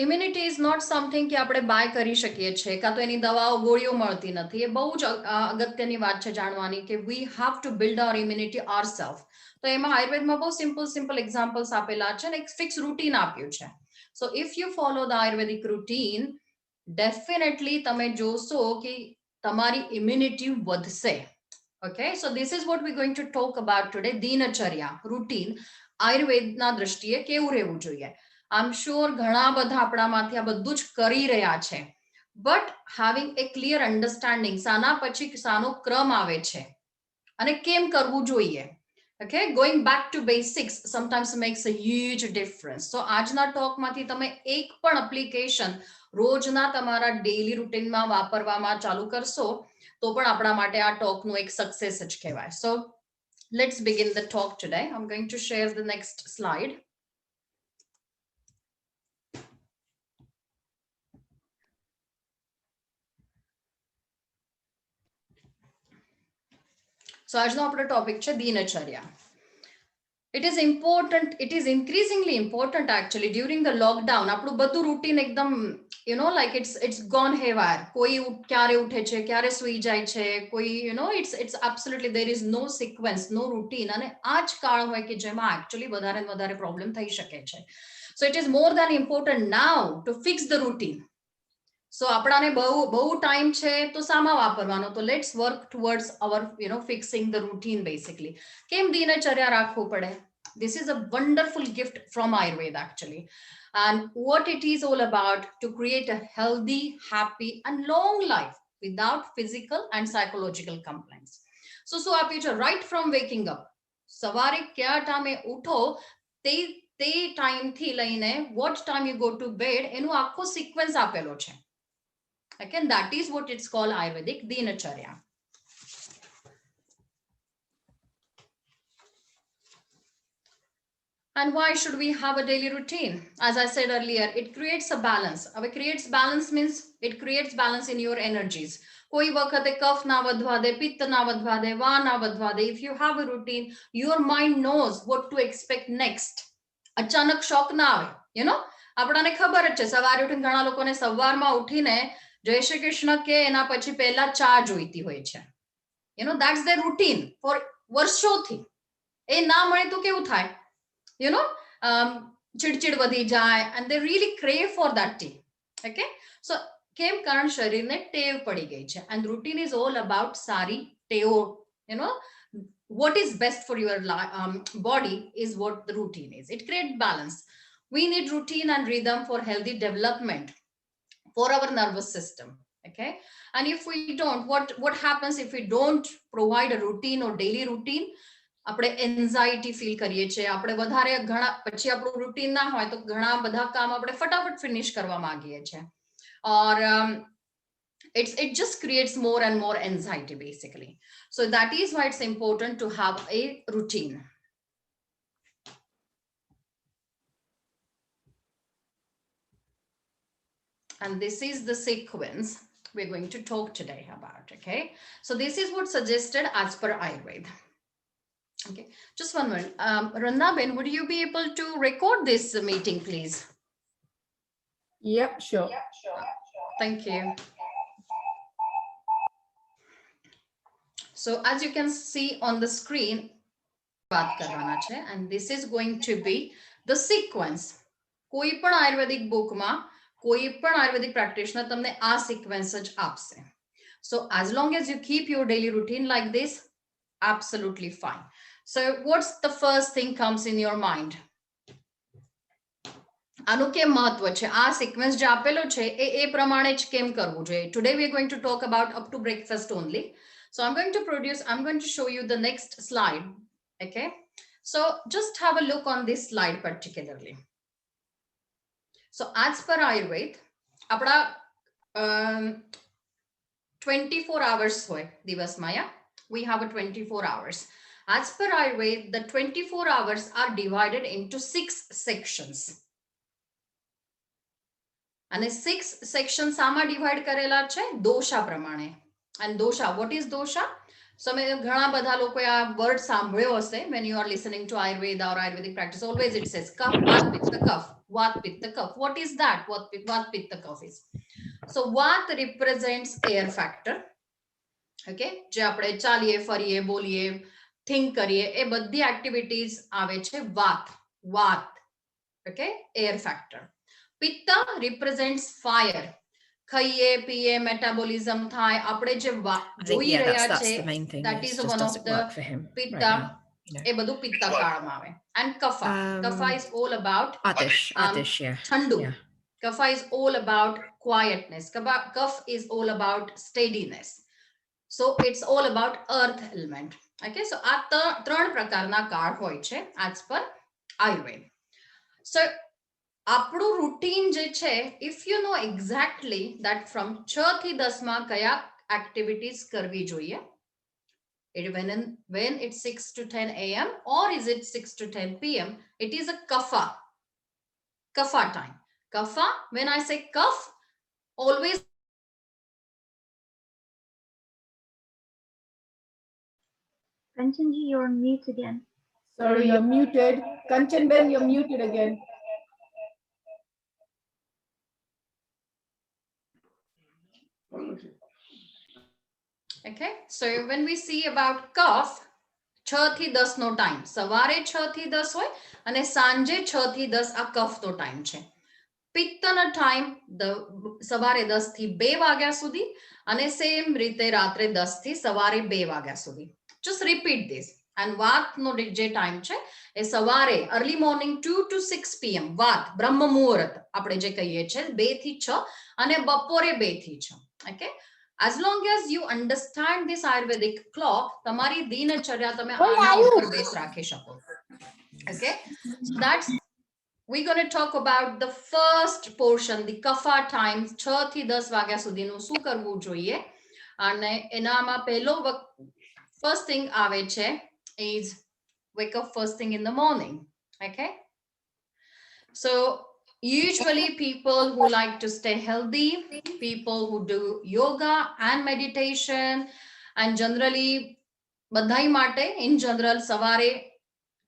Immunity is not something કે આપણે by કરી શકીએ છીએ કાં તો એની દવાઓ ગોળીઓ મળતી નથી. એ બહુ જ અગત્યની વાત છે જાણવાની કે we have to build our immunity ourselves. તો એમાં આયુર્વેદમાં બહુ સિમ્પલ એક્ઝામ્પલ્સ આપેલા છે અને એક ફિક્સ રૂટીન આપ્યું છે. સો if you follow the Ayurvedic routine, definitely તમે જોશો કે તમારી ઇમ્યુનિટી વધશે. Okay, so this is what we're going to talk about today. દિનચર્યા, રૂટીન આયુર્વેદના દ્રષ્ટિએ કેવું રહેવું જોઈએ. આઈ એમ શ્યોર ઘણા બધા આપણામાંથી આ બધું જ કરી રહ્યા છે, but having A clear understanding શાના પછી શાનો ક્રમ આવે છે અને કેમ કરવું જોઈએ. Okay, going back to basics sometimes makes a huge difference. So આજના ટોકમાંથી તમે એક પણ એપ્લિકેશન રોજના તમારા ડેઈલી રૂટીનમાં વાપરવામાં ચાલુ કરશો તો પણ આપણા માટે આ ટોકનું એક સક્સેસ જ કહેવાય. So let's begin the talk today. I'm going to share the next slide. So આજનો આપણો ટોપિક છે દિનચર્યા. It is important, it is increasingly important actually during the lockdown. આપણું બધું રૂટીન એકદમ like it's gone haywire. કોઈ ક્યારે ઉઠે છે, ક્યારે સૂઈ જાય છે, કોઈ it's absolutely there is no sequence, no routine. અને આ જ કાળ હોય કે જેમાં actually વધારે ને વધારે પ્રોબ્લેમ થઈ શકે છે. So it is more than important now to fix the routine. So આપણાને બહુ ટાઈમ છે તો સામા વાપરવાનો. તો let's work towards our fixing the routine basically. કેમ દિનચર્યા રાખવું પડે? This is a wonderful gift from Ayurveda actually. And what it is all about to create a healthy, happy and long life without physical and psychological complaints. So આપ્યું છે right from waking up. સવારે કયા ટાઈમે ઉઠો તે ટાઈમથી લઈને what time you go to bed એનું આખો સિક્વન્સ આપેલો છે. Again, that is what it's called Ayurvedic Dinacharya. And why should we have a daily routine? As I said earlier, it creates a balance. It creates balance means it creates balance in your energies. કોઈ વખતે કફ ના વધવા દે, પિત્ત ના વધવા દે, વા ના વધવા દે. If you have a routine, your mind knows what to expect next. અચાનક શોક ના આવે. આપણાને ખબર જ છે સવારે ઉઠીને ઘણા લોકોને સવારમાં ઉઠીને જય શ્રી કૃષ્ણ કે એના પછી પહેલા ચા જોઈતી હોય છે. that's their routine for વર્ષોથી. એ ના મળે તો કેવું થાય? ચીડચીડ વધી જાય and they really crave for that tea. Okay, so કેમ? કારણ શરીરને ટેવ પડી ગઈ છે. and routine is all about સારી ટેવો. what is best for your body is what the routine is. It creates balance. We need routine and rhythm for healthy development for our nervous system. Okay, and if we don't, what happens if we don't provide a routine or daily routine? આપણે anxiety feel કરીએ છીએ. આપણે વધારે ઘણા પછી આપણું routine ના હોય તો ઘણા બધા કામ આપણે ફટાફટ ફિનિશ કરવા માંગીએ છીએ. or it just creates more and more anxiety basically. So that is why it's important to have a routine. And this is the sequence we're going to talk today about. Okay, so this is what suggested as per Ayurveda. Okay, just one minute. Randaben, would you be able to record this meeting, please? Yep, sure. Thank you. So as you can see on the screen, and this is going to be the sequence. કોઈ પણ આયુર્વેદિક બુકમાં કોઈ પણ આયુર્વેદિક practitioner તમને આ sequence જ આપશે. So as long as you keep your daily routine like this, absolutely fine. So what's the first thing comes in your mind? આનું કેમ મહત્વ છે? આ સિક્વન્સ જે આપેલો છે એ પ્રમાણે જ કેમ કરવું જોઈએ? Today we are going to talk about up to breakfast only. So I'm going to show you the next slide. Okay, so just have a look on this slide particularly. So as per Ayurveda, આપણા 24 hours હોય દિવસમાં. We have a 24 hours. As per Ayurveda, the 24 hours are divided into 6 sections. અને 6 sections આમાં divide કરેલા છે દોષા પ્રમાણે. And dosha, what is dosha? સો મેં ઘણા બધા લોકોએ આ વર્ડ સાંભળ્યો હશે when you are listening to Ayurveda or Ayurvedic practice. Always it says kaf, vat, pitta, kaf, vat, pitta, kaf. What is that? Vat, pitta, kaf is. So vat represents air factor. Okay, જે આપણે ચાલીએ ફરીએ બોલીએ think કરીએ એ બધી activities આવે છે વાત. Okay, air factor. Pitta represents fire. ખાઈએ પીએ મેટાબોલિઝમ થાય આપણે જે જોઈ રહ્યા છે that is one of the pitta. એ બધું પિત્તા કાળમાં આવે. And kapha is all about ઠંડુ. Kapha is all about quietness. Kapha is all about steadiness. So it's all about earth element. Okay, so આ ત્રણ પ્રકારના કાળ હોય છે as per Ayurveda. So આપણું રૂટીન જે છે, if you know exactly that from 6 થી 10 માં કયા એક્ટિવિટીઝ કરવી જોઈએ, when it's 6 to 10 a.m. or is it 6 to 10 p.m., it is a kapha time. Kapha, when I say kaf, always Kanchanji, you're on mute again. Sorry, you're muted. Kanchanben, you're muted again. Okay, so when we see about kaf, 6 થી 10 નો time, સવારે 6 થી 10 હોય અને સાંજે 6 થી 10 આ કફ નો time છે. પિત્તનો time સવારે 10 થી 2 વાગ્યા સુધી અને સેમ રીતે રાત્રે 10 થી સવારે 2 વાગ્યા સુધી. Just repeat this. And વાતનો જે ટાઈમ છે એ સવારે early morning 2 to 6 p.m. વાત બ્રહ્મ મુહૂર્ત આપણે જે કહીએ છીએ 2 થી 6 અને બપોરે 2 થી 6. Okay, as long as you understand this Ayurvedic clock, તમારી દિનચર્યા તમે આના ઉપર બેસ રાખી શકો. Okay, so that's we're going to talk about the first portion, the kapha time. 6 થી 10 વાગ્યા સુધીનું શું કરવું જોઈએ અને એનામાં પહેલો first thing આવે છે is wake up first thing in the morning. Okay, so usually people who like to stay healthy, people who do yoga and meditation, and generally બધાઈ માટે in general સવારે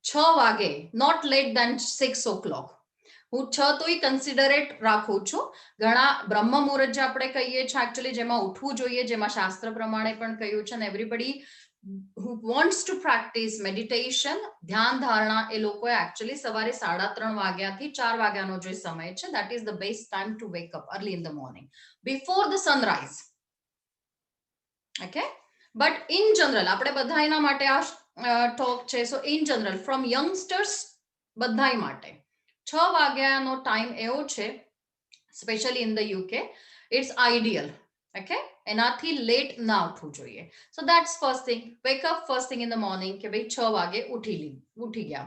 6 વાગે, not late than 6 o'clock. હું 6 તો ઈ કન્સિડરેટ રાખું છું. ઘણા બ્રહ્મ મુહૂર્ત જે આપણે કહીએ છીએ એકચ્યુઅલી જેમાં ઉઠવું જોઈએ, જેમાં શાસ્ત્ર પ્રમાણે પણ કહ્યું છે, અને everybody who wants to practice meditation, ધ્યાન ધારણા, એ લોકોએ actually સવારે 3:30 વાગ્યાથી 4 વાગ્યાનો જે સમય છે, that is the best time to wake up early in the morning before the sunrise. Okay, but in general આપણે બધા એના માટે આ talk છે. So in general from youngsters બધાઈ માટે 6 વાગ્યાનો ટાઈમ એવો છે, especially in the UK, it's ideal. Okay, એનાથી લેટ ના ઉઠવું જોઈએ. So that's first thing, wake up first thing in the morning કે ભાઈ 6 વાગે ઉઠી ગયા.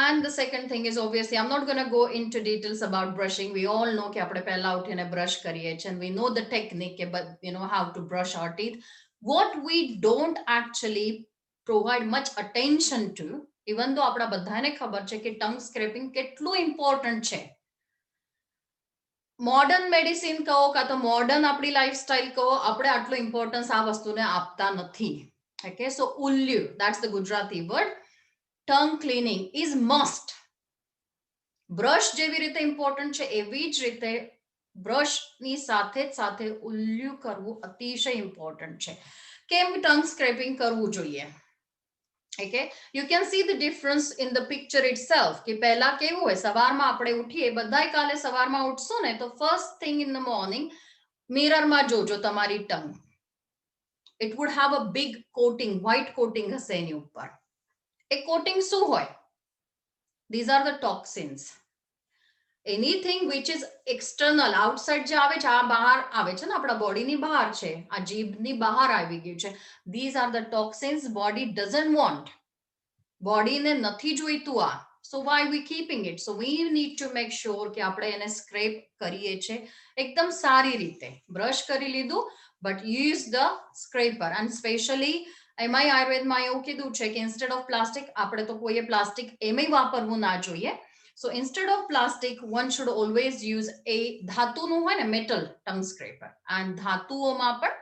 And the second thing is obviously I'm not going to go into details about brushing. We all know કે આપણે પહેલા ઉઠીને brush કરીએ છીએ, and we know the technique, but you know how to brush our teeth. What we don't actually provide much attention to, even though આપણા બધાને ખબર છે કે tongue scraping કેટલું important છે. મોડર્ન મેડિસિન કહો કાં તો મોડર્ન આપણી લાઈફસ્ટાઈલ કહો, આપણે આટલું ઇમ્પોર્ટન્સ આ વસ્તુને આપતા નથી. Okay, so ઉલ્યુ, that's the Gujarati word. Tongue cleaning is must. Brush જેવી રીતે ઇમ્પોર્ટન્ટ છે એવી જ રીતે બ્રશની સાથે જ સાથે ઉલ્યુ કરવું અતિશય ઇમ્પોર્ટન્ટ છે. કેમ ટંગ સ્ક્રેપિંગ કરવું જોઈએ? Okay, you can see the difference in the picture itself કે પહેલા કેવું હોય, સવારમાં આપણે ઉઠીએ, બધાય કાલે સવારમાં ઉઠશો ને તો first thing in the morning મિરરમાં જોજો તમારી tongue, it would have a big coating, white coating હશે એની ઉપર. એ coating શું હોય? These are the toxins. Anything which is external, outside જે આવે છે, આ બહાર આવે છે ને, આપણા બોડીની બહાર છે, આ જીભની બહાર આવી ગયું છે. These are the toxins body doesn't want. બોડીને નથી જોઈતું આ. So why we keeping it? So we need to make sure કે આપણે એને સ્ક્રેપ કરીએ છે એકદમ સારી રીતે. બ્રશ કરી લીધું, but use the scraper. And specially એમાં આયુર્વેદમાં એવું કીધું છે કે instead of plastic, આપણે તો કોઈએ પ્લાસ્ટિક એમય વાપરવું ના જોઈએ. So instead of plastic, one should always use a ધાતુનું હોય ને, metal tongue scraper. And ધાતુઓમાં પણ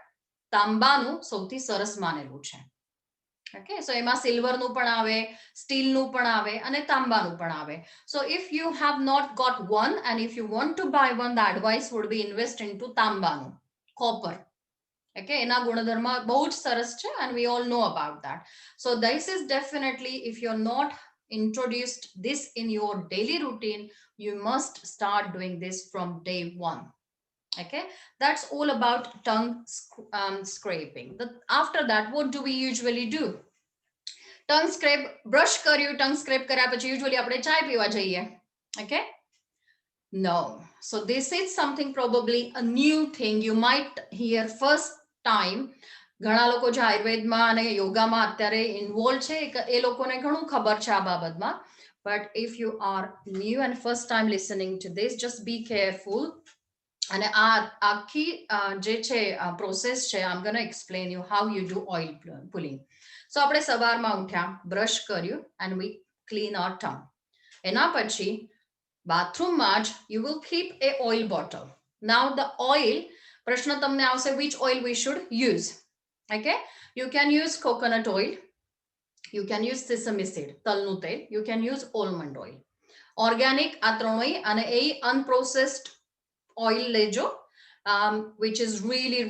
તાંબાનું સૌથી સરસ માનેલું છે. ઓકે, સો એમાં સિલ્વરનું પણ આવે, સ્ટીલનું પણ આવે અને તાંબાનું પણ આવે. So if you have not got one and if you want to buy one, the advice would be invest into તાંબાનું, copper. Okay, એના ગુણધર્મ બહુ જ સરસ છે and we all know about that. So this is definitely, if you're not introduced this in your daily routine, you must start doing this from day one. Okay, that's all about tongue scraping. After that, what do we usually do? Tongue scrape, brush કર્યું, tongue scrape કર્યા પછી usually આપણે ચાય પીવા જઈએ. Okay, no. So this is something probably a new thing you might hear first time. ઘણા લોકો જે આયુર્વેદમાં અને યોગામાં અત્યારે ઇન્વોલ્વ છે એ લોકોને ઘણું ખબર છે આ બાબતમાં. But if you are new and first time listening to this, just be careful. અને આ આખી જે છે પ્રોસેસ છે, I'm going to explain you how you do oil pulling. So આપણે સવારમાં ઉઠ્યા, બ્રશ કર્યું and we clean our tongue. એના પછી બાથરૂમમાં જ you will keep a oil bottle. Now the oil, પ્રશ્ન તમને આવશે which oil we should use. Okay, you can use coconut oil, you can use sesame seed, તલનું તેલ, you can use almond oil. Organic આ ત્રણેય અને એ unprocessed oil lejo, which is really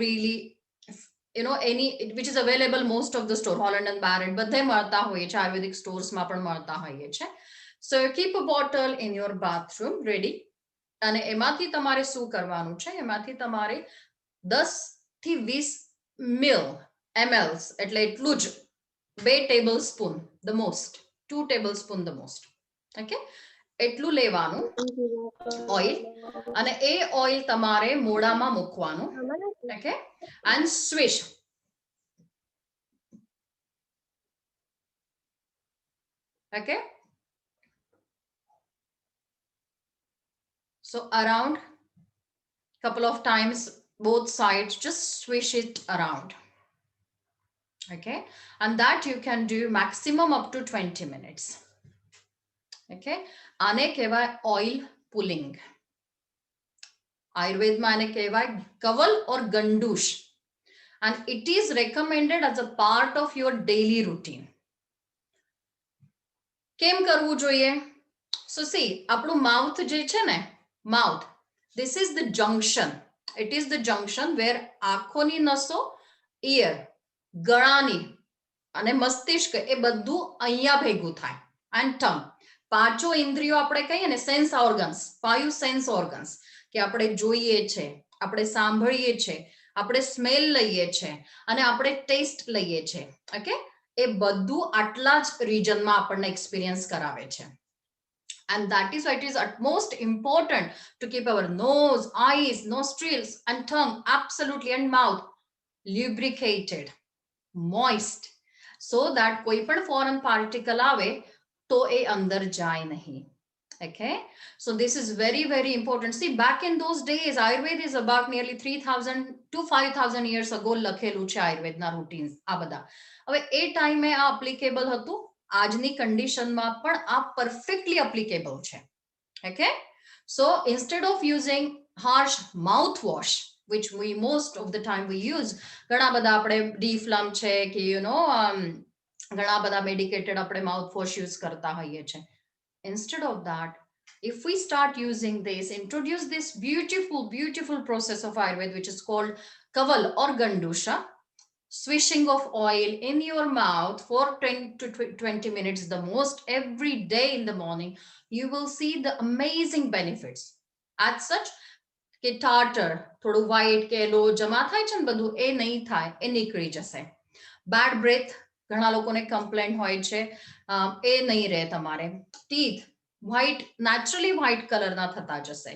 which is available most of the store, Holland and Barrett, બધે મળતા હોઈએ છે, આયુર્વેદિક સ્ટોર્સમાં પણ મળતા હોઈએ છે. So keep a bottle in your bathroom ready. અને એમાંથી તમારે શું કરવાનું છે, એમાંથી તમારે 10 થી 20 ml એટલે એટલું જ 2 tablespoon the most, 2 tablespoon the most. Okay, એટલું લેવાનું ઓઇલ અને એ ઓઇલ તમારે મોઢામાં મૂકવાનું. Okay, and swish. Okay, so around couple of times both sides, just swish it around. Okay, and that you can do maximum up to 20 minutes. Okay, આને કહેવાય oil pulling. આયુર્વેદમાં આને કહેવાય કવલ or ગંડૂશ, and it is recommended as a part of your daily routine. કેમ કરવું જોઈએ? So see, આપણું mouth જે છે ને, mouth, this is the junction. It is the junction where આંખોની નસો, ear, ગળાની અને મસ્તિષ્ક એ બધું અહીંયા ભેગું થાય. And tongue, પાંચો ઇન્દ્રિયો આપણે કહીએ ને, સેન્સ ઓર્ગન્સ, 5 સેન્સ ઓર્ગન્સ, કે આપણે જોઈએ છે, આપણે સાંભળીએ છે, આપણે સ્મેલ લઈએ છે અને આપણે ટેસ્ટ લઈએ છે. ઓકે, એ બધું આટલા જ રિજનમાં આપણને એક્સપિરિયન્સ કરાવે છે. And that is why it is utmost important to keep our nose, eyes, nostrils and tongue absolutely, and mouth lubricated, moist, so that કોઈ પણ foreign particle આવે તો એ અંદર જાય નહીં. Okay, so this is very important. See, back in those days, Ayurveda is about nearly 3,000 to 5,000 years ago લખેલું છે આયુર્વેદના રૂટીન્સ આ બધા. હવે એ ટાઈમે આ એપ્લિકેબલ હતું, આજની કન્ડિશનમાં પણ આ પરફેક્ટલી એપ્લિકેબલ છે. Okay, so instead of using harsh mouthwash, which we most of the time we use, ઘણા બધા આપણે ડીફ્લમ છે કે ઘણા બધા મેડિકેટેડ આપણે માઉથવોશ યુઝ કરતા હોઈએ છે. Instead of that, if we start using this, introduce this beautiful process of Ayurveda, which is called kaval or gandusha, swishing of oil in your mouth for 10 to 20 minutes the most every day in the morning, you will see the amazing benefits. As such, કે tartar, થોડું white કે yellow જમા થાય છે ને બધું, એ નહીં થાય, એ નીકળી જશે. Bad breath, ઘણા લોકોને કમ્પ્લેન્ટ હોય છે, એ નહીં રહે તમારે. ટીથ વ્હાઇટ, નેચરલી વ્હાઇટ કલરના થતા જશે.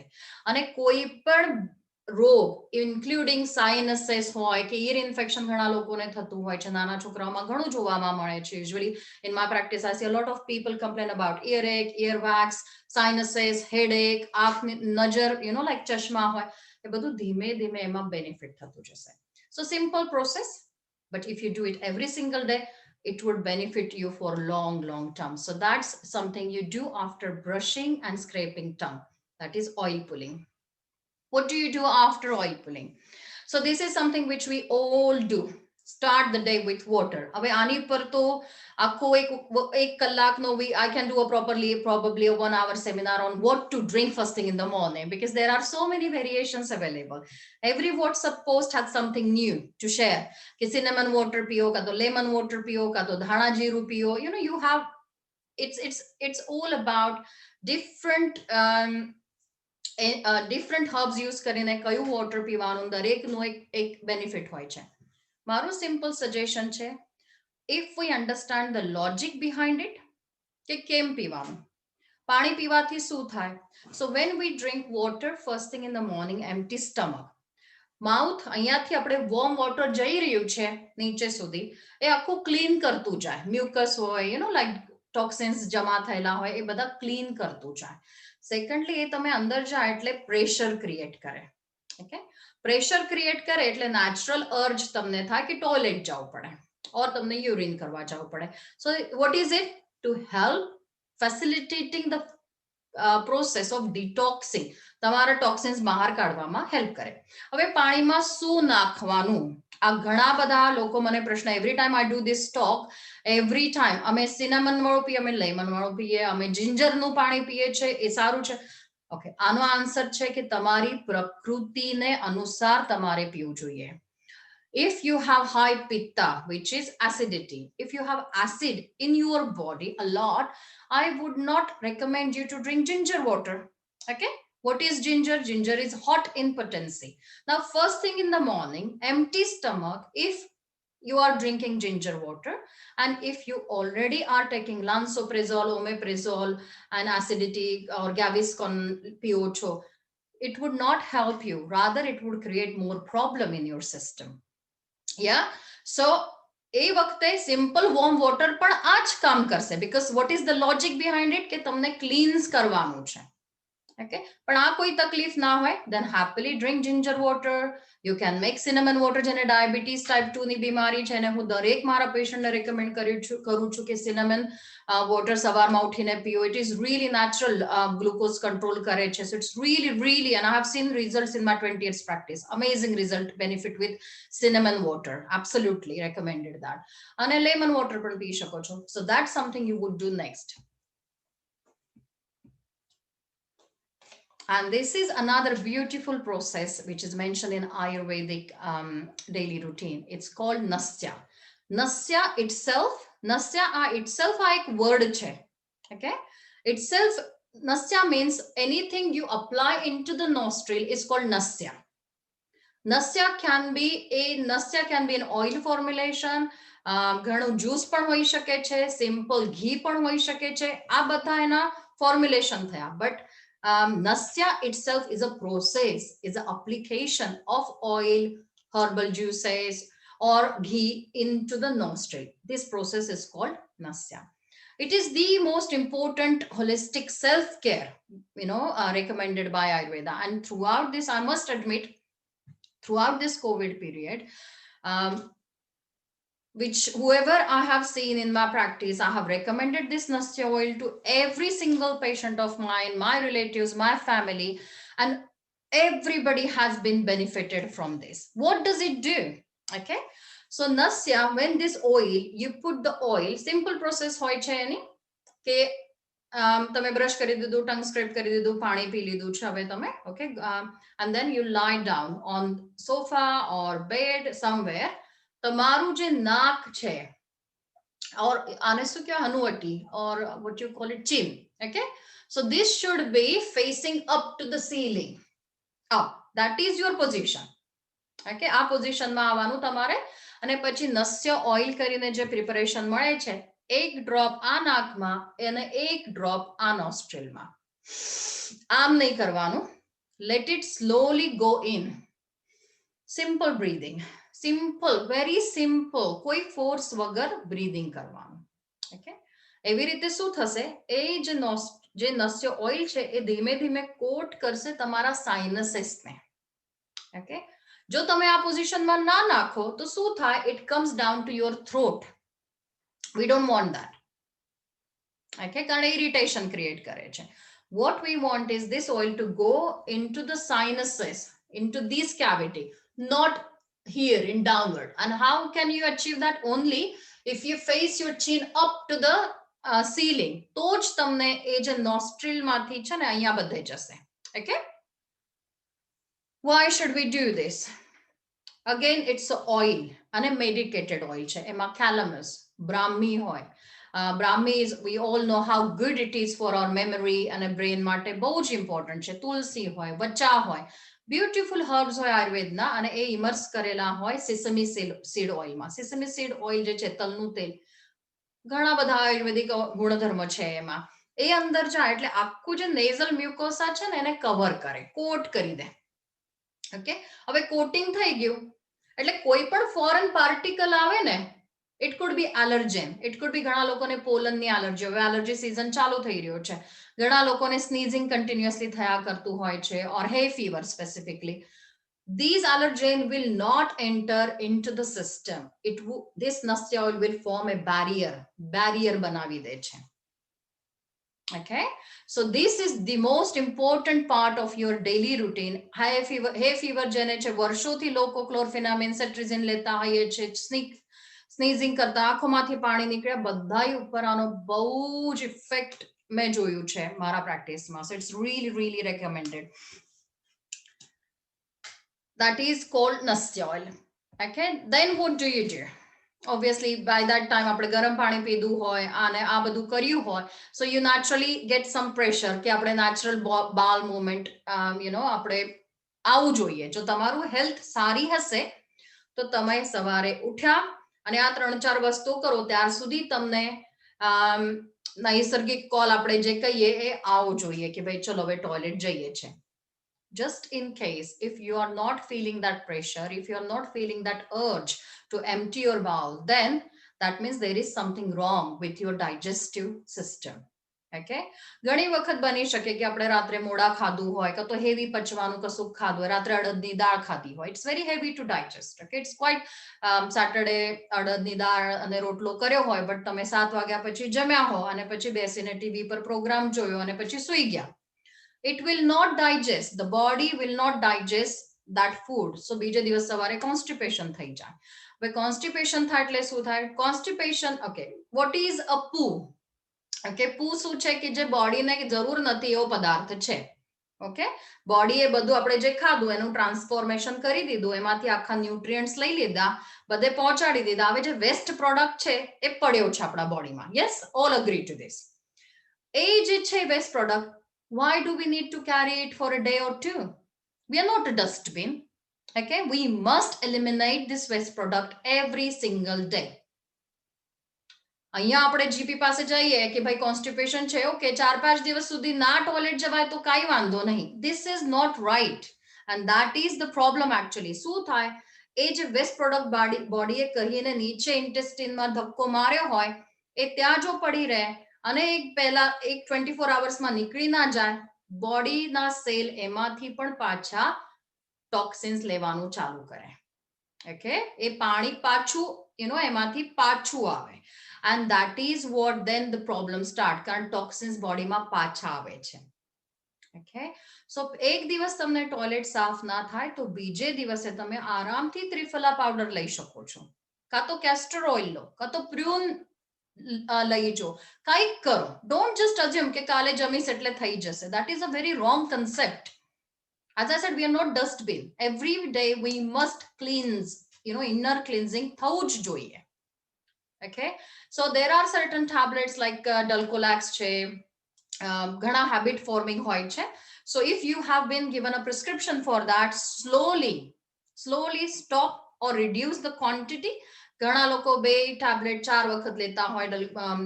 અને કોઈ પણ રોગ, ઇન્ક્લુડિંગ સાઇનસીસ હોય કે ઇયર ઇન્ફેક્શન ઘણા લોકોને થતું હોય છે, નાના છોકરાઓમાં ઘણું જોવામાં મળે છે. Usually in my practice I C a lot of people complain about earache, earwax, sinuses, headache, આંખની નજર, like ચશ્મા હોય, એ બધું ધીમે ધીમે એમાં બેનિફિટ થતું જશે. So simple process, but if you do it every single day, it would benefit you for long term. So that's something you do after brushing and scraping tongue. That is oil pulling. What do you do after oil pulling? So this is something which we all do. Start the day with water. હવે આની પર તો આખો એક કલાકનો I can do a probably a 1 hour seminar on what to drink first thing in the morning, because there are so many variations available. Every WhatsApp post has something new to share. कि cinnamon water पियो, का तो lemon water पियो, का तो धाना Giroud पियो. You know, you have it's all about different different herbs use કરીને કયું water પીવાનું, દરેકનું એક benefit હોય છે. મારું simple suggestion છે, if we understand the logic behind it, કે કેમ પીવાનું, પાણી પીવાથી શું થાય. So when we drink water first thing in the morning, empty stomach, mouth અહીંયાથી આપણે વોર્મ વોટર જઈ રહ્યું છે નીચે સુધી, એ આખું ક્લીન કરતું જાય. મ્યુકસ હોય, યુ નો લાઈક ટોક્સિન્સ જમા થયેલા હોય, એ બધા ક્લીન કરતું જાય. સેકન્ડલી એ તમે અંદર જાય એટલે પ્રેશર ક્રિએટ કરે. ઓકે, પ્રેશર ક્રિએટ કરે એટલે નેચરલ અર્જ તમને થાય કે ટોયલેટ જવું પડે, ઓર તમને યુરિન કરવા જવું પડે. So what is it? To help facilitating the process of detoxing, તમારા ટોક્સિન્સ બહાર કાઢવામાં હેલ્પ કરે. હવે પાણીમાં શું નાખવાનું, આ ઘણા બધા લોકો મને પ્રશ્ન, every time I do this talk, every time અમે સિનેમન વાળું પીએ, અમે લેમન વાળું પીએ, અમે જિંજરનું પાણી પીએ છે, એ સારું છે. ઓકે, આનો આન્સર છે કે તમારી પ્રકૃતિને અનુસાર તમારે પીવું જોઈએ. If you have high pitta, which is acidity, if you have acid in your body a lot, I would not recommend you to drink ginger water. Okay, what is ginger? Ginger is hot in potency. Now first thing in the morning, empty stomach, if you are drinking ginger water, and if you already are taking lansoprazole, omeprazole and acidity or Gaviscon pio, it would not help you, rather it would create more problem in your system. Yeah, so એ વખતે simple warm water પણ આ જ કામ કરશે, because what is the logic behind it, કે તમને cleanse કરવાનું છે. Okay, પણ આ કોઈ તકલીફ ના હોય, then happily drink ginger water. You can make cinnamon water. જેને ડાયાબિટીસ ટાઈપ 2 ની બીમારી છે, અને હું દરેક મારા પેશન્ટને રેકમેન્ડ કરું છું કે cinnamon water સવારમાં ઉઠીને પીઓ. It is really natural glucose control કરે છે. So it's really, and I have seen results in my 20 years practice. Amazing result benefit with cinnamon water. Absolutely recommended that. અને lemon water પણ પી શકો છો. So that's something you would do next. And this is another beautiful process which is mentioned in Ayurvedic daily routine. It's called Nasya. Nasya itself a ek word છે. Okay, itself Nasya means anything you apply into the nostril is called Nasya. Nasya can be an oil formulation, ઘણું juice પણ હોઈ શકે છે, simple ઘી પણ હોઈ શકે છે. આ બધા એના ફોર્મ્યુલેશન થયા. But Nasya itself is a process, is an application of oil, herbal juices or ghee into the nostril. This process is called Nasya. It is the most important holistic self-care, recommended by Ayurveda. And throughout this, I must admit, throughout this COVID period, which whoever I have seen in my practice, I have recommended this Nasya oil to every single patient of mine, my relatives, my family, and everybody has been benefited from this. What does it do? Okay, so Nasya, when this oil, you put the oil, simple process hoy છે એની કે તમે brush કરી દીધું, tongue scrap કરી દીધું, પાણી પી લીધું છે હવે તમે. Okay, and then you lie down on sofa or bed somewhere. તમારું જે નાક છે, or આને શું કહેવાય, હનુવટી, or what you call it, chin. Okay, so this should be facing up to the ceiling. That is your position. Okay, આ પોઝિશનમાં આવવાનું તમારે. અને પછી નસ્ય ઓઇલ કરીને જે પ્રિપરેશન મળે છે, એક ડ્રોપ આ નાકમાં અને એક ડ્રોપ આ નોસ્ટ્રિલમાં. આમ નહીં કરવાનું. Let it slowly go in. Simple breathing. Simple, very simple. કોઈ ફોર્સ વગર બ્રીધિંગ કરવાનું. ઓકે, એવી રીતે શું થશે, એ જે નસ્ય ઓઇલ છે એ ધીમે ધીમે કોટ કરશે તમારા સાઇનસીસને. ઓકે, જો તમે આ પોઝિશનમાં ના નાખો તો શું થાય, it comes down to your throat. We don't want that. Okay, કારણ irritation create કરે છે. What we want is this oil to go into the sinuses, into this cavity, not here in downward. And how can you achieve that? Only if you face your chin up to the ceiling. તો જ તમને એ જે nostril માંથી છે ને અહીંયા બધે જશે. Okay, why should we do this? Again, it's a oil and a medicated oil છે. એમાં calamus, brahmi હોય. Brahmi is, we all know how good it is for our memory and a brain માટે બહુ જ important છે. તુલસી હોય, વચા હોય, beautiful herbs હોય આયુર્વેદના, અને એ ઇમર્સ કરેલા હોય સિસમી સીડ ઓઇલમાં. સિસમી સીડ ઓઇલ જે છે, તલનું તેલ, ઘણા બધા આયુર્વેદિક ગુણધર્મો છે એમાં. એ અંદર જાય એટલે આખું જે નેઝલ મ્યુકોસા છે ને એને કવર કરે, કોટ કરી દે. ઓકે, હવે કોટિંગ થઈ ગયું એટલે કોઈ પણ ફોરેન પાર્ટિકલ આવે ને, it could be allergen, it could be, ઘણા લોકોને પોલનની એલર્જી, હવે એલર્જી સીઝન ચાલુ થઈ રહ્યો છે, ઘણા લોકોને સ્નીઝિંગ કન્ટિન્યુઅસલી થયા કરતું હોય છે, ઓર હે fever specifically. These allergen will not enter into the system. This Nastya oil will form a barrier બનાવી દે છે. Okay, so this is the most important part of your daily routine. Hay fever જેને છે વર્ષોથી લોકો ક્લોરફેનામિન, સેટ્રિઝિન લેતા હોઈએ છે, સ્નીઝિંગ કરતા આંખોમાંથી પાણી નીકળે, બધાય ઉપર આનો બહુ જ ઇફેક્ટ મેં જોયું છે મારા પ્રેક્ટિસમાં. So it's really really recommended. That is called Nastya oil. Okay, then what do you do? Obviously by that time આપણે ગરમ પાણી પીધું હોય અને આ બધું કર્યું હોય, so you naturally get some pressure કે આપણે natural bowel movement આપણે આવવું જોઈએ. જો તમારું હેલ્થ સારી હશે તો તમે સવારે ઉઠ્યા અને આ 3-4 વસ્તુ કરો ત્યાર સુધી તમને નૈસર્ગિક કોલ આપણે જે કહીએ એ આવવું જોઈએ કે ભાઈ ચલો હવે ટોયલેટ જઈએ છે. Just in case, if you are not feeling that pressure, if you are not feeling that urge to empty your bowel, then that means there is something wrong with your digestive system. Okay, ઘણી વખત બની શકે કે આપણે રાત્રે મોડા ખાધું હોય કે તો હેવી પચવાનું કશું ખાધું હોય, રાત્રે અડદની દાળ ખાધી હોય, it's very heavy to digest. Okay, it's quite Saturday અડદની દાળ અને રોટલો કર્યો હોય, બટ તમે 7 વાગ્યા પછી જમ્યા હો અને પછી બેસીને ટીવી પર પ્રોગ્રામ જોયો અને પછી સૂઈ ગયા. It will not digest, the body will not digest that food, so બીજે દિવસ સવારે constipation થઈ જાય. હવે constipation થાય એટલે શું થાય? Constipation, okay, what is a poo? Okay, poo શું છે કે જે બોડીને જરૂર નથી એવો પદાર્થ છે. ઓકે, બોડીએ બધું આપણે જે ખાધું એનું ટ્રાન્સફોર્મેશન કરી દીધું, એમાંથી આખા ન્યુટ્રિયન્ટ્સ લઈ લીધા, બધે પહોંચાડી દીધા, હવે જે વેસ્ટ પ્રોડક્ટ છે એ પડ્યો છે આપણા બોડીમાં. Yes, all agree to this. એ જે છે waste product, why do we need to carry it for a day or two? We are not a dustbin. Okay, we must eliminate this waste product every single day. અહીંયા આપણે GP પાસે જઈએ કે ભાઈ constipation છે, okay 4-5 દિવસ સુધી ના ટોયલેટ જવાય તો કાઈ વાંધો નહીં. This is not right, and that is the problem actually. શું થાય? એ જે વેસ્ટ પ્રોડક્ટ બોડીએ કહીને નીચે ઇન્ટેસ્ટિનમાં ધક્કો માર્યો હોય એ ત્યાં જો પડી રહે અને પહેલા 24 hours માં નીકળી ના જાય, બોડીના સેલ એમાંથી પણ પાછા ટોક્સિન્સ લેવાનું ચાલુ કરે. ઓકે, એ પાણી પાછું એમાંથી પાછું આવે, and that is what then the problem start, કારણ ટોક્સિન્સ બોડીમાં પાછા આવે છે. Okay, so એક દિવસ તમને ટોયલેટ સાફ ના થાય તો બીજે દિવસે તમે આરામથી ત્રિફલા પાવડર લઈ શકો છો, કાં તો કેસ્ટર ઓઇલ લો, કાં તો પ્રુન લઈ જો, કંઈક કરો. ડોન્ટ જસ્ટ અઝ્યુમ કે કાલે જમીશ એટલે થઈ જશે. that is a very wrong concept. As I said, we are not dustbin. Every day we must cleanse, inner cleansing થવું જ જોઈએ. Okay, so there are certain tablets like Dulcolax છે, ઘણા habit forming હોય છે. So if you have been given a prescription for that, slowly stop or reduce the quantity. ઘણા લોકો 2 tablet 4 વખત લેતા હોય,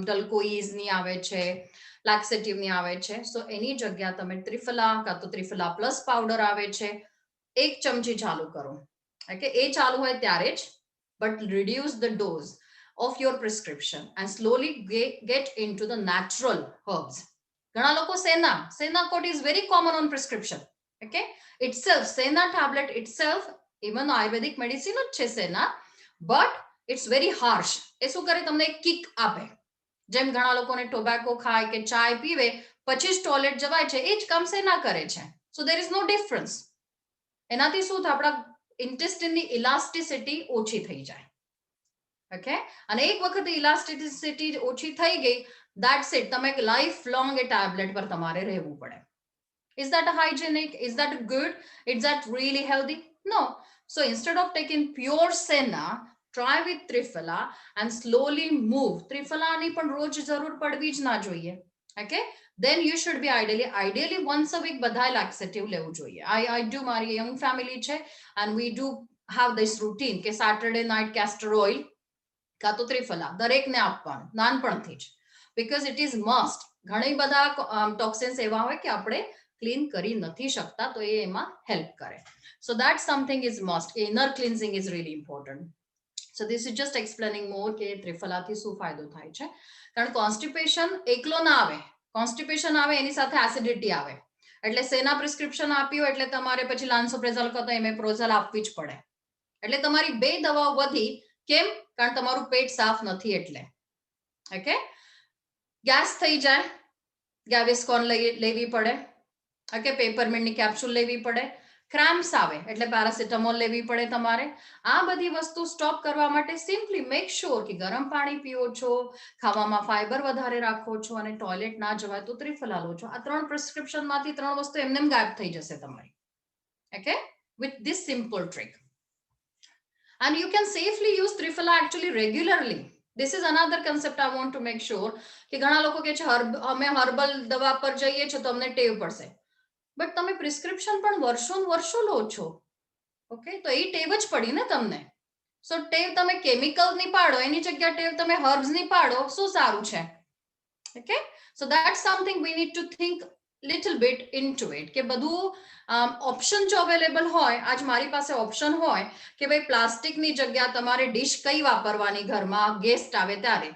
ડલ્કોઈઝ ની આવે છે, લાક્સેટિવ ની આવે છે. So એની જગ્યા તમે ત્રિફલા કાં તો ત્રિફલા પ્લસ પાવડર આવે છે, 1 ચમચી ચાલુ કરો. Okay, એ ચાલુ હોય ત્યારે જ, but reduce the dose of your prescription and slowly get into the natural herbs. ઘણા લોકો સેના કોટ is very common on prescription. Okay, itself સેના tablet itself, even ayurvedic medicine જ છે સેના, but it's very harsh. એ શું કરે? તમને એક કિક આપે. જેમ ઘણા લોકોને ટોબેકો ખાય કે ચાય પીવે પછી જ ટોયલેટ જવાય છે, એ જ કામ સેના કરે છે. So there is no difference. એનાથી શું થાય? આપણા ઇન્ટેસ્ટિનની ઇલાસ્ટિસિટી ઓછી થઈ જાય. ઓકે, અને એક વખત ઇલાસ્ટિસિટી ઓછી થઈ ગઈ, that's it, તમે લાઈફ લોંગ એ ટેબ્લેટ પર તમારે રહેવું પડે. Is that a hygienic? Is that good? Is that really healthy? No. So instead of taking pure senna, try with Triphala and slowly move. Triphala ni પણ રોજ જરૂર પડવી જ ના જોઈએ. Okay? Then you should be ideally once a week બધાય laxative લેવું જોઈએ. I do, મારી young family છે and we do have this routine કે Saturday night castor oil કા તો Triphala દરેકને આપવાનું નાનપણથી જ, because it is must. ઘણી બધા ટોક્સિન્સ એવા હોય કે આપણે ક્લીન કરી નથી શકતા, તો એ એમાં હેલ્પ કરે. So that something is must. Inner cleansing is really important. So this is just explaining more કે Triphala થી શું ફાયદો થાય છે. કારણ કોન્સ્ટિપેશન એકલો ના આવે, કોન્સ્ટિપેશન આવે એની સાથે એસિડિટી આવે, એટલે સેના પ્રિસ્ક્રિપ્શન આપ્યું એટલે તમારે પછી લાન્સોપ્રેઝોલ કાં તો એમેપ્રોઝોલ આપવી જ પડે. એટલે તમારી 2 દવાઓ વધી. કેમ? કારણ તમારું પેટ સાફ નથી એટલે. ઓકે, ગેસ થઈ જાય, ગાવિસ્કોન લેવી પડે. ઓકે, પેપરમિન્ટની કેપ્સ્યુલ લેવી પડે. ક્રેમ્પ્સ આવે એટલે પેરાસિટામોલ લેવી પડે તમારે. આ બધી વસ્તુ સ્ટોપ કરવા માટે સિમ્પલી મેક શ્યોર કે ગરમ પાણી પીઓ છો, ખાવામાં ફાઈબર વધારે રાખો છો અને ટોયલેટ ના જવાય તો Triphala લો છો. આ 3 પ્રિસ્ક્રિપ્શન માંથી 3 વસ્તુ એમનેમ ગાયબ થઈ જશે તમારી. Okay, with this simple trick. And you can safely use Triphala actually regularly. This is another concept I want to make sure કે ઘણા લોકો કહે છે અમે હર્બલ દવા પર જઈએ છે તો અમને ટેવ પડશે. બટ તમે પ્રિસ્ક્રિપ્શન પણ વર્ષો લો છો. ઓકે, તો એ ટેવ જ પડી ને તમને. સો ટેવ તમે કેમિકલ ની પાડો એની જગ્યા ટેવ તમે હર્બ્સ ની પાડો, શું સારું છે? Okay, so that's something we need to think little bit into it કે બધું ઓપ્શન જો અવેલેબલ હોય. આજ મારી પાસે ઓપ્શન હોય કે ભાઈ પ્લાસ્ટિકની જગ્યા તમારે ડીશ કઈ વાપરવાની ઘરમાં ગેસ્ટ આવે ત્યારે,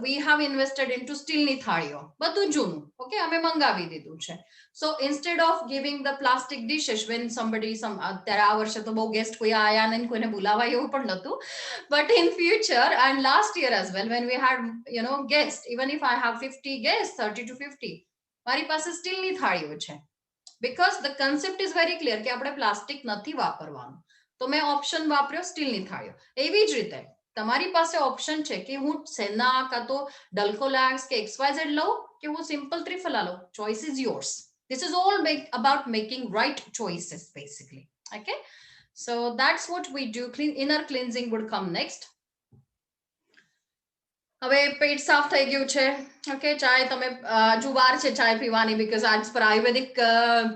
we have invested into સ્ટીલની થાળીઓ, બધું જૂનું. ઓકે, અમે મંગાવી દીધું છે. So instead of giving the plastic dishes when somebody અત્યારે આ વર્ષે તો બહુ ગેસ્ટ કોઈ આયા નહીં, કોઈને બોલાવા એવું પણ નહોતું, but in future and last year as well when we had guests, even if I have 50 guests, 30 to 50, મારી પાસે સ્ટીલની થાળીઓ છે. because the concept is very clear કે આપણે પ્લાસ્ટિક નથી વાપરવાનું, તો મેં ઓપ્શન વાપર્યો સ્ટીલની થાળીઓ. એવી જ રીતે તમારી પાસે ઓપ્શન છે કે હું સેના કા તો ડલ્કોલાક્સ કે XYZ લઉં કે હું સિમ્પલ Triphala લઉં. Choice is yours. This is all about making right choices basically. Okay, so that's what we do. Inner cleansing would come next. હવે પેટ સાફ થઈ ગયું છે. ઓકે, ચાય તમે હજુ વાર છે ચાય પીવાની, બીકોઝ આજ પર Ayurvedic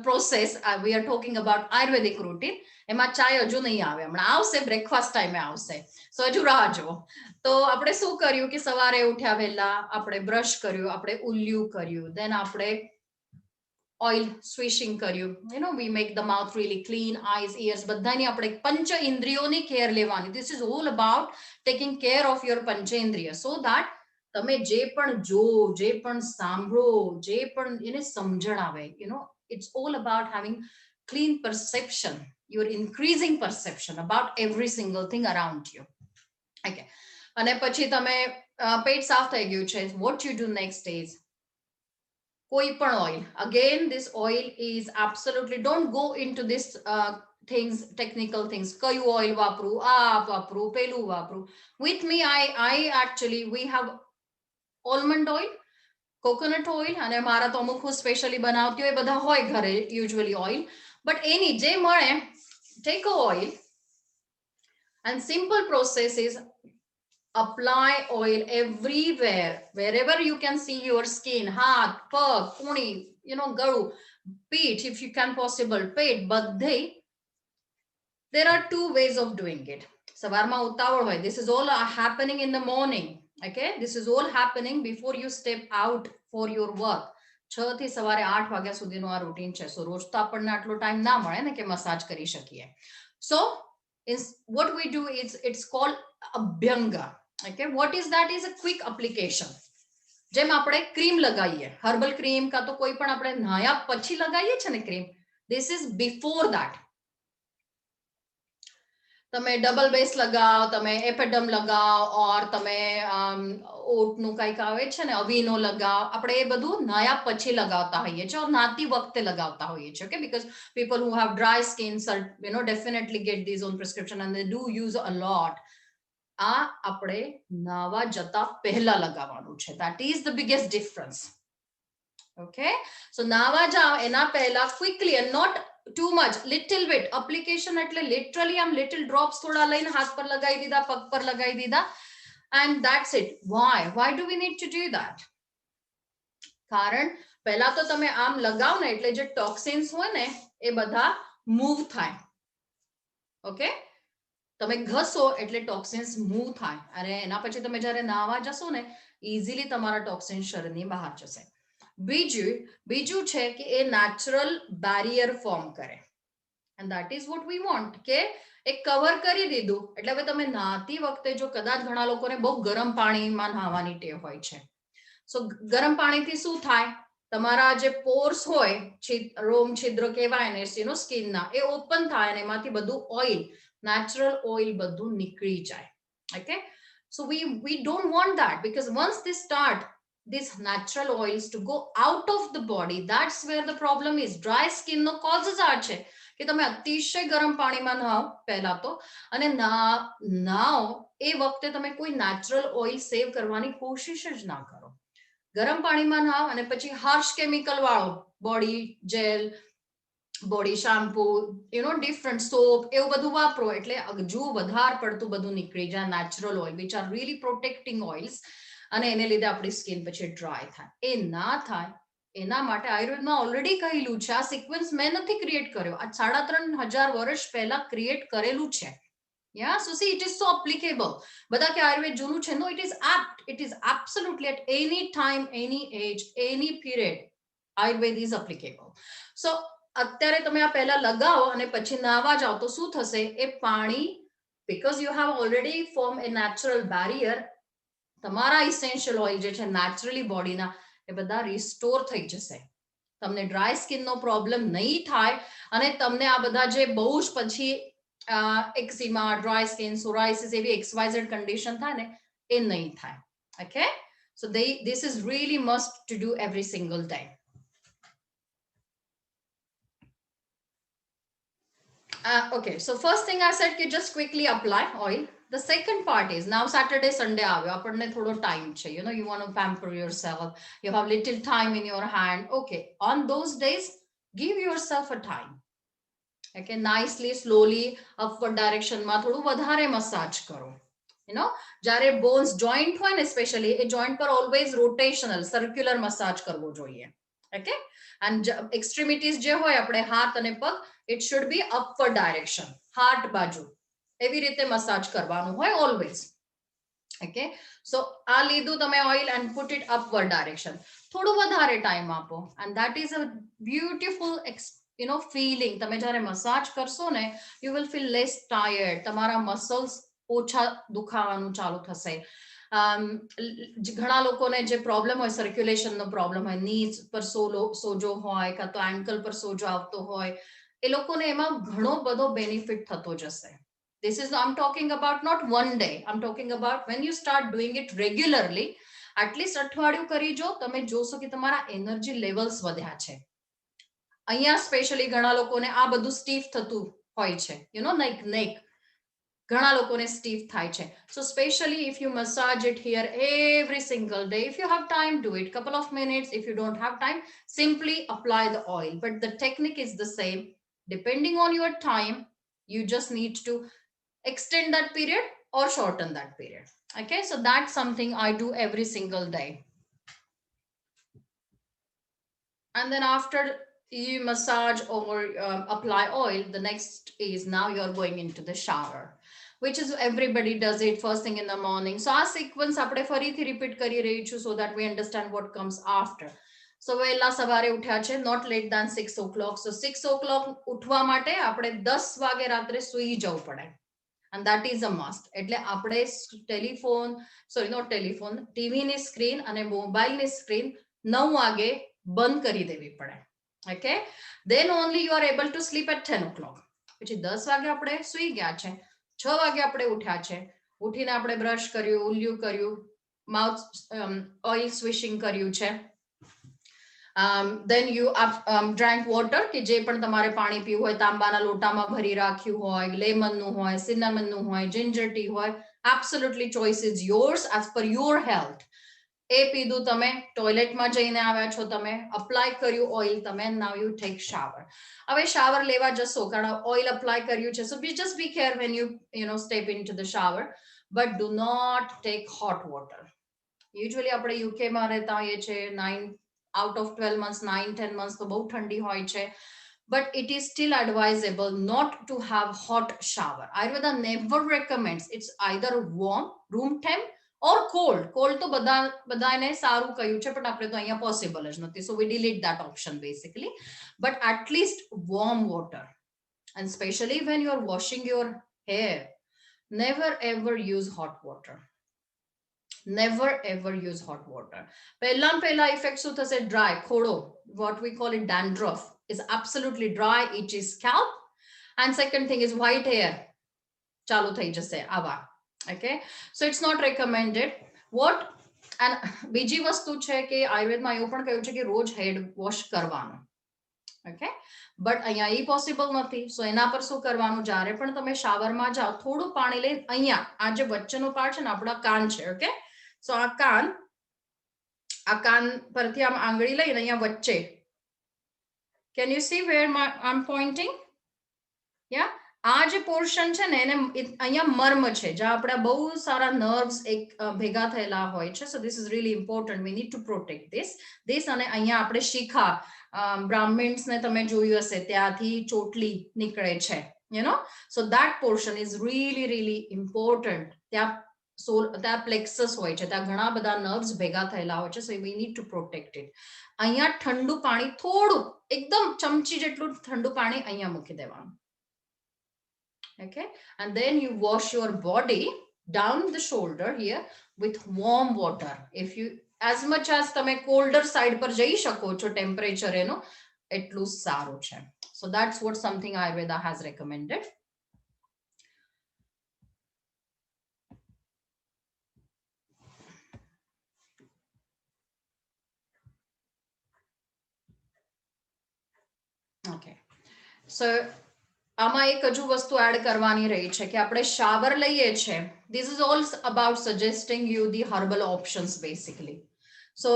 process, we are talking about Ayurvedic routine. એમાં ચાય હજુ નહીં આવે, હમણાં આવશે, બ્રેકફાસ્ટ ટાઈમે આવશે. સો હજુ રાહ જુઓ. તો આપણે શું કર્યું કે સવારે ઉઠ્યા વહેલા આપણે બ્રશ કર્યું, આપણે ઉલ્યું કર્યું, દેન આપણે ઓઇલ સ્વિશિંગ કર્યું. we make the mouth really clean, eyes, ears, બધાની આપણે પંચ ઇન્દ્રિયોની કેર લેવાની. This is all about taking care of your પંચેન્દ્રિય, so that તમે જે પણ જો, જે પણ સાંભળો, જે પણ એને સમજણ આવે, it's all about having clean perception. You're increasing perception about every single thing around you. Okay, અને પછી તમે પેટ સાફ થઈ ગયું છે, what you do next is કોઈ પણ oil. Again, this oil is absolutely, don't go into this things, technical things. કયું oil વાપરું, આ વાપરું, પેલું વાપરું. With me, I actually, we have almond oil, coconut oil, અને મારા તો અમુક હું સ્પેશિયલી બનાવતી હોય, બધા હોય ઘરે usually oil. But any જે મળે, take a oil and simple process is apply oil everywhere, wherever you can see your skin, હાથ, પગ, કુણી, ગળું, પીઠ, if you can possible, પેટ, બધે. There are 2 ways of doing it. સવારમાં ઉતાવળ હોય, this is all happening in the morning. Okay, this is all happening before you step out for your work. 6 થી સવારે 8 વાગ્યા સુધીનું આ રૂટીન છે. સો રોજ તો આપણને આટલો ટાઈમ ના મળે ને કે મસાજ કરી શકીએ. So what we do is, it's called Abhyanga. Okay, what is that? Is a quick application. જેમ આપણે ક્રીમ લગાવીએ, હર્બલ ક્રીમ કા તો કોઈ પણ આપણે નહાયા પછી લગાવીએ છે ને cream, this is before that. તમે ડબલ બેસ લગાવો, તમે એપેડમ લગાવો, ઓર તમે ઓટનું કંઈક આવે છે ને અવીનો લગાવો. આપણે એ બધું નાયા પછી લગાવતા હોઈએ છીએ, ઓર નાતી વખતે લગાવતા હોઈએ છીએ. Okay, because people who have dry skin definitely get these on prescription and they do use a lot. આ આપણે નાવા જતા પહેલા લગાવવાનું છે. that is the biggest difference. okay, so નાવા જાઓ એના પહેલા quickly and not too much, little bit application એટલે literally આમ little drops થોડા લઈને હાથ પર લગાવી દીધા, પગ પર લગાવી દીધા, and that's it. why do we need to do that? કારણ પહેલા તો તમે આમ લગાવ ને એટલે જે ટોક્સિન્સ હોય ને એ બધા મૂવ થાય. ઓકે, તમે ઘસો એટલે ટોક્સિન્સ મૂવ થાય, અને એના પછી તમે જ્યારે નાવા જશો ને ઇઝીલી તમારા ટોક્સિન શરીરની બહાર જશે. બીજું છે કે એ નેચરલ બેરિયર ફોર્મ કરે, and that is what we want. કે એક કવર કરી દીધું એટલે હવે તમે નહાતી વખતે જો કદાચ ઘણા લોકોને બહુ ગરમ પાણીમાં નહાવાની ટેવ હોય છે, સો ગરમ પાણીથી શું થાય, તમારા જે પોર્સ હોય, રોમ છિદ્ર કહેવાય ને સ્કિનના, એ ઓપન થાય અને એમાંથી બધું ઓઇલ, natural oil બધું નીકળી જાય. okay, so we don't want that, because once they start these natural oils to go out of the body, that's where the problem is. dry skin no causes આ છે કે તમે અતિશય ગરમ પાણીમાં નહાઓ પહેલા તો, અને નાઓ એ વખતે તમે કોઈ નેચરલ ઓઇલ સેવ કરવાની કોશિશ જ ના કરો. ગરમ પાણીમાં નહાઓ અને પછી હાર્શ કેમિકલ વાળો body gel, body shampoo, different soap એવું બધું વાપરો એટલે હજુ વધારે પડતું બધું નીકળી જાય natural oil, which are really protecting oils, અને એને લીધે આપણી સ્કિન પછી ડ્રાય થાય. એ ના થાય એના માટે આયુર્વેદમાં ઓલરેડી કહેલું છે. આ સિક્વન્સ મેં નથી ક્રિએટ કર્યો, આ 3500 વર્ષ પહેલા ક્રિએટ કરેલું છે. Yeah, so see, it is so applicable. બધા કે આયુર્વેદ જૂનું છે, no, it is apt, it is absolutely at any time, any age, any period, Ayurveda is applicable. So અત્યારે તમે આ પહેલા લગાવો અને પછી નાવા જાઓ તો શું થશે, એ પાણી, because you have already formed a natural barrier, તમારા ઇસેન્શિયલ ઓઇલ જે છે નેચરલી બોડીના એ બધા રિસ્ટોર થઈ જશે. તમને ડ્રાય સ્કિનનો પ્રોબ્લેમ નહીં થાય, અને તમને આ બધા જે બહુ જ પછી એક્ઝિમા, ડ્રાય સ્કિન, સોરાઇસિસ એવી XYZ કન્ડિશન થાય ને એ નહીં થાય. Okay, so this is really must to do every single day. Okay, so first thing I said कि just quickly apply oil. The second part is now Saturday, Sunday આવ્યો, આપણને થોડો time છે, you want to pamper yourself, you have little time in your hand. Okay, on those days give yourself a time. Okay, nicely, slowly, upward direction માં થોડું વધારે massage કરો. જ્યારે bones joint હોય ને સ્પેશિયલી એ જોઈન્ટ પર always rotational circular massage કરવો જોઈએ. ઓકે, and extremities જે હોય આપણે હાથ અને પગ, it should be upward direction, heart બાજુ એવી રીતે મસાજ કરવાનું હોય ઓલવેઝ. ઓકે, સો આ લીધું તમે oil and put it upward direction, થોડું વધારે ટાઈમ આપો, and that is a beautiful feeling. તમે જ્યારે મસાજ કરશો ને you will feel less tired, તમારા મસલ્સ ઓછા દુખાવાનું ચાલુ થશે. ઘણા લોકોને જે પ્રોબ્લેમ હોય, સર્ક્યુલેશનનો પ્રોબ્લેમ હોય, નીઝ પર સોજો હોય કાં તો એન્કલ પર સોજો આવતો હોય, એ લોકોને એમાં ઘણો બધો બેનિફિટ થતો જશે. This is, I'm talking about not one day, I'm talking about when you start doing it regularly, at least અઠવાડિયું કરી જો, તમે જોશો કે તમારા એનર્જી લેવલ્સ વધ્યા છે. અહીંયા સ્પેશિયલી ઘણા લોકોને આ બધું સ્ટીફ થતું હોય છે, નેક ઘણા લોકોને સ્ટીફ થાય છે. So especially if you massage it here every single day, if you have time, do it couple of minutes. If you don't have time, simply apply the oil, but the technique is the same. Depending on your time, you just need to extend that period or shorten that period. Okay, so that's something I do every single day. And then after you massage or apply oil, the next is now you're going into the shower, which is everybody does it first thing in the morning. So our sequence apne farithi repeat kari rahi chu so that we understand what comes after. So વહેલા સવારે ઉઠ્યા છે, not late than 6 o'clock. So 6 o'clock ઉઠવા માટે આપણે 10 વાગે રાત્રે સૂઈ જવું પડે, and that is a must. એટલે આપણે ટીવીની સ્ક્રીન અને મોબાઈલની સ્ક્રીન 9 વાગે બંધ કરી દેવી પડે. Okay, then only you are able to sleep at 10 o'clock. પછી 10 વાગે આપણે સૂઈ ગયા છે 6 વાગે આપણે ઉઠ્યા છે, ઉઠીને આપણે બ્રશ કર્યું, ઉલ્યું કર્યું, માઉથ ઓઇલ સ્વિશિંગ કર્યું છે, then you drank water કે જે પણ તમારે પાણી પીવું હોય તાંબાના લોટામાં ભરી રાખ્યું હોય, લેમનનું હોય, સિનેમનનું હોય, જિંજર ટી હોય, absolutely choice is yours as per your health. એ પીધું તમે, ટોયલેટમાં જઈને આવ્યા છો તમે, અપ્લાય કર્યું ઓઇલ તમે, now you take shower. હવે શાવર લેવા જશો કારણ ઓઇલ અપ્લાય કર્યું છે, so just be careful when you know step into the shower, but do not take hot water. Usually આપણે UK માં રહેતા હોઈએ છે, 9 out of 12 months 9-10 months તો બહુ ઠંડી હોય છે, but it is still advisable not to have hot shower. Ayurveda never recommends, it's either warm room temp or cold તો બધાને સારું કહ્યું છે, પણ આપણે તો અહીંયા પોસિબલ જ નથી, so we delete that option basically, but at least warm water, and especially when you are washing your hair, never ever use hot water. Never ever use hot water. પહેલા effect શું થશે? Dry, ખોડો, what we call it dandruff is absolutely dry, itchy scalp, and second thing is white hair ચાલુ થઈ જશે આવા. Okay, so it's not recommended. What and બીજી વસ્તુ છે કે આયુર્વેદમાં એવું પણ કહ્યું છે કે રોજ હેડ વોશ કરવાનું. ઓકે, બટ અહીંયા એ પોસિબલ નથી, સો એના પર શું કરવાનું? જ્યારે પણ તમે શાવરમાં જાઓ થોડું પાણી લઈને અહીંયા આ જે વચ્ચેનો પાર્ટ છે ને આપણા કાન છે, ઓકે, સો આ કાન પરથી આમ આંગળી લઈને અહીંયા વચ્ચે, can you see where I am pointing? Yeah, આ જે પોર્શન છે ને એને અહીંયા મર્મ છે, જ્યાં આપણા બહુ સારા નર્વ્સ એક ભેગા થયેલા હોય છે, so this is really important, V need to protect this. અને અહીંયા આપણે શિખા, બ્રાહ્મિન્સને તમે જોયું હશે ત્યાંથી ચોટલી નીકળે છે, you know, so that portion is really important. ત્યાં પ્લેક્સસ હોય છે, ત્યાં ઘણા બધા નર્વ્સ ભેગા થયેલા હોય છે, so we need to protect it. અહીંયા ઠંડુ પાણી થોડું એકદમ ચમચી જેટલું ઠંડુ પાણી અહીંયા મૂકી દેવાનું. Okay, and then you wash your body down the shoulder here with warm water. If you as much as તમે colder side પર જઈ શકો છો temperature એનો એટલું સારું છે. So that's what something Ayurveda has recommended. Okay, so આમાં એક હજુ વસ્તુ એડ કરવાની રહી છે કે આપણે શાવર લઈએ છે, this is all about suggesting you the herbal options basically. So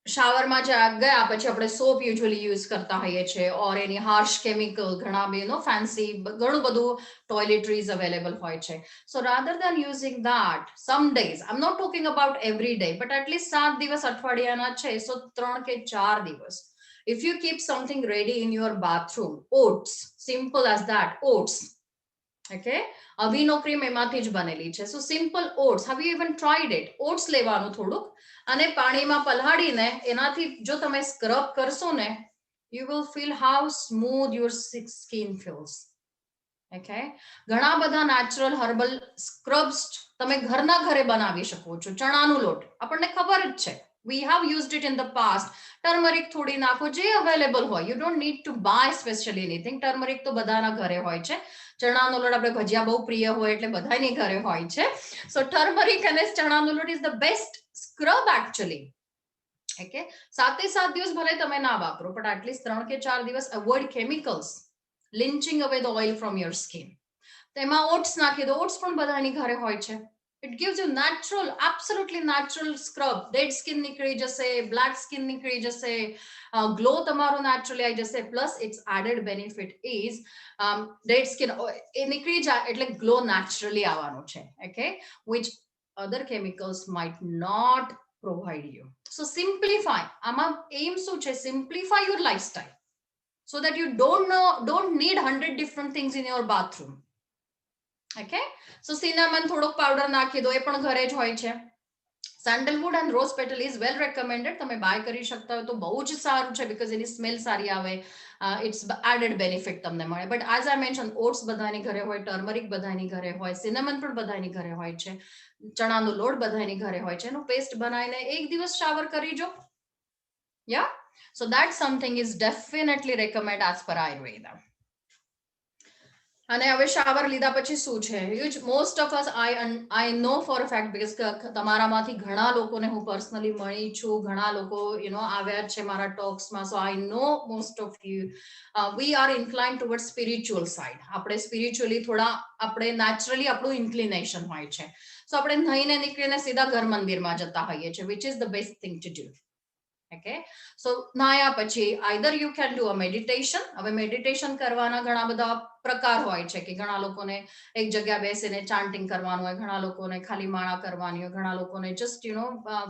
શાવરમાં જે ગયા પછી આપણે સોપ યુઝ્યુઅલી યુઝ કરતા હોઈએ છે, ઓર એની હાર્શ કેમિકલ ઘણા બેનો ફેન્સી ઘણું બધું ટોયલેટરીઝ અવેલેબલ હોય છે. So rather than using that, some days, I'm not talking about every day, but at least 7 દિવસ અઠવાડિયાના છે, so 3 કે 4 દિવસ, if you keep something ready in your bathroom, oats, simple as that, oats, okay, અભિનો cream એમાંથી જ બનેલી છે, so simple oats, have you even tried it? oats લેવાનું થોડુંક અને પાણીમાં પલાળીને એનાથી જો તમે સ્ક્રબ કરશો ને, you will feel how smooth your skin feels. Okay, ઘણા બધા નેચરલ હર્બલ સ્ક્રબ્સ તમે ઘરના ઘરે બનાવી શકો છો. ચણાનું લોટ આપણને ખબર જ છે, we have used it in the past. Turmeric થોડી નાખો, જે અવેલેબલ હોય, you don't need to buy specially anything. Turmeric તો બધાના ઘરે હોય છે, ચણાનો લોટ આપણે ભજીયા બહુ પ્રિય હોય એટલે બધાની ઘરે હોય છે, so turmeric અને ચણાનો લોટ is the best scrub actually. Okay, 7 દિવસ ભલે તમે ના વાપરો, but at least 3 કે 4 દિવસ avoid chemicals, lynching away the oil from your skin. તેમાં oats નાખી દો, oats પણ બધાની ઘરે હોય છે. It gives you natural, absolutely natural scrub. Dead skin નીકળી જશે, black skin નીકળી જશે, glow તમારો naturally આવી જશે, plus its added benefit is dead skin એ નીકળી જાય એટલે glow naturally આવવાનું છે, okay, which other chemicals might not provide you. So simplify, આમાં aim શું છે? Simplify your lifestyle so that you don't need 100 different things in your bathroom. Okay, so cinnamon થોડોક powder નાખી દો, એ પણ ઘરે જ હોય છે. sandalwood and rose petal is well recommended, તમે બાય કરી શકતા હો તો બહુ જ સારું છે, because એની સ્મેલ સારી આવે, it's added benefit તમને મળે. but as I mentioned, oats બધાની ઘરે હોય, turmeric બધાની ઘરે હોય, cinnamon પણ બધાની ઘરે હોય છે, ચણાનો લોટ બધાની ઘરે હોય છે, એનું પેસ્ટ બનાવીને એક દિવસ શાવર કરી જો. yeah, so that something is definitely recommended as per Ayurveda. અને હવે શાવર લીધા પછી શું છે most of us I know for a fact because તમારામાંથી ઘણા લોકોને હું પર્સનલી મળી છું, ઘણા લોકો આવ્યા છે મારા ટોક્સમાં, so I know most of you we are incline toward spiritual side. આપણે સ્પિરિચ્યુઅલી થોડા આપણે નેચરલી આપણું ઇન્ક્લિનેશન હોય છે, સો આપણે નહીને નીકળીને સીધા ઘર મંદિરમાં જતા હોઈએ છીએ, which is the best thing to do. Okay, so નાયા પછી either you can do a meditation. હવે મેડિટેશન કરવાના ઘણા બધા પ્રકાર હોય છે કે ઘણા લોકોને એક જગ્યા બેસીને ચાન્ટિંગ કરવાનું હોય, ઘણા લોકોને ખાલી માળા કરવાની હોય, ઘણા લોકોને જસ્ટ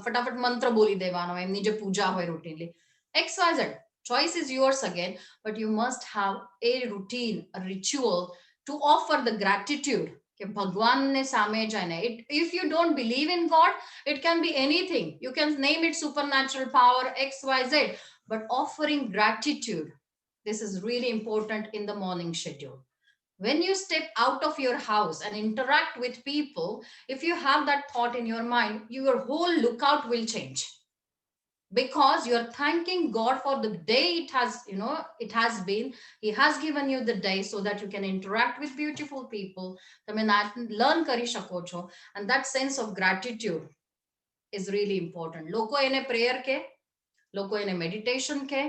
ફટાફટ મંત્ર બોલી દેવાનો હોય, એમની જે પૂજા હોય routinely. XYZ, choice is yours again, but you must have a routine, a ritual to offer the gratitude કે ભગવાનને સામે જઈને. If you don't believe in God, it can be anything. You can name it supernatural power, XYZ, but offering gratitude, this is really important in the morning schedule. When you step out of your house and interact with people, if you have that thought in your mind, your whole lookout will change, because you're thanking God for the day it has been. He has given you the day so that you can interact with beautiful people. તમે learn કરી શકો છો, and that sense of gratitude is really important. લોકો એને prayer કે, લોકો એને meditation કે,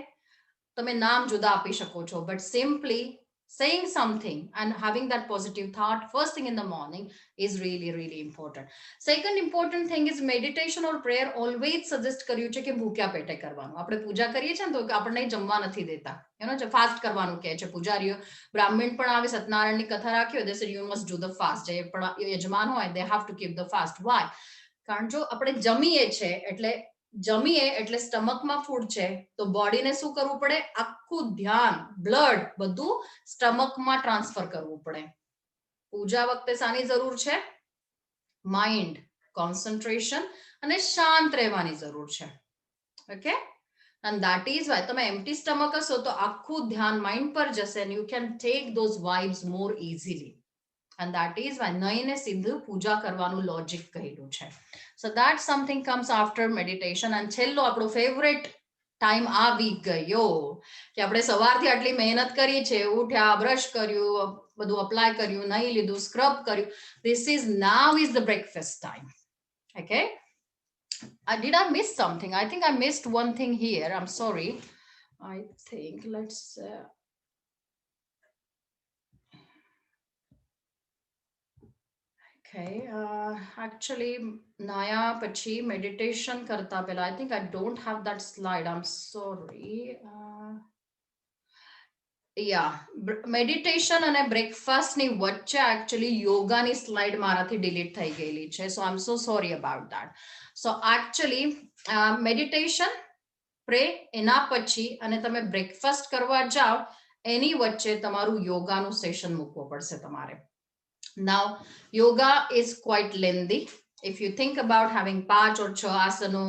તમે નામ જુદા આપી શકો છો, but simply saying something and having that positive thought first thing in the morning is really really important. Second important thing is meditation or prayer always suggest કર્યું છે કે ભૂખ્યા પેટે કરવાનું. આપણે પૂજા કરીએ છીએ ને તો આપણને જમવા નથી દેતા, ફાસ્ટ કરવાનું કહે છે પૂજારીઓ. બ્રાહ્મણ પણ આવે, સત્યનારાયણની કથા રાખી હોય, they said you must do the fast. જે પણ યજમાન હોય, they have to keep the fast. Why? કારણ જો આપણે જમીએ એટલે સ્ટમકમાં ફૂડ છે, તો બોડીને શું કરવું પડે? આખું ધ્યાન, બ્લડ બધું સ્ટમકમાં ટ્રાન્સફર કરવું પડે. પૂજા વખતે શાની જરૂર છે? માઇન્ડ, કોન્સન્ટ્રેશન અને શાંત રહેવાની જરૂર છે. Okay, and that is why તમે એમ્પ્ટી સ્ટમક હશો તો આખું ધ્યાન માઇન્ડ પર જશે, and you can take those vibes more easily. And that is why નહીને સીધું પૂજા કરવાનું લોજિક કહેલું છે. So that something comes after meditation. And છેલ્લો આપણો ફેવરેટ ટાઈમ આવી ગયો કે આપણે સવારથી આટલી મહેનત કરી છે, ઉઠ્યા, બ્રશ કર્યું, બધું અપ્લાય કર્યું, નહીં લીધું, સ્ક્રબ કર્યું. This is now is the breakfast time. Okay, did I miss something? I think I missed one thing here. I'm sorry. I think let's okay, actually Naya pachi meditation karta pehla I think I don't have that slide. I'm sorry. Yeah, meditation અને breakfast ની વચ્ચે actually yoga ની slide મારાથી delete થઈ ગયેલી છે, so I'm so sorry about that. So actually meditation, pray, એના પછી અને તમે breakfast કરવા જાઓ એની વચ્ચે તમારું યોગાનું સેશન મૂકવો પડશે તમારે. Now, yoga is quite lengthy. If you think about having 5 or 6 asano,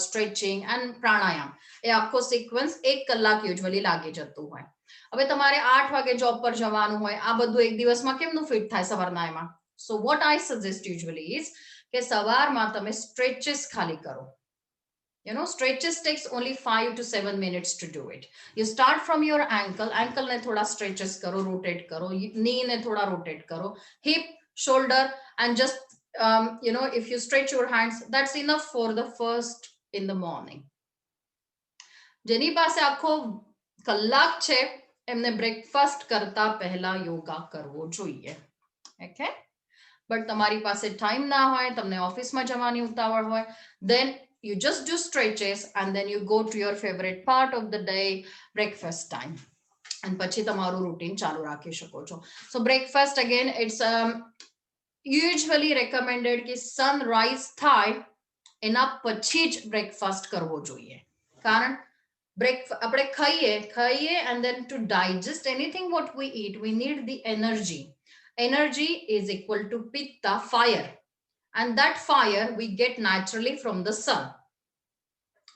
stretching and pranayam, એ આખો સિક્વન્સ 1 કલાક યુઝ્યુઅલી લાગી જતું હોય. હવે તમારે 8 વાગે જોબ પર જવાનું હોય, આ બધું એક દિવસમાં કેમનું ફિટ થાય સવારના એમાં? So what I suggest usually is કે સવારમાં તમે સ્ટ્રેચેસ ખાલી કરો. Stretches takes only 5 to 7 minutes to do it. You start from your ankle ne thoda stretches karo, rotate karo, knee ne thoda rotate karo, hip, shoulder, and just if you stretch your hands, that's enough for the first in the morning. જેની પાસે આખો કલાક છે એમને breakfast કરતા પહેલા યોગા કરવો જોઈએ. ઓકે, બટ તમારી પાસે ટાઈમ ના હોય, તમને ઓફિસમાં જવાની ઉતાવળ હોય, then you just do stretches and then you go to your favorite part of the day, breakfast time, and પછી તમારું રૂટીન ચાલુ રાખી શકો છો. So breakfast again, it's usually recommended કે sunrise થાય એના પછી જ બ્રેકફાસ્ટ કરવો જોઈએ. કારણ આપણે ખાઈએ and then to digest anything what we eat, we need the energy. Energy is equal to pitta, fire, and that fire we get naturally from the sun.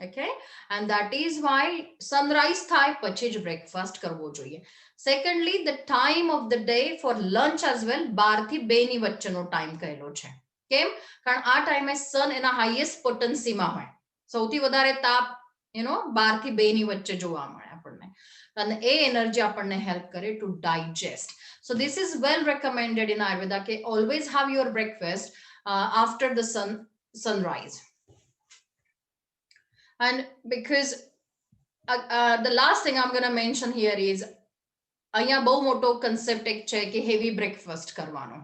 Okay, and that is why sunrise થાય પછી જ breakfast કરવો જોઈએ. Secondly, the time of the day for lunch as well 12 થી 2 ની વચ્ચેનો time કહેલો છે. કેમ? કારણ આ ટાઈમે સન એના હાઈએસ્ટ પોટેન્સીમાં હોય, સૌથી વધારે તાપ 12 થી 2 ની વચ્ચે જોવા મળે આપણને. અને એ એનર્જી આપણને હેલ્પ કરે to digest. So this is well recommended in Ayurveda કે always have your breakfast after the sunrise. And because the last thing I'm going to mention here is અહીંયા બહુ મોટો કન્સેપ્ટ એક છે કે હેવી બ્રેકફાસ્ટ કરવાનો.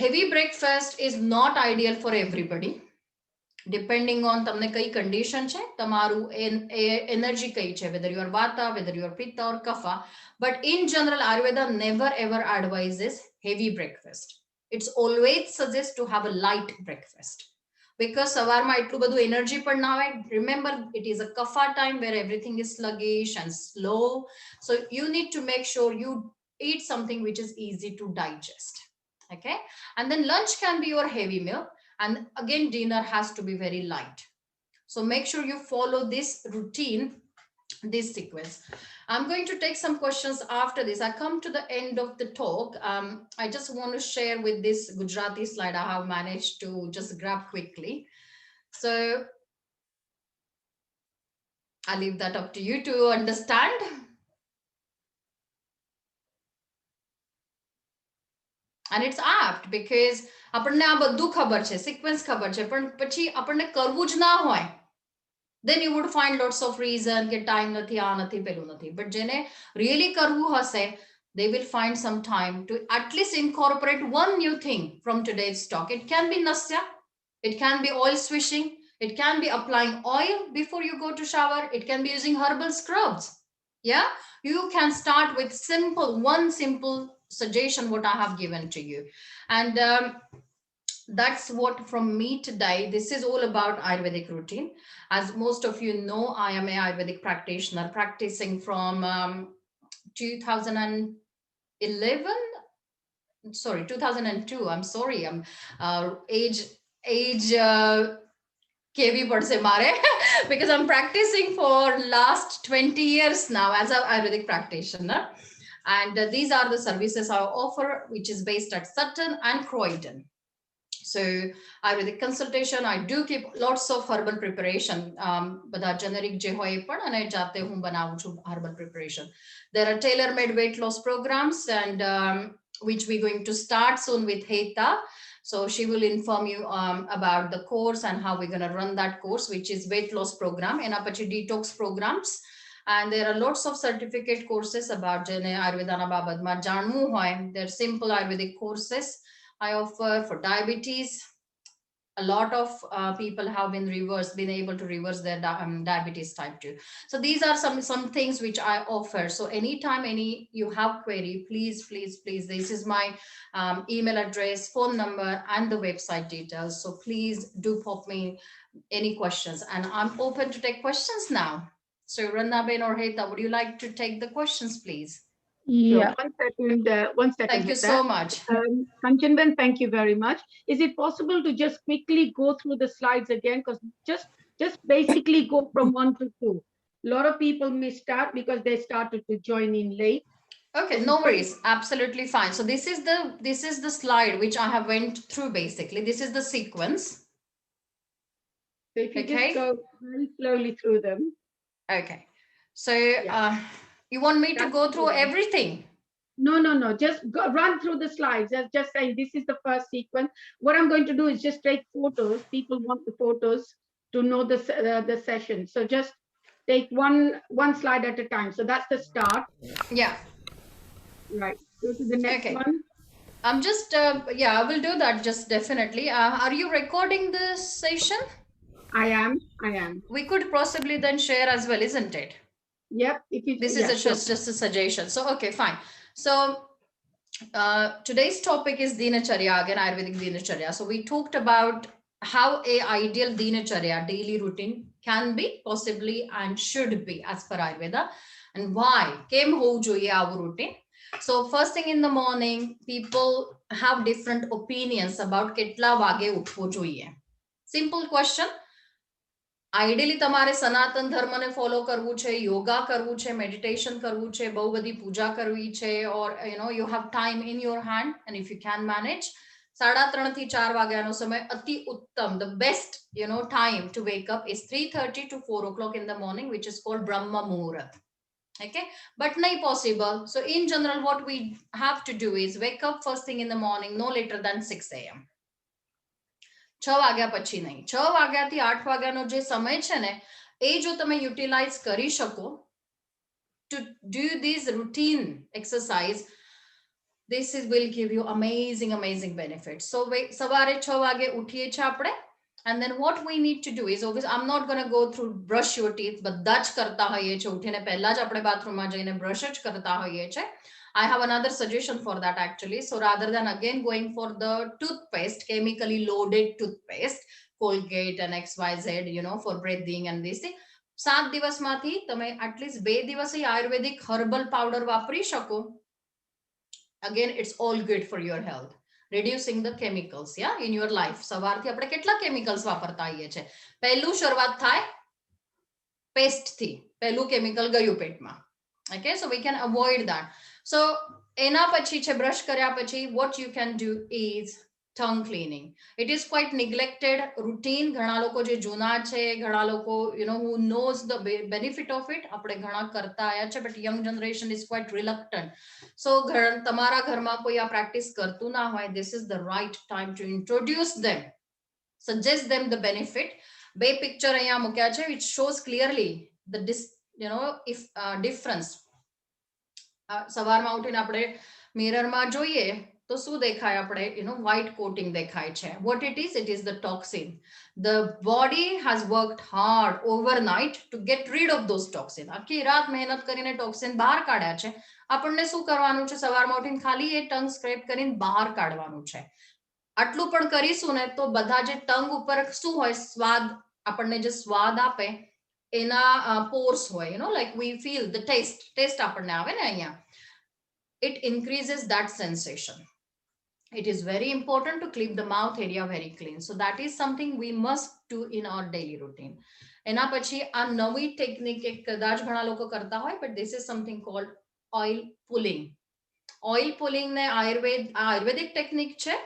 Heavy breakfast is not ideal for everybody, depending on તમને કઈ કન્ડિશન છે, તમારું એનર્જી કઈ છે, whether you are vata, whether you are pitta or kapha. But in general, Ayurveda never ever advises heavy breakfast. It's always suggests to have a light breakfast. Because સવારમાં એટલું બધું energy પણ ના આવે. Remember, it is a kapha time where everything is sluggish and slow. So you need to make sure you eat something which is easy to digest. Okay. And then lunch can be your heavy meal. And again, dinner has to be very light. So make sure you follow this routine, this sequence. I'm going to take some questions after this. I come to the end of the talk. I just want to share with this Gujarati slide I have managed to just grab quickly. So I'll leave that up to you to understand. And it's apt because આપણને આ બધું ખબર છે, sequence ખબર છે, પણ પછી આપણને કરવું જ ના હોય. Then you would find lots of reason કે time નથી, આ નથી, પેલું નથી. But જેને really કરવું હશે, they will find some time to at least incorporate one new thing from today's talk. It can be nasya, it can be oil swishing, it can be applying oil before you go to shower, it can be using herbal scrubs. Yeah, you can start with one simple suggestion what I have given to you. And that's what from me today. This is all about Ayurvedic routine. As most of you know, I am a Ayurvedic practitioner practicing from 2002. I'm sorry, I'm age કેવી પડશે મારે because I'm practicing for last 20 years now as an Ayurvedic practitioner. And these are the services I offer, which is based at Sutton and Croydon. So Ayurvedic consultation, I do keep lots of herbal preparation. બધા generic જે હોય પણ અને જાતે હું બનાવું છું herbal preparation. There are tailor-made weight loss programs and which we're going to start soon with Heta. So she will inform you about the course and how we're going to run that course, which is weight loss program and પછી detox programs. And there are lots of certificate courses about જેને આયુર્વેદાના બાબતમાં જાણવું હોય. There are simple Ayurvedic courses I offer for diabetes. A lot of people have been able to reverse their diabetes type 2. So these are some things which I offer. So anytime you have query, please, this is my email address, phone number, and the website details. So please do pop me any questions, and I'm open to take questions now. So Rannaben or Heta, would you like to take the questions, please? Yeah. One second. Thank you so much. Kanchanben, thank you very much. Is it possible to just quickly go through the slides again? Because just basically go from 1 to 2. A lot of people may start because they started to join in late. Okay, no worries. Absolutely fine. So this is the slide which I have went through basically. This is the sequence. So if you just go very slowly through them. Okay. So you want me to go through everything? No. Just run through the slides. Just saying this is the first sequence. What I'm going to do is just take photos. People want the photos to know the session. So just take one slide at a time. So that's the start. Yeah. Right. Go to the next one. I'm just I will do that just definitely. Are you recording this session? I am. We could possibly then share as well, isn't it? Yep. This is just a suggestion. So, okay, fine. So today's topic is Dinacharya, again, Ayurvedic Dinacharya. So we talked about how a ideal Dinacharya, daily routine, can be possibly and should be as per Ayurveda, and why. Kem ho joiye our routine. So first thing in the morning, people have different opinions about ketla vage uthvo joiye. Simple question. Ideally તમારે સનાતન ધર્મને follow કરવું છે, યોગા કરવું છે, meditation કરવું છે, બહુ બધી પૂજા કરવી છે, or you have time in your hand, and if you can manage, 3:30 થી 4 વાગ્યાનો સમય અતિ ઉત્તમ, the best time to wake up is 3:30 to 4 o'clock in the morning, which is called Brahma Muhurat. Okay, but not possible. So in general, what we have to do is wake up first thing in the morning, no later than 6 a.m. 6 વાગ્યા પછી નહીં. 6 વાગ્યાથી 8 વાગ્યાનો જે સમય છે ને એ જો તમે યુટિલાઇઝ કરી શકો to do this routine exercise, this will give you amazing benefits. So સવારે 6 વાગે ઉઠીએ છીએ આપણે, and then what we need to do is, obviously I'm not going to go through brush your teeth, બધા જ કરતા હોઈએ છે, ઉઠીને પહેલા જ આપણે બાથરૂમમાં જઈને બ્રશ જ કરતા હોઈએ છે. I have another suggestion for that actually. So rather than again going for the toothpaste, chemically loaded toothpaste, Colgate and XYZ, for breathing and this thing, 7 દિવસમાંથી તમે at least 2 દિવસ આયુર્વેદિક હર્બલ પાવડર વાપરી શકો. Again, it's all good for your health, reducing the chemicals in your life. સવારથી આપણે કેટલા chemicals વાપરતા હોઈએ છે. પહેલું શરૂઆત થાય પેસ્ટ થી, પહેલું chemical ગયું પેટમાં. Okay, so we can avoid that. So એના પછી છે બ્રશ કર્યા પછી what you can do is tongue cleaning. It is quite neglected routine. ઘણા લોકો જે જૂના છે, ઘણા લોકો who knows the benefit of it, આપણે ઘણા કરતા આયા છે, but young generation is quite reluctant. So તમારા ઘરમાં કોઈ આ પ્રેક્ટિસ કરતું ના હોય, this is the right time to introduce them, suggest them the benefit. બે picture અહીંયા મૂક્યા છે which shows clearly the difference. સવારમાં ઉઠીને આપણે મિરરમાં જોઈએ તો શું દેખાય? આપણે white coating દેખાય છે. What it is the toxin. The body has worked hard overnight to get rid of those toxin. આખી રાત મહેનત કરીને ટોક્સિન બહાર કાઢ્યા છે. આપણને શું કરવાનું છે? સવારમાં ઉઠીને ખાલી એ ટંગ સ્ક્રેપ કરીને બહાર કાઢવાનું છે. આટલું પણ કરીશું ને તો બધા જે ટંગ ઉપર શું હોય, સ્વાદ, આપણને જે સ્વાદ આપે એના pores હોય, like we feel the taste આપણને આવે ને અહીંયા, it increases that sensation. It is very important to keep the mouth area very clean. So that is something we must do in our daily routine. એના પછી આ નવી technique એક કદાચ ઘણા લોકો કરતા હોય, but this is something called oil pulling. Oil pulling ને આયુર્વેદિક ટેકનિક છે,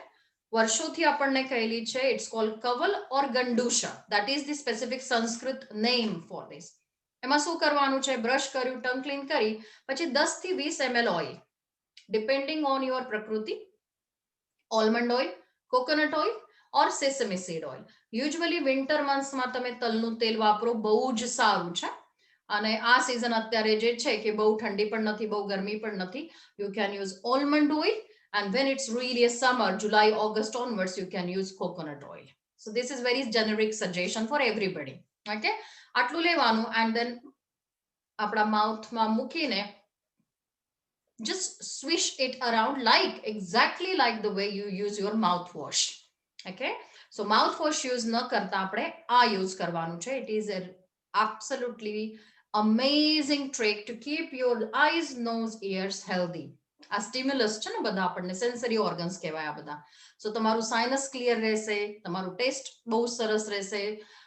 વર્ષોથી આપણને કહેલી છે. It's called Kaval or Gandusha. That is the specific Sanskrit name for this. એમાં શું કરવાનું છે? બ્રશ કર્યું, ટંગ ક્લીન કરી, પછી 10 થી 20 ml oil, depending on your prakriti, almond oil, coconut oil or sesame seed oil. Usually winter months માં તમે તલનું તેલ વાપરો, બહુ જ સારું છે. અને આ સીઝન અત્યારે જે છે કે બહુ ઠંડી પણ નથી, બહુ ગરમી પણ નથી. You can use almond oil, and when it's really a summer, July, August onwards, you can use coconut oil. So this is very generic suggestion for everybody. Okay, આટલું લેવાનું, and then આપણા માઉથમાં મૂકીને just swish it around exactly like the way you use your mouthwash. Okay, so mouthwash use ન કરતા આપણે આ use કરવાનું છે. It is an absolutely amazing trick to keep your eyes, nose, ears healthy. આ stimulus છે ને, બધા આપણને સેન્સરી ઓર્ગન્સ કહેવાય આ બધા. સો તમારું સાઇનસ ક્લિયર રહેશે, તમારું ટેસ્ટ બહુ સરસ રહેશે.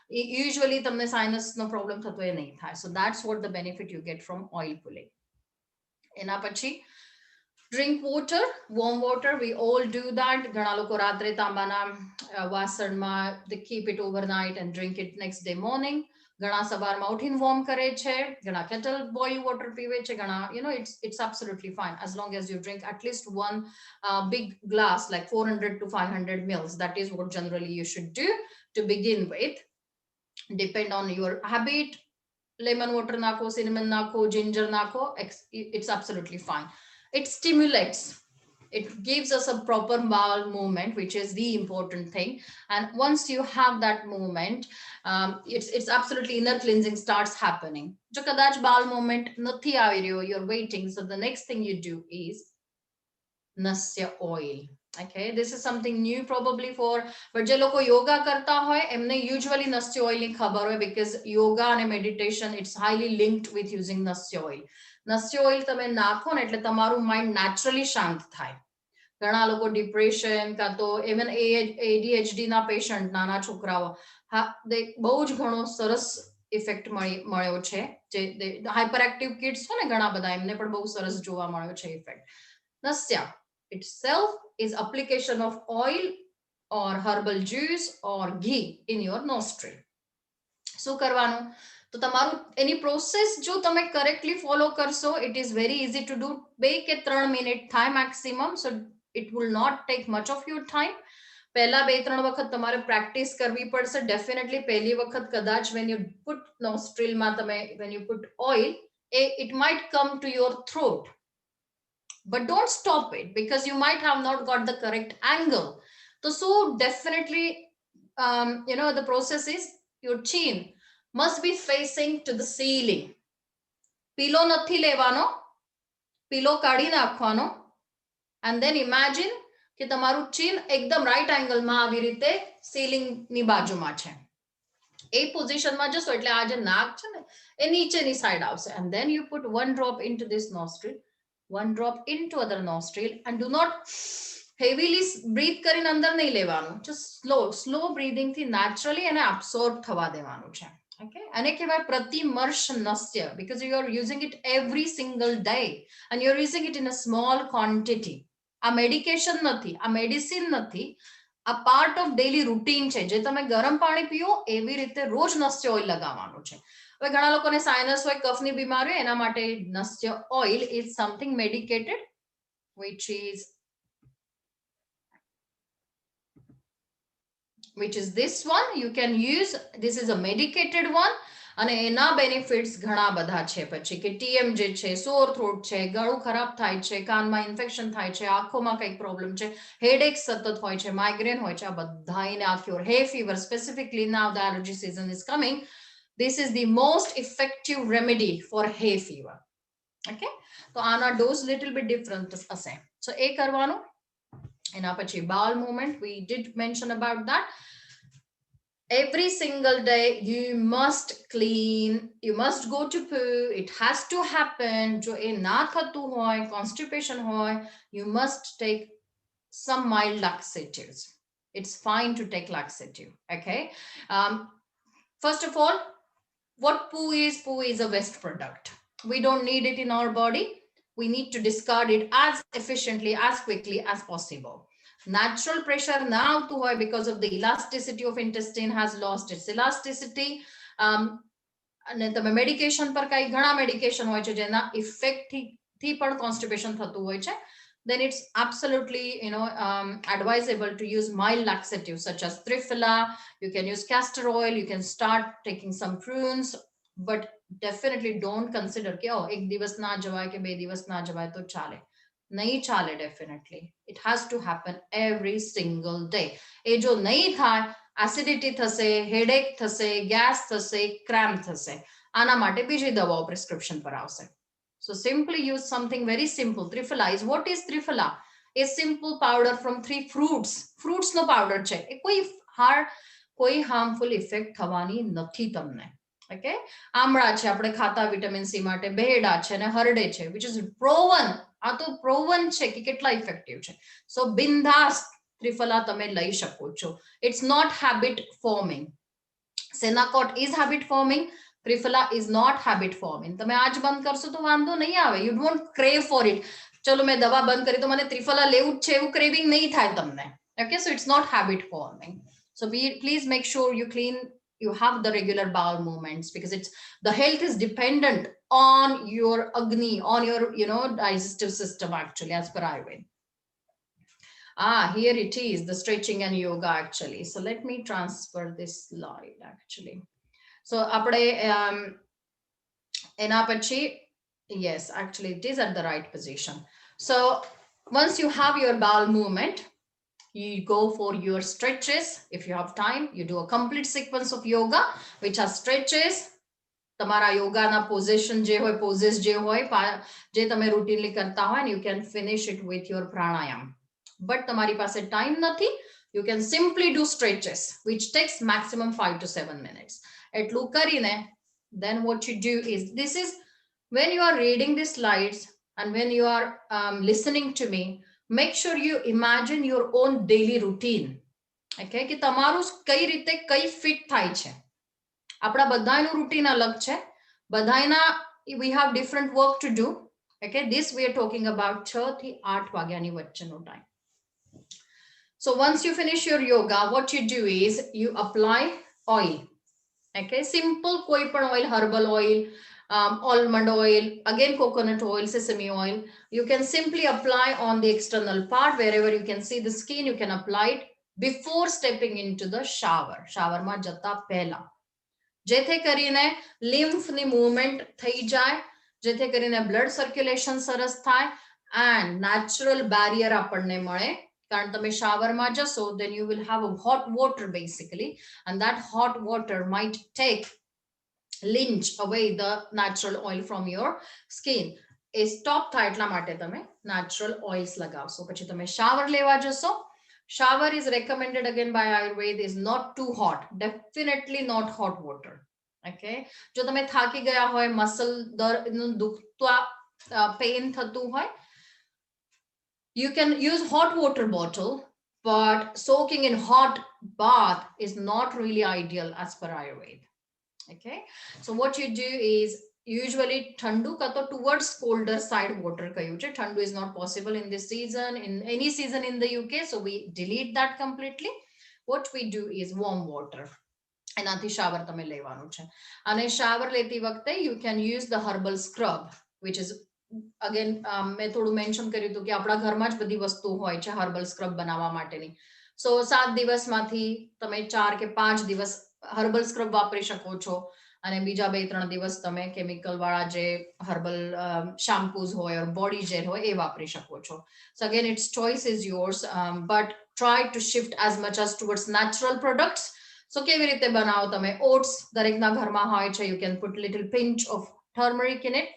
યુઝ્યુઅલી તમને સાઇનસનો પ્રોબ્લેમ થતો એ નહીં થાય. સો that's what the benefit you get from oil pulling. એના પછી drink water, warm water. We all do that. ઘણા લોકો રાત્રે તાંબાના વાસણમાં they keep it overnight and drink it next day morning. ઘણા સવારમાં ઉઠીને વોર્મ કરે છે, ઘણા kettle boil water પીવે છે, ઘણા it's absolutely fine as long as you drink at least one big glass, like 400 to 500 mils. That is what generally you should do to begin with. Depend on your habit. Lemon water nakho, cinnamon nakho, ginger nakho, it's absolutely fine. It stimulates, it gives us a proper bowel movement, which is the important thing. And once you have that movement, it's absolutely inner cleansing starts happening. Jo kadach bowel movement nathi avi ryo, you're waiting, so the next thing you do is nasya oil. Okay, this is something new probably for, but je loko yoga karta hoy emne usually nasya oil ni khabar hoy, because yoga and meditation, it's highly linked with using nasya oil. Nasya oil તમે નાખો ને એટલે તમારું mind naturally શાંત થાય. ઘણા લોકો depression કાં તો ઇવન ADHD ના પેશન્ટ, નાના છોકરાઓ, બહુ જ ઘણો સરસ ઇફેક્ટ મળ્યો છે. જે હાઇપર એક્ટિવ કિડ્સ હોય ને ઘણા બધા, એમને પણ બહુ સરસ જોવા મળ્યો છે effect. નસ્યા itself is application of oil or herbal juice or ghee in your nostril. શું કરવાનું? તો તમારું એની પ્રોસેસ જો તમે કરેક્ટલી ફોલો કરશો, it is very easy to do. 2 કે 3 મિનિટ થાય maximum, so it will not take much of your time. પહેલા 2-3 વખત તમારે પ્રેક્ટિસ કરવી પડશે ડેફિનેટલી. પહેલી વખત કદાચ when you put nostril માં તમે when you put oil, it might come to your throat, but don't stop it because you might have not got the correct angle. So definitely the process is your chin must be facing to the ceiling. Pillow નથી લેવાનો, pillow કાઢી નાખવાનો, and then imagine કે તમારું chin એકદમ right angle માં આવી રીતે ceiling ની બાજુમાં છે. એ પોઝિશનમાં જશો એટલે આ જે નાક છે ને એ નીચેની સાઈડ આવશે. And then you put 1 drop into this nostril, 1 drop into other nostril, and do not heavily breathe કરીને અંદર નહીં લેવાનું. Just slow breathing થી naturally એને absorb થવા દેવાનું છે. Okay, અને કહેવાય પ્રતિમર્શ નસ્ય because you are using it every single day and you are using it in a small quantity. આ મેડિકેશન નથી, આ મેડિસિન નથી, આ પાર્ટ ઓફ ડેલી રૂટીન છે. જે તમે ગરમ પાણી પીઓ એવી રીતે રોજ નસ્ય ઓઇલ લગાવવાનું છે. હવે ઘણા લોકોને સાઇનસ હોય, કફની બીમારી હોય, એના માટે nasya oil is something medicated which is this one. You can use, this is a medicated one, અને એના બેનિફિટ્સ ઘણા બધા છે. પછી કે ટીએમ જે છે, સોર થ્રોટ છે, ગળું ખરાબ થાય છે, કાનમાં ઇન્ફેક્શન થાય છે, આંખોમાં કંઈક પ્રોબ્લેમ છે, હેડેક સતત હોય છે, માઇગ્રેન હોય છે, આ બધાને આ ક્યોર. હે fever specifically, now the allergy season is coming, this is the most effective remedy for hay fever. Okay, તો આના ડોઝ લિટલ bit different હશે. So એ કરવાનું. એના પછી bowel movement, we did mention about that. Every single day you must clean, you must go to poo, it has to happen. Jo e na thatu hoy, constipation hoy, you must take some mild laxatives. It's fine to take laxative. Okay, first of all, what poo is a waste product. We don't need it in our body. We need to discard it as efficiently, as quickly as possible. Natural pressure now to hoy because of the elasticity of intestine has lost its elasticity. અને તમે medication પર કઈ ઘણા medication હોય છે જેના effect થી પણ કોન્સ્ટિપેશન થતું હોય છે, then it's absolutely advisable to use mild laxatives such as Triphala. You can use castor oil, you can start taking some prunes, but definitely don't consider કે એક દિવસ ના જવાય કે 2 દિવસ ના જવાય તો ચાલે. નહીં ચાલે. Definitely it has to happen every single day. એ જો નહીં થાય, એસિડિટી થશે, હેડેક થશે, ગેસ થશે, ક્રેમ્પ થશે. આના માટે બીજી દવાઓ પ્રિસ્ક્રિપ્શન પર આવશે. So simply use something very simple. Triphala is, what is Triphala? A simple powder from 3 fruits. Fruits no powder છે. એ કોઈ harmful effect થવાની નથી તમને. Okay, આમળા છે, આપણે ખાતા વિટામિન સી માટે, બેડા છે અને હરડે છે, which is proven. આ તો proven છે કે કેટલા ઇફેક્ટિવ છે. So બિંદાસ Triphala તમે લઈ શકો છો. It's not habit forming. Senacot is habit forming. Triphala is not habit forming. તમે આજ બંધ કરશો તો વાંધો નહીં આવે. You don't crave for it. ચલો મેં દવા બંધ કરી તો મને Triphala લેવું જ છે એવું craving નહીં થાય તમને. Okay, so it's not habit forming. So please make sure you have the regular bowel movements because the health is dependent on your agni, on your digestive system actually, as per Ayurveda. Here it is, the stretching and yoga actually. So let me transfer this slide actually. So apde ena pachi, yes, actually it is at the right position. So once you have your bowel movement, you go for your stretches. If you have time, you do a complete sequence of yoga which has stretches. તમારા યોગાના position જે હોય, possess જે હોય, જે તમે routinely કરતા હોય, and you can finish it with your pranayam. But તમારી પાસે time નથી, you can simply do stretches which takes maximum 5 to 7 minutes. એટલું કરીને then what you do is, this is when you are reading the slides and when you are listening to me, make sure you imagine your own daily routine. Okay, કે તમારું કઈ રીતે કઈ fit થાય છે. આપણા બધાનું રૂટીન અલગ છે, બધાના we have different work to do. Okay, this we are talking about 6 થી 8 વાગ્યાની વચ્ચેનો time. So once you finish your yoga, what you do is you apply oil. Okay, simple koi pan oil, herbal oil, almond oil, again coconut oil, sesame oil. You can simply apply on the external part wherever you can see the skin. You can apply it before stepping into the shower. Shower ma jata pehla. જેથી કરીને lymph ની movement થઈ જાય, જેથી કરીને blood circulation સરસ થાય and natural barrier આપણને મળે. કારણ તમે શાવરમાં જશો then you will have a hot water basically, and that hot water might take lynch away the natural oil from your skin. A stop થાય એટલા માટે તમે natural oils લગાવશો. પછી તમે શાવર લેવા જશો. Shower is recommended again by Ayurveda is not too hot, definitely not hot water. Okay, જો તમે થાકી ગયા હોય, મસલ દુખતા પેઇન થતું હોય, you can use hot water bottle, but soaking in hot bath is not really ideal as per Ayurveda. Okay, so what you do is usually thandu ka to towards colder side water kayu che. Thandu is not possible in this season, in any season in the UK, so we delete that completely. What we do is warm water. એનાથી shower તમે લેવાનું છે. અને shower લેતી વખતે you can use the herbal scrub, which is again મેં થોડું mention કર્યું હતું કે આપણા ઘરમાં જ બધી વસ્તુ હોય છે હર્બલ સ્ક્રબ બનાવવા માટેની. સો 7 દિવસમાંથી તમે 4 કે 5 દિવસ હર્બલ સ્ક્રબ વાપરી શકો છો, અને બીજા 2-3 દિવસ તમે કેમિકલ વાળા જે હર્બલ શેમ્પૂઝ હોય or બોડી જેલ હોય એ વાપરી શકો છો. So again its choice is yours, but try to shift as much as towards natural products. So કેવી રીતે બનાવો તમે? ઓટ્સ દરેકના ઘરમાં હોય છે. You can put little pinch of turmeric in it.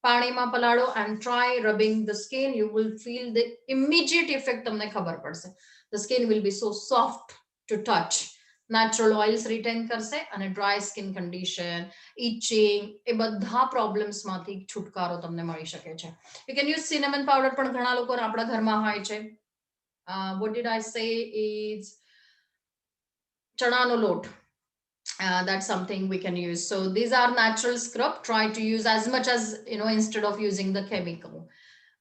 પાણીમાં પલાળો and try rubbing the skin. You will feel the immediate effect. તમને ખબર પડશે. The skin will be so soft to touch. Natural oils retain કરશે અને dry skin condition, itching, એ બધા problems માંથી છુટકારો તમને મળી શકે છે. You can use cinnamon powder, પણ ઘણા લોકો આપણા ઘરમાં હોય છે. What did I say is chanano lot. That's something we can use. So these are natural scrub. Try to use as much as instead of using the chemical.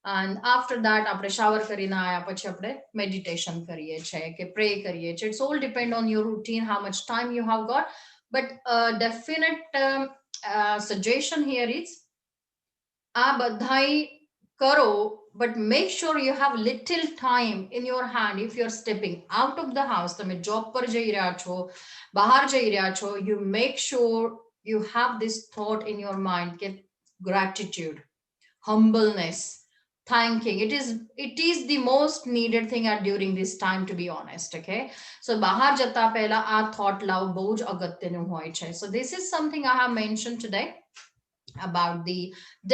And after that આપણે shower કરીને આયા પછી આપણે meditation કરીએ છીએ કે પ્રે કરીએ છીએ. It's all depend on your routine, how much time you have got, but definite suggestion here is આ બધાય કરો, but make sure you have little time in your hand. If you're stepping out of the house, તમે job પર જઈ રહ્યા છો, બહાર જઈ રહ્યા છો, you make sure you have this thought in your mind, get gratitude, humbleness, thanking. It is the most needed thing during this time, to be honest. Okay, so bahar jata pehla આ thought લાવ બહુ જ અગત્યનું હોય છે. So this is something I have mentioned today about the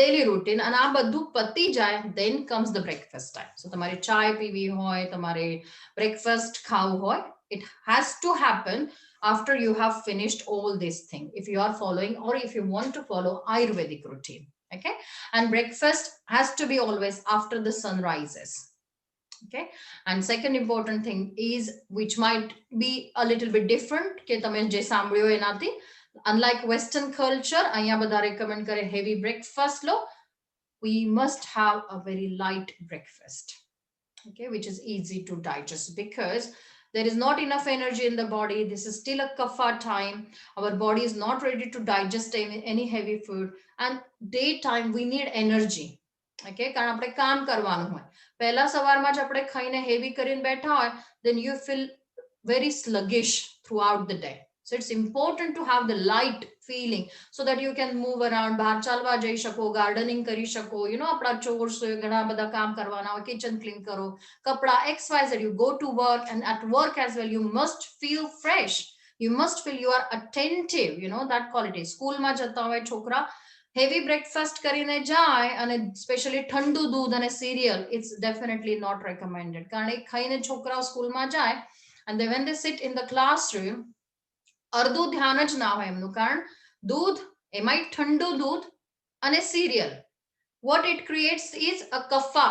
daily routine. And આ બધું પતી જાય, then comes the breakfast time. So તમારે ચાય પીવી હોય, તમારે breakfast ખાવું હોય, it has to happen after you have finished all this thing, if you are following or if you want to follow Ayurvedic routine. Okay, and breakfast has to be always after the sun rises. Okay, and second important thing is, which might be a little bit different, કે તમે જે સાંભળ્યો એનાથી, unlike Western culture, અહીંયા બધા recommend કરે heavy breakfast lo. We must have a very light breakfast, okay, which is easy to digest, because there is not enough energy in the body. This is still a kapha time. Our body is not ready to digest any heavy food, and daytime we need energy. Okay, કારણ આપણે કામ કરવાનું હોય. પહેલા સવારમાં જ આપણે ખાઈને heavy કરીને બેઠા હોય, then you feel very sluggish throughout the day. So it's important to have the light feeling so that you can move around, બહાર ચાલવા જઈ શકો, ગાર્ડનિંગ કરી શકો, આપણા chores ઘણા બધા કામ કરવાના હોય, kitchen clean કરો, કપડા XYZ, you go to work, and at work as well you must feel fresh. You must feel you are attentive, that quality. School માં જતા હોય છોકરા, heavy breakfast કરીને જાય, અને especially ઠંડુ દૂધ અને cereal, it's definitely not recommended. કારણ એ ખાઈને છોકરાઓ સ્કૂલમાં જાય, and then when they sit in the classroom, અર્ધું ધ્યાન જ ના હોય એમનું, કારણ દૂધ, એમાંય ઠંડુ દૂધ અને cereal, what it creates is a kapha,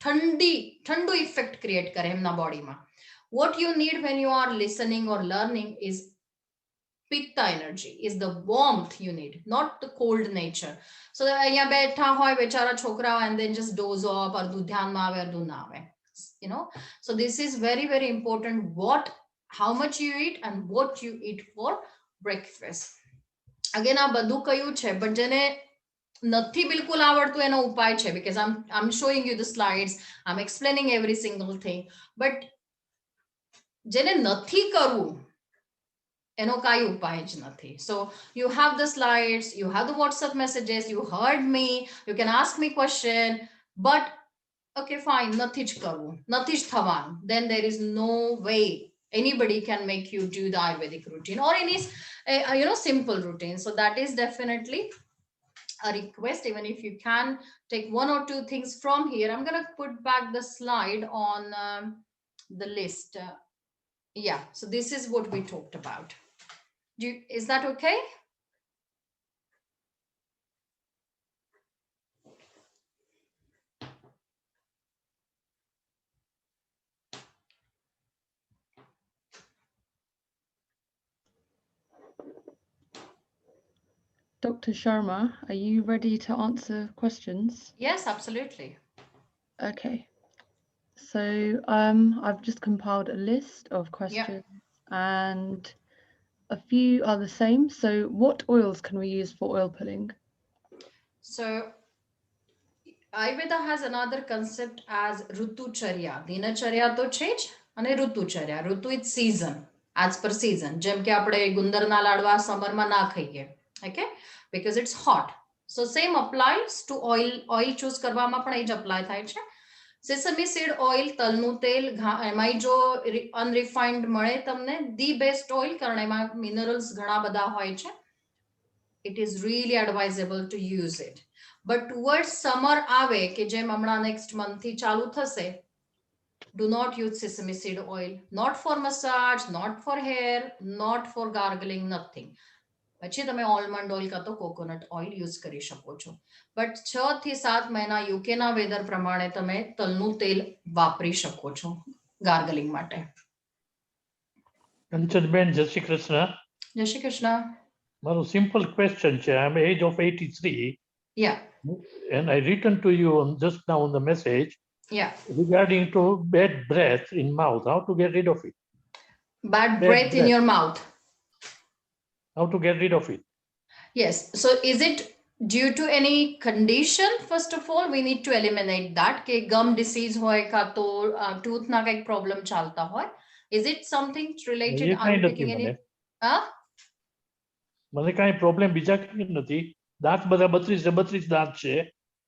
ઠંડુ effect create કરે એમના બોડીમાં. What you need when you are listening or learning is pitta energy is the warmth you need, not the cold nature. So અહીંયા બેઠા હોય બેચારા છોકરાઓ and then just doze off, અડધું ધ્યાનમાં આવે અડધું ના આવે, you know. So this is very, very important, how much you eat and what you eat for breakfast. Again આ બધું કયું છે, but જેને નથી બિલકુલ આવડતું એનો ઉપાય છે, because I'm showing you the slides, I'm explaining every single thing, but જેને નથી કરવું એનો કાંઈ ઉપાય જ નથી. So you have the slides, you have the WhatsApp messages, you heard me, you can ask me question, but okay fine, નથી જ કરવું, નથી જ થવાનું, then there is no way anybody can make you do the Ayurvedic routine or any simple routine. So that is definitely a request. Even if you can take one or two things from here, I'm going to put back the slide on the list. Yeah, so this is what we talked about. Is that okay? Dr. Sharma, are you ready to answer questions? Yes, absolutely. Okay. So I've just compiled a list of questions, and a few are the same. So what oils can we use for oil pulling? So Ayurveda has another concept as Rutucharya. Dinacharya to છે જ, અને Rutucharya. Rutu is season, as per season. જેમ કે આપણે ગુંદરના લાડવા સમરમાં ના ખાઈએ, okay? Because it's hot. So same applies to oil. Oil choose કરવામાં પણ એ જ apply થાય છે. Sesame seed oil, તલનું તેલ, એમાંય જો unrefined મળે તમને, the best oil, કારણ એમાં minerals ઘણા બધા હોય છે. It is really advisable to use it. But towards summer આવે કે જેમ હમણાં next month થી ચાલુ થશે, do not use sesame seed oil. Not for massage, not for hair, not for gargling, nothing. પછી તમે almond oil કાં તો coconut oil use કરી શકો છો. But 6 થી 7 મહિના UK ના વેધર પ્રમાણે તમે તલનું તેલ વાપરી શકો છો gargling માટે. કંચનબેન, જય શ્રી કૃષ્ણ. જય શ્રી કૃષ્ણ. મારું simple question છે. I'm age of 83. Yeah. And I written to you just now on the message. Yeah. Regarding to bad breath in mouth, how to get rid of it? Bad breath in your mouth. How to get rid of it? Yes. So is it due to any condition? First of all, we need to eliminate that. કે gum disease હોય કાં તો tooth ના કંઈક problem ચાલતા હોય. Is it something related? એ કાંઈ નથી મને. મને કાંઈ problem બીજા કાંઈ નથી. દાંત બધા 32 દાંત છે.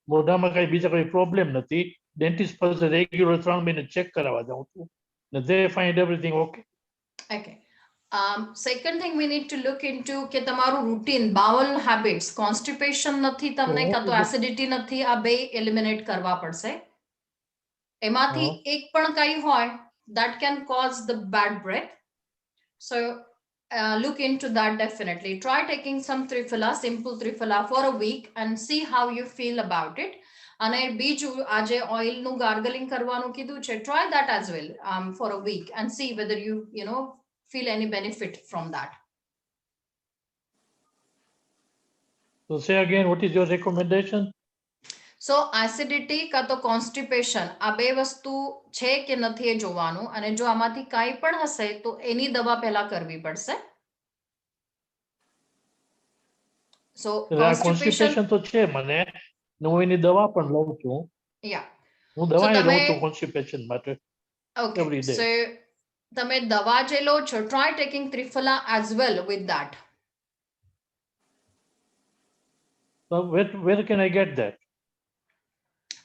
મોઢામાં કાંઈ બીજા કોઈ problem નથી. Dentist પાસે regular 3 મહિને check કરાવવા જાઉં છું. They find everything okay. Okay. Second thing we need to look into કે તમારું routine, bowel habits, constipation નથી તમને કાં તો acidity નથી, આ બે eliminate કરવા પડશે. એમાંથી એક પણ કાંઈ હોય, that can cause the bad breath. So look into that definitely. Try taking some Triphala, simple Triphala for a week and see how you feel about it. અને બીજું આજે ઓઇલનું ગાર્ગલિંગ કરવાનું કીધું છે, try that as well for a week and see whether you know feel any benefit from that. So say again, what is your recommendation? So acidity કાં તો constipation, આ બે વસ્તુ છે કે નથી એ જોવાનું, અને જો આમાંથી કાંઈ પણ હશે તો એની દવા પહેલા કરવી પડશે. So constipation તો છે મને, હું એની દવા પણ લઉં છું. Yeah. હું દવા લઉં છું constipation માટે. Okay. Every day. So તમે દવા જે લો છો, try taking Triphala as well with that. So where can I get that?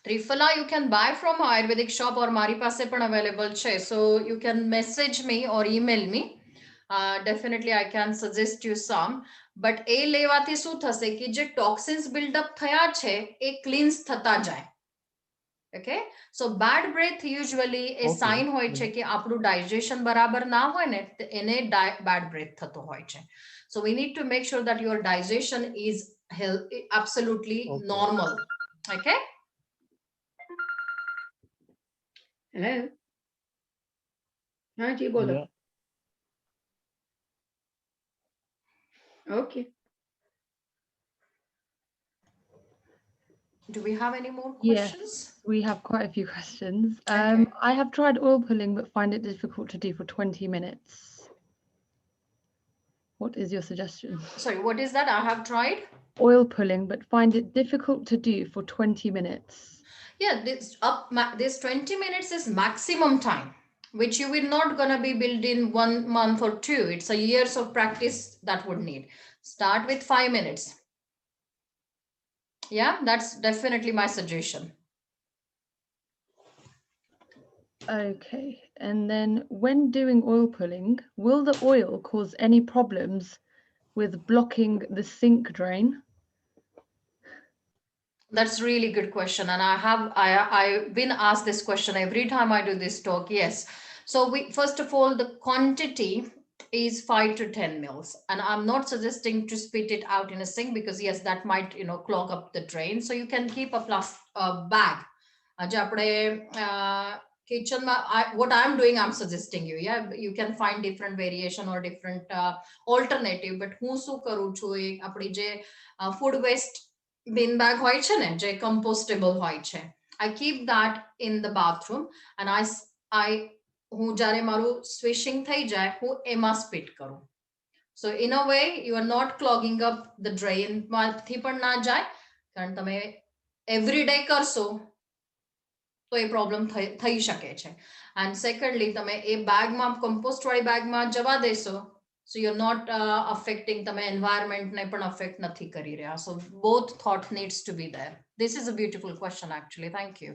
Triphala you can buy from Ayurvedic shop or મારી પાસે પણ available છે. So you can message me or email me. Definitely I can suggest you some. But એ લેવાથી શું થશે કે જે toxins build up થયા છે એ cleanse થતા જાય. Okay, so bad breath usually a sign હોય છે કે આપણું digestion બરાબર ના હોય ને, એને bad breath થતો હોય છે. So we need to make sure that your digestion is healthy, absolutely normal. Okay. Hello. हाँ जी बोलो. Okay. Do we have any more Yes. questions? We have quite a few questions. Okay. I have tried oil pulling, but find it difficult to do for 20 minutes. What is your suggestion? Sorry, what is that? I have tried. Oil pulling, but find it difficult to do for 20 minutes. Yeah, this 20 minutes is maximum time, which you will not gonna be built in 1 month or 2. It's a years of practice that would need. Start with 5 minutes. Yeah, that's definitely my suggestion. Okay, and then when doing oil pulling, will the oil cause any problems with blocking the sink drain? That's really good question, and I've been asked this question every time I do this talk. Yes, so we first of all, the quantity is 5 to 10 mils, and I'm not suggesting to spit it out in a sink, because yes, that might clog up the drain. So you can keep a bag. જે આપણે કિચનમાં what I'm doing, I'm suggesting you, yeah, you can find different variation or different alternative, but હું શું કરું છું, આપણી જે food waste bin bag હોય છે ને, જે compostable હોય છે, I keep that in the bathroom, and I હું જ્યારે મારું swishing થઈ જાય, હું એમાં spit કરું. So in a way, you are not clogging up the drain માંથી પણ ના જાય, કારણ તમે everyday કરશો તો એ પ્રોબ્લેમ થઈ શકે છે. And secondly, તમે એ બેગમાં કમ્પોસ્ટ વાળી બેગમાં જવા દેશો, so you're not affecting, તમે environment ને પણ affect નથી કરી રહ્યા. So both thought needs to be there. This is a beautiful question actually. Thank you.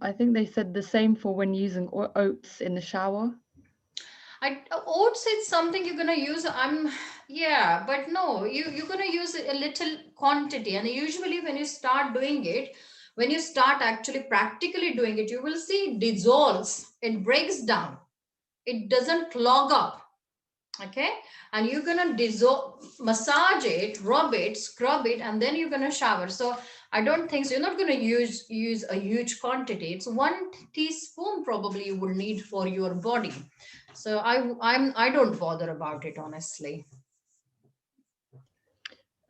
I think they said the same for when using oats in the shower. Oats is something you're gonna use. Yeah, but no, you're gonna use a little quantity, and usually when you start doing it, when you start actually practically doing it, you will see it dissolves, it breaks down, it doesn't clog up. Okay, and you're gonna massage it, rub it, scrub it, and then you're gonna shower. So I don't think so. You're not gonna use a huge quantity. It's 1 teaspoon probably you will need for your body. So I don't bother about it, honestly.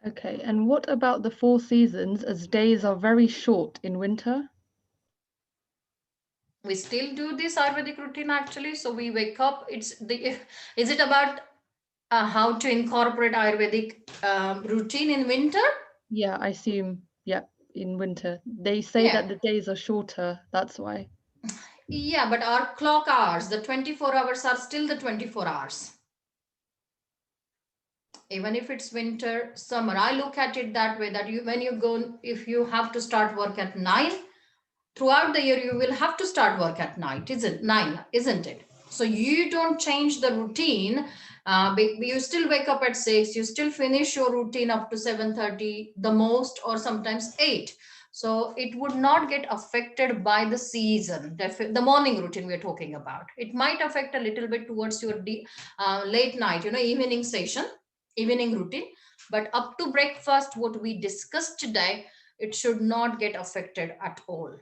Okay, and what about the 4 seasons, as days are very short in winter? We still do this Ayurvedic routine actually. So we wake up. Is it about how to incorporate Ayurvedic routine in winter? Yeah, I assume, yeah, in winter. They say Yeah. that the days are shorter, that's why. Yeah, but our clock hours, the 24 hours are still the 24 hours. Even if it's winter, summer, I look at it that way, that when you go, if you have to start work at 9, throughout the year, you will have to start work at night, isn't it? So you don't change the routine. You still wake up at 6, you still finish your routine up to 7:30, the most, or sometimes 8. So it would not get affected by the season, the morning routine we're talking about. It might affect a little bit towards your late night, evening routine, but up to breakfast, what we discussed today, it should not get affected at all.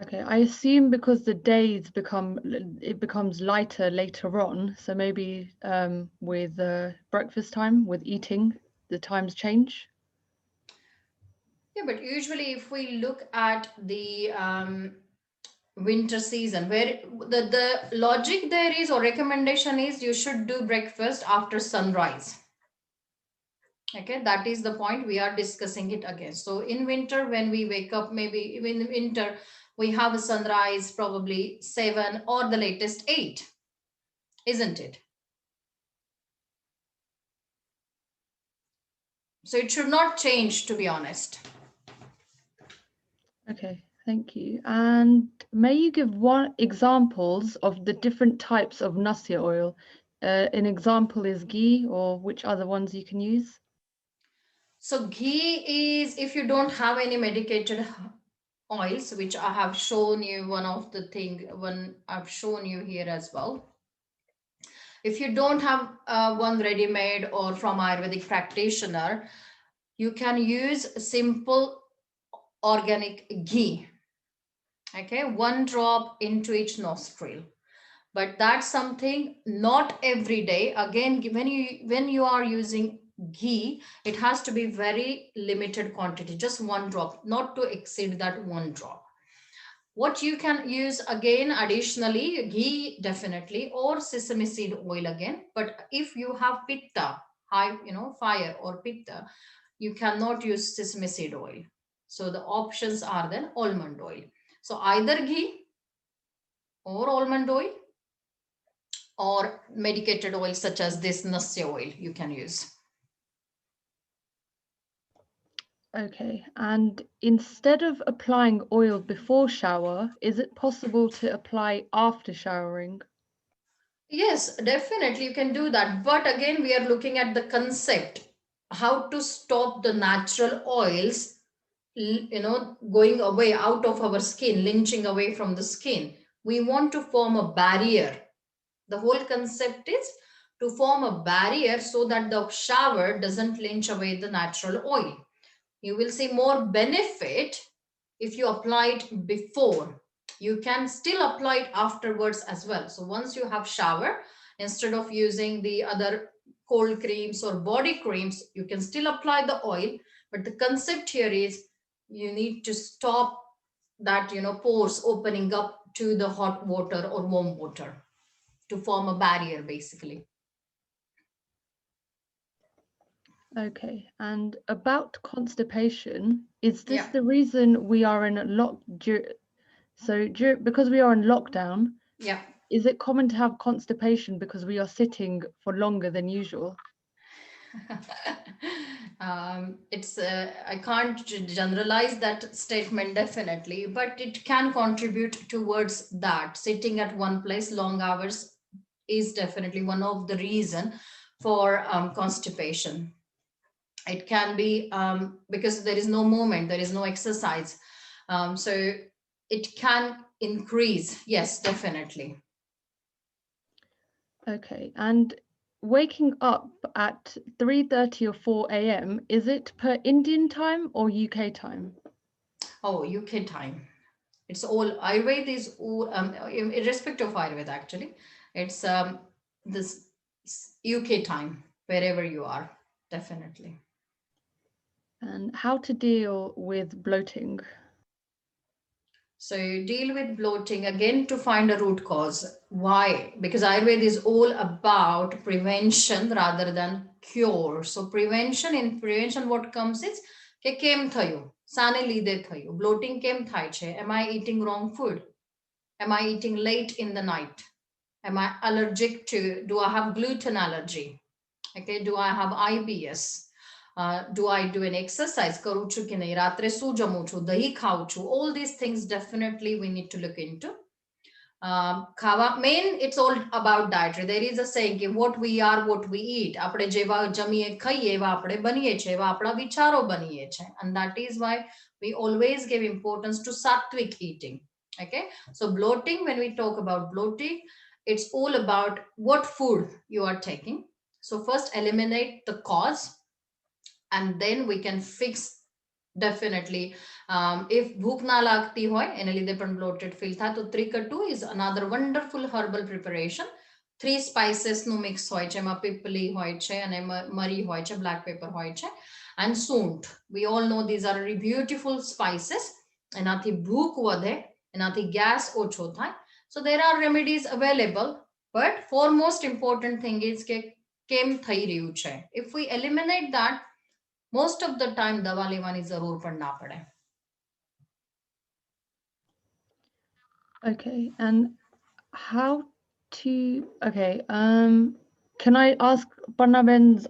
Okay, I assume because the days becomes lighter later on, so maybe with breakfast time, with eating, the times change. Yeah, but usually if we look at the winter season, where the logic there is, or recommendation is, you should do breakfast after sunrise. Okay, that is the point. We are discussing it again. So in winter, when we wake up, maybe in winter, we have a sunrise probably 7 or the latest 8, isn't it? So it should not change, to be honest. Okay, thank you. And may you give examples of the different types of nasya oil? An example is ghee, or which other ones you can use? So ghee is, if you don't have any medicated oils, which I have shown you, one I've shown you here as well. If you don't have one ready-made or from Ayurvedic practitioner, you can use simple organic ghee. Okay, 1 drop into each nostril. but that's something not every day. Again, when you are using ghee, it has to be very limited quantity, just 1 drop, not to exceed that 1 drop. What you can use again additionally, ghee definitely, or sesame seed oil again. But if you have pitta, high, fire or pitta, you cannot use sesame seed oil. So the options are then almond oil. So either ghee or almond oil or medicated oil such as this Nasya oil you can use. Okay, and instead of applying oil before shower, is it possible to apply after showering? Yes, definitely you can do that. But again, we are looking at the concept, how to stop the natural oils, going away out of our skin, lynching away from the skin. We want to form a barrier. The whole concept is to form a barrier so that the shower doesn't lynch away the natural oil. You will see more benefit if you apply it before. You can still apply it afterwards as well. So once you have shower, instead of using the other cold creams or body creams, you can still apply the oil. But the concept here is you need to stop that, pores opening up to the hot water or warm water to form a barrier basically. Okay, and about constipation, is this Yeah. the reason we are in because we are in lockdown, Yeah. is it common to have constipation because we are sitting for longer than usual? It's I can't generalize that statement definitely, but it can contribute towards that. Sitting at one place long hours is definitely one of the reason for constipation. It can be because there is no movement, there is no exercise, so it can increase. Yes, definitely. Okay, and waking up at 3:30 or 4 a.m., is it per Indian time or UK time? Oh, UK time. It's all Ayurveda is all irrespective of Ayurveda actually. It's this UK time wherever you are, definitely. And how to deal with bloating? So you deal with bloating again to find a root cause. Why? Because Ayurveda is all about prevention rather than cure. So in prevention what comes is કે કેમ થયું? સાને લીધે થયું? Bloating કેમ થાય છે? Am I eating wrong food? Am I eating late in the night? Am I allergic to, do I have gluten allergy? Okay, do I have IBS? Do I do an exercise? Karu chu ki nahi? Ratre su jamu chu? Dahi khau chu? All these things definitely we need to look into. Main, it's all about dietary. There is a saying ki what we are, what we eat. આપણે જેવા જમીએ ખાઈએ એવા આપણે બનીએ છે, એવા આપણા વિચારો બનીએ છે. And that is why we always give importance to sattvic eating. Okay, so bloating, when we talk about bloating, it's all about what food you are taking. So first eliminate the cause and then we can fix definitely. If bhook na lagti hoy ene lidhe પણ bloated feel થાય તો ત્રિકટુ is another wonderful herbal preparation. 3 spices નું mix hoy છે, એમાં પીપલી hoy છે અને મરી hoy છે, black pepper hoy છે and soont. We all know these are beautiful spices. એનાથી ભૂખ વધે, એનાથી gas ઓછો થાય. So there are remedies available, but foremost important thing is કે કેમ થઈ રહ્યું છે. If we eliminate that, most of the time દવા લેવાની જરૂર પણ ના પડે. Okay, and how to, okay, can I ask Barnaben's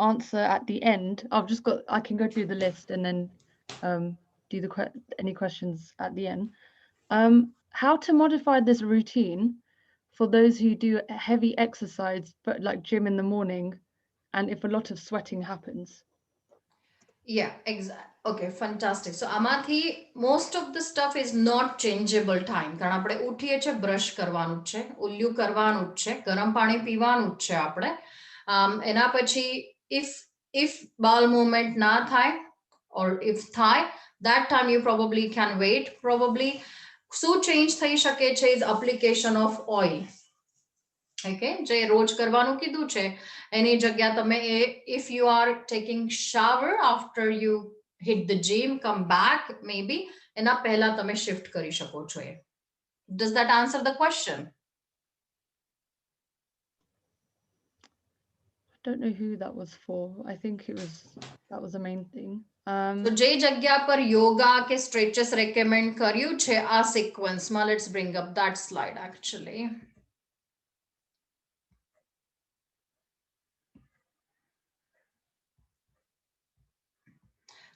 answer at the end? I can go through the list and then do any questions at the end. How to modify this routine for those who do heavy exercise, but like gym in the morning, and if a lot of sweating happens? Yeah, exactly. Okay, fantastic. So આમાંથી most of the stuff is not changeable time. કારણ આપણે ઉઠીએ છે, brush કરવાનું છે, ઉલ્યું કરવાનું છે, ગરમ પાણી પીવાનું છે આપણે. એના પછી if bowel movement ના થાય or if થાય, that time you probably can wait. Probably શું change થઈ શકે છે is application of oil. Okay, જે રોજ કરવાનું કીધું છે એની જગ્યા તમે if you are taking shower after you hit the gym, come back maybe, એના પહેલા તમે shift કરી શકો છો એ. Does that answer the question? I don't know who that was for. I think that was the main thing. તો જે જગ્યા પર યોગા કે સ્ટ્રેચેસ રેકમેન્ડ કર્યું છે આ સિક્વન્સમાં, let's bring up that slide actually.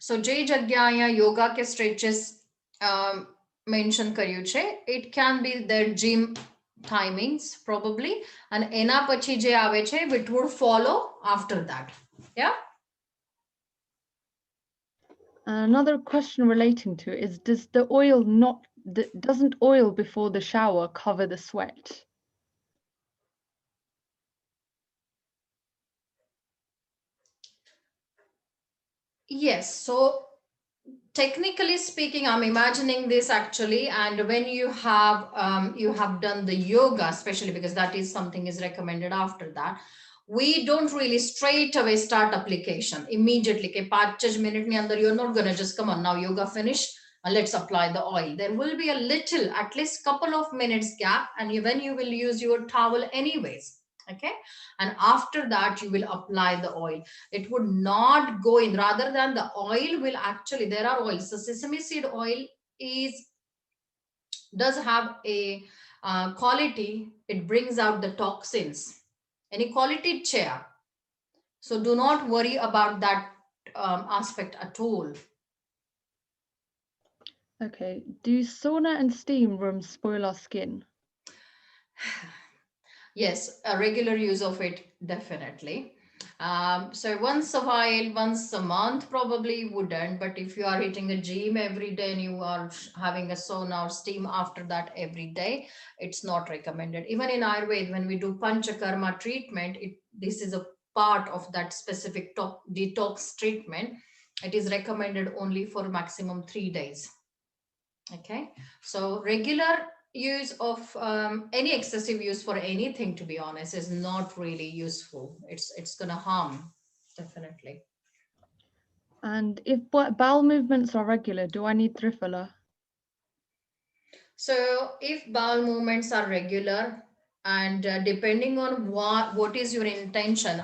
So જે જગ્યા અહીંયા યોગા કે સ્ટ્રેચેસ મેન્શન કર્યું છે, it can be their gym timings probably, and એના પછી જે આવે છે it would follow after that. Yeah. Another question relating to it is, doesn't oil before the shower cover the sweat? Yes, so technically speaking, I'm imagining this actually, and when you have done the yoga, especially because that is something is recommended after that, we don't really straight away start application immediately. Ke 5 minute ni andar you're not gonna just come on now yoga finish and let's apply the oil. There will be a little, at least couple of minutes gap, and when you will use your towel anyways. Okay, and after that you will apply the oil. It would not go in, rather than the oil will actually, there are oils. So sesame seed oil does have a quality, it brings out the toxins, any quality chair. So do not worry about that aspect at all. Okay, do sauna and steam rooms spoil our skin? Yes, a regular use of it, definitely. So once a while, once a month probably wouldn't, but if you are hitting a gym every day and you are having a sauna or steam after that every day, it's not recommended. Even in Ayurveda, when we do panchakarma treatment, this is a part of that specific detox treatment. It is recommended only for maximum 3 days. Okay, so regular use of any excessive use for anything, to be honest, is not really useful. It's gonna harm, definitely. And if bowel movements are regular, do I need Triphala? So if bowel movements are regular, and depending on what is your intention,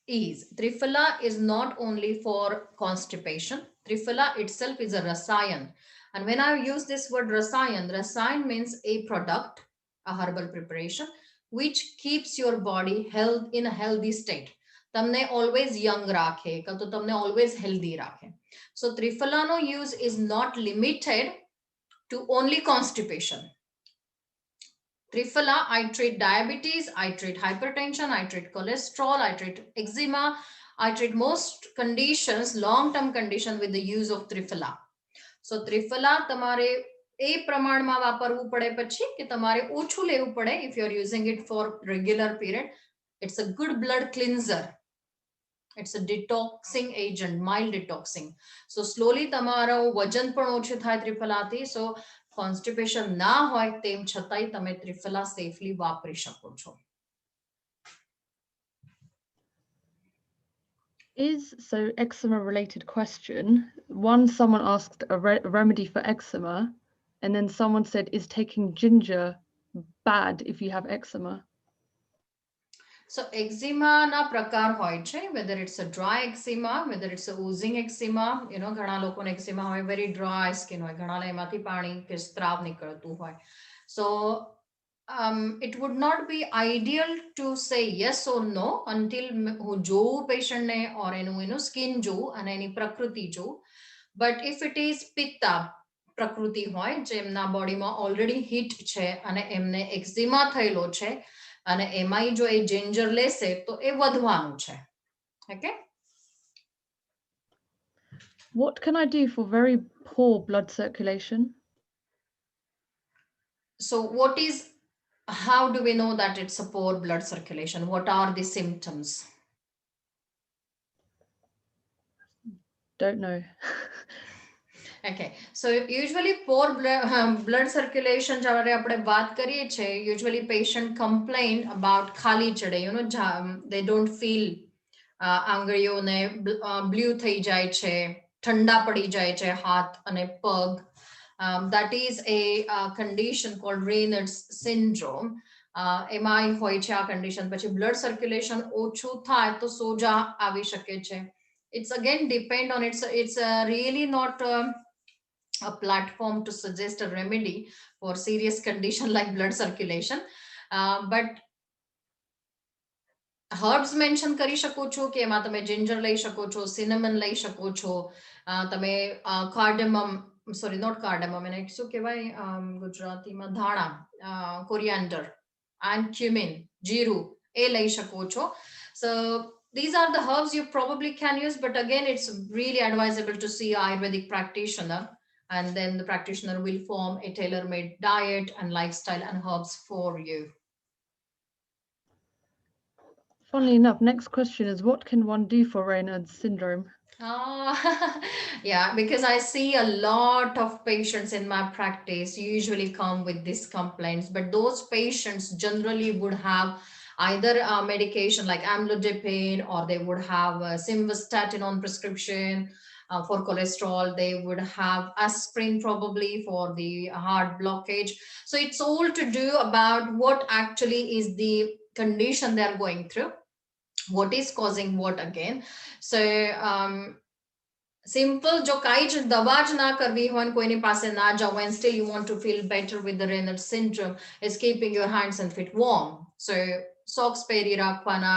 Triphala is not only for constipation. Triphala itself is a rasayan. And when I use this word rasayan means a product, a herbal preparation, which keeps your body in a healthy state. તમને always young રાખે, કાં તો તમને always healthy રાખે. So Triphala no use is not limited to only constipation. Triphala, I treat diabetes, I treat hypertension, I treat cholesterol, I treat eczema, I treat most conditions, long-term condition, with the use of Triphala. So Triphala તમારે એ પ્રમાણમાં વાપરવું પડે પછી કે તમારે ઓછું લેવું પડે. If you are using it for regular period, it's a good blood cleanser. It's a detoxing agent, mild detoxing. So slowly તમારો વજન પણ ઓછું થાય ત્રિફલાથી. So constipation ના હોય તેમ છતાંય તમે ત્રિફલા safely વાપરી શકો છો. So eczema related question. Someone asked a remedy for eczema, and then someone said, is taking ginger bad if you have eczema? So eczema na prakar hoy છે, whether it's a dry eczema, whether it's a oozing eczema. You know, ઘણા લોકોને eczema હોય, very dry skin હોય, ઘણાને એમાંથી પાણી કે સ્ત્રાવ નીકળતું હોય. So it would not be ideal to say yes or no until હું જોઉં patient ને or એનું skin જોઉં અને એની પ્રકૃતિ જોઉં. But if it is pitta પ્રકૃતિ હોય, જે એમના બોડીમાં already heat છે અને એમને eczema થયેલો છે અને એમાંય જો એ ginger લેશે તો એ વધવાનું છે. Okay. What can I do for very poor blood circulation? So how do we know that it's a poor blood circulation? What are the symptoms? Don't know. Okay, so usually poor blood circulation જ્યારે આપણે વાત કરીએ છીએ, usually patient complain about ખાલી ચડે, you know, they don't feel આંગળીઓને blue થઈ જાય છે, ઠંડા પડી જાય છે હાથ અને પગ. That is a condition called Raynaud's syndrome. એમાં હોય છે આ condition. પછી blood circulation ઓછું થાય તો સોજા આવી શકે છે. It's again depend on it's really not a platform to suggest a remedy for serious condition like blood circulation, but herbs mention કરી શકો છો કે એમાં તમે ginger લઈ શકો છો, cinnamon લઈ શકો છો, તમે cardamom, sorry not cardamom, એને શું કહેવાય ગુજરાતીમાં ધાણા, coriander and cumin, જીરું એ લઈ શકો છો. So these are the herbs you probably can use, but again it's really advisable to see an Ayurvedic practitioner, and then the practitioner will form a tailor-made diet and lifestyle and herbs for you. Funnily enough, next question is what can one do for Raynaud's syndrome? Yeah, because I see a lot of patients in my practice usually come with these complaints, but those patients generally would have either medication like amlodipine, or they would have simvastatin on prescription for cholesterol. They would have aspirin probably for the heart blockage. So it's all to do about what actually is the condition they are going through, what is causing what again. So simple જો કાંઈ જ દવા જ ના કરવી હોય, કોઈની પાસે ના જાવ, and still you want to feel better with the Raynaud's syndrome, is keeping your hands and feet warm. So socks પહેરી રાખવાના,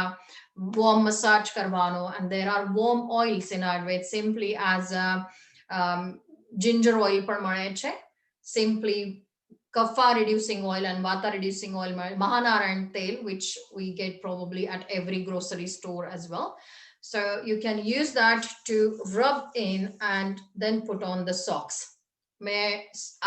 warm massage કરવાનો, and there are warm oils in Ayurveda simply as ginger oil પણ મળે છે, simply kapha reducing oil and vata reducing oil, Mahanarayan tel, which we get probably at every grocery store as well. So you can use that to rub in and then put on the socks. મેં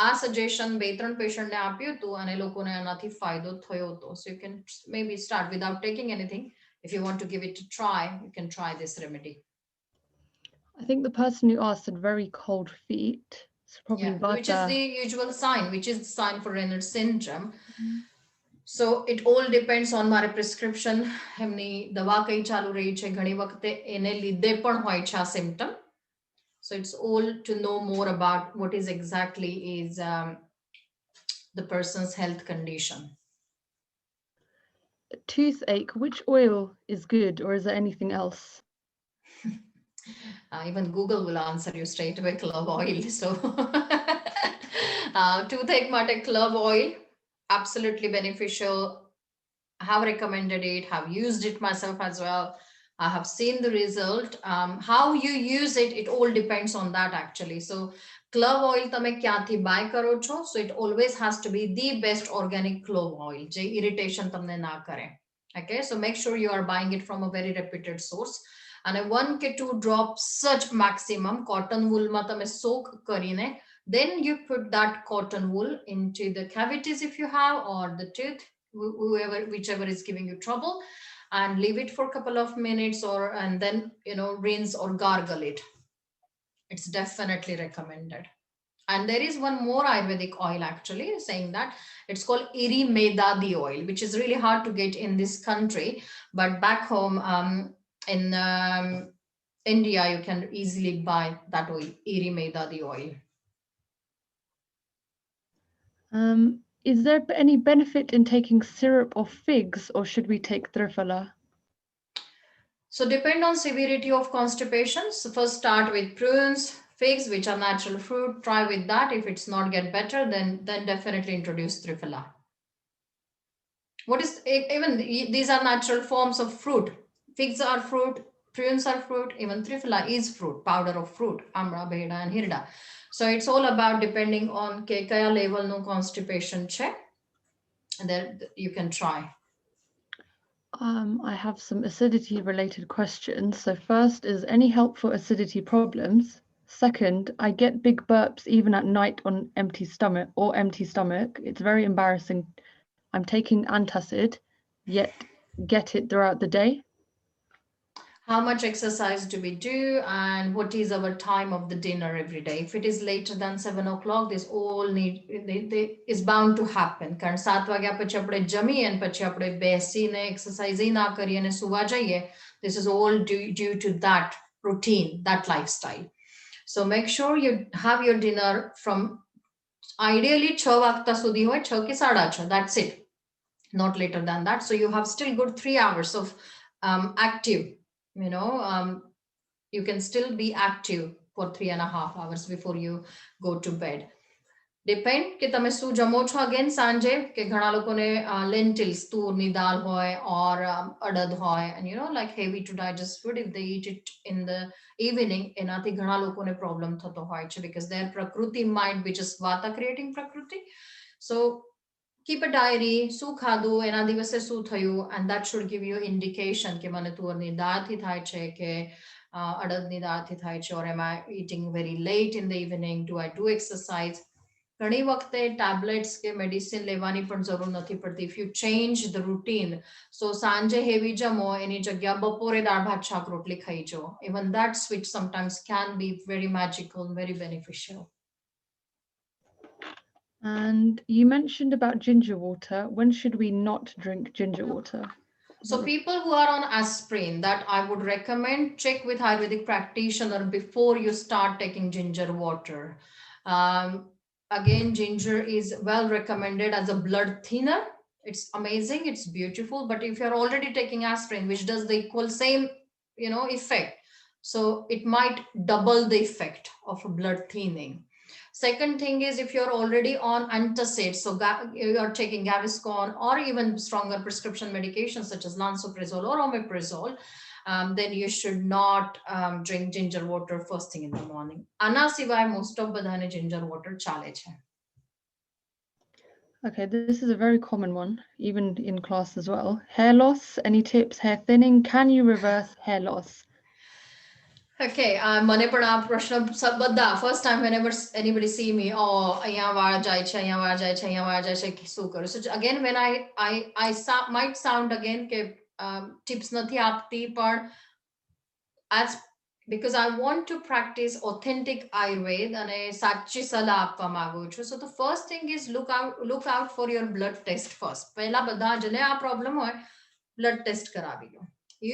આ suggestion 2-3 patient ને આપ્યું હતું અને લોકોને આનાથી ફાયદો થયો હતો. So you can maybe start without taking anything. If you want to give it a try, you can try this remedy. I think the person who asked had very cold feet. So probably Yeah, which is vata. the usual sign, which is the sign for Raynaud's syndrome. So it all depends on મારે prescription, એમની દવા કઈ ચાલુ રહી છે, ઘણી વખતે એને લીધે પણ હોય છે આ symptom. So it's all to know more about what is exactly is the person's health condition. Toothache, which oil is good, or is there anything else? Even Google will answer you straight away, clove oil. So toothache માટે clove oil, absolutely beneficial. I have recommended it, have used it myself as well. I have seen the result. How you use it, it all depends on that actually. So clove oil તમે ક્યાંથી buy કરો છો? So it always has to be the best organic clove oil, જે irritation તમને ના કરે. Okay, so make sure you are buying it from a very reputed source. And 1 to 2 drops such maximum cotton wool માં તમે soak કરીને, then you put that cotton wool into the cavities if you have, or the tooth, whichever is giving you trouble, and leave it for a couple of minutes, and then rinse or gargle it. It's definitely recommended. And there is one more Ayurvedic oil actually saying that it's called Iri Medadi oil, which is really hard to get in this country, but back home in India you can easily buy that oil, Iri Medadi oil. Is there any benefit in taking syrup of figs, or should we take Triphala? So depend on severity of constipation. So first start with prunes, figs, which are natural fruit. Try with that. If it's not get better, then definitely introduce Triphala. What is, even these are natural forms of fruit. Figs are fruit, prunes are fruit, even Triphala is fruit, powder of fruit, Amra, Beda and Hirda. So it's all about depending on kaya level no constipation check. And then you can try. I have some acidity related questions. So first is any help for acidity problems? Second, I get big burps even at night on empty stomach. It's very embarrassing. I'm taking antacid, yet get it throughout the day. how much exercise do we do, and what is our time of the dinner every day. If it is later than 7 o'clock, this all is bound to happen. કારણ 7 વાગ્યા પછી આપણે જમી અને પછી આપણે બેસીને exercise ના કરીએ અને સુવા જઈએ. This is all due to that routine, that lifestyle. So make sure you have your dinner from ideally 6 વાગતા સુધી હોય, 6 કે 6:30. That's it. Not later than that. So you have still good 3 hours of active, you can still be active for 3.5 hours before you go to bed. Depend કે તમે શું જમો છો again સાંજે, કે ઘણા લોકોને lentils, તુરની દાળ હોય or અડદ હોય, and like heavy to digest food, if they eat it in the evening, એનાથી ઘણા લોકોને problem થતો હોય છે because their prakriti might be just vata creating prakriti. So keep a diary, શું ખાધું, એના દિવસે શું થયું, and that should give you indication કે મને તુરની દાળથી થાય છે કે અડદની દાળથી થાય છે, or am I eating very late in the evening, do I do exercise. ઘણી વખતે tablets કે medicine લેવાની પણ જરૂર નથી પડતી. If you change the routine, so સાંજે heavy જમો, એની જગ્યા બપોરે દાળ ભાત શાક રોટલી ખાઈજો. Even that switch sometimes can be very magical and very beneficial. And you mentioned about ginger water. When should we not drink ginger water? So people who are on aspirin, that I would recommend check with Ayurvedic practitioner before you start taking ginger water. Again, ginger is well recommended as a blood thinner. It's amazing, it's beautiful, but if you're already taking aspirin, which does the equal same, effect, so it might double the effect of a blood thinning. Second thing is, if you're already on antacids, so you're taking Gaviscon or even stronger prescription medications such as lansoprazole or omeprazole, then you should not drink ginger water first thing in the morning. આના સિવાય most of બધાને ginger water ચાલે છે. Okay, this is a very common one, even in class as well. Hair loss, any tips? Hair thinning, can you reverse hair loss? Okay, મને પણ આ પ્રશ્ન બધા first time whenever anybody see me, અહીંયા વાળ જાય છે, અહીંયા વાળ જાય છે, અહીંયા વાળ જાય છે, શું કરું? So again, when I might sound again કે tips નથી આપતી, પણ as because I want to practice authentic Ayurveda અને સાચી સલાહ આપવા માંગુ છું. So the first thing is look out for your blood test first. પહેલા બધા જેને આ problem હોય, blood test કરાવી લો.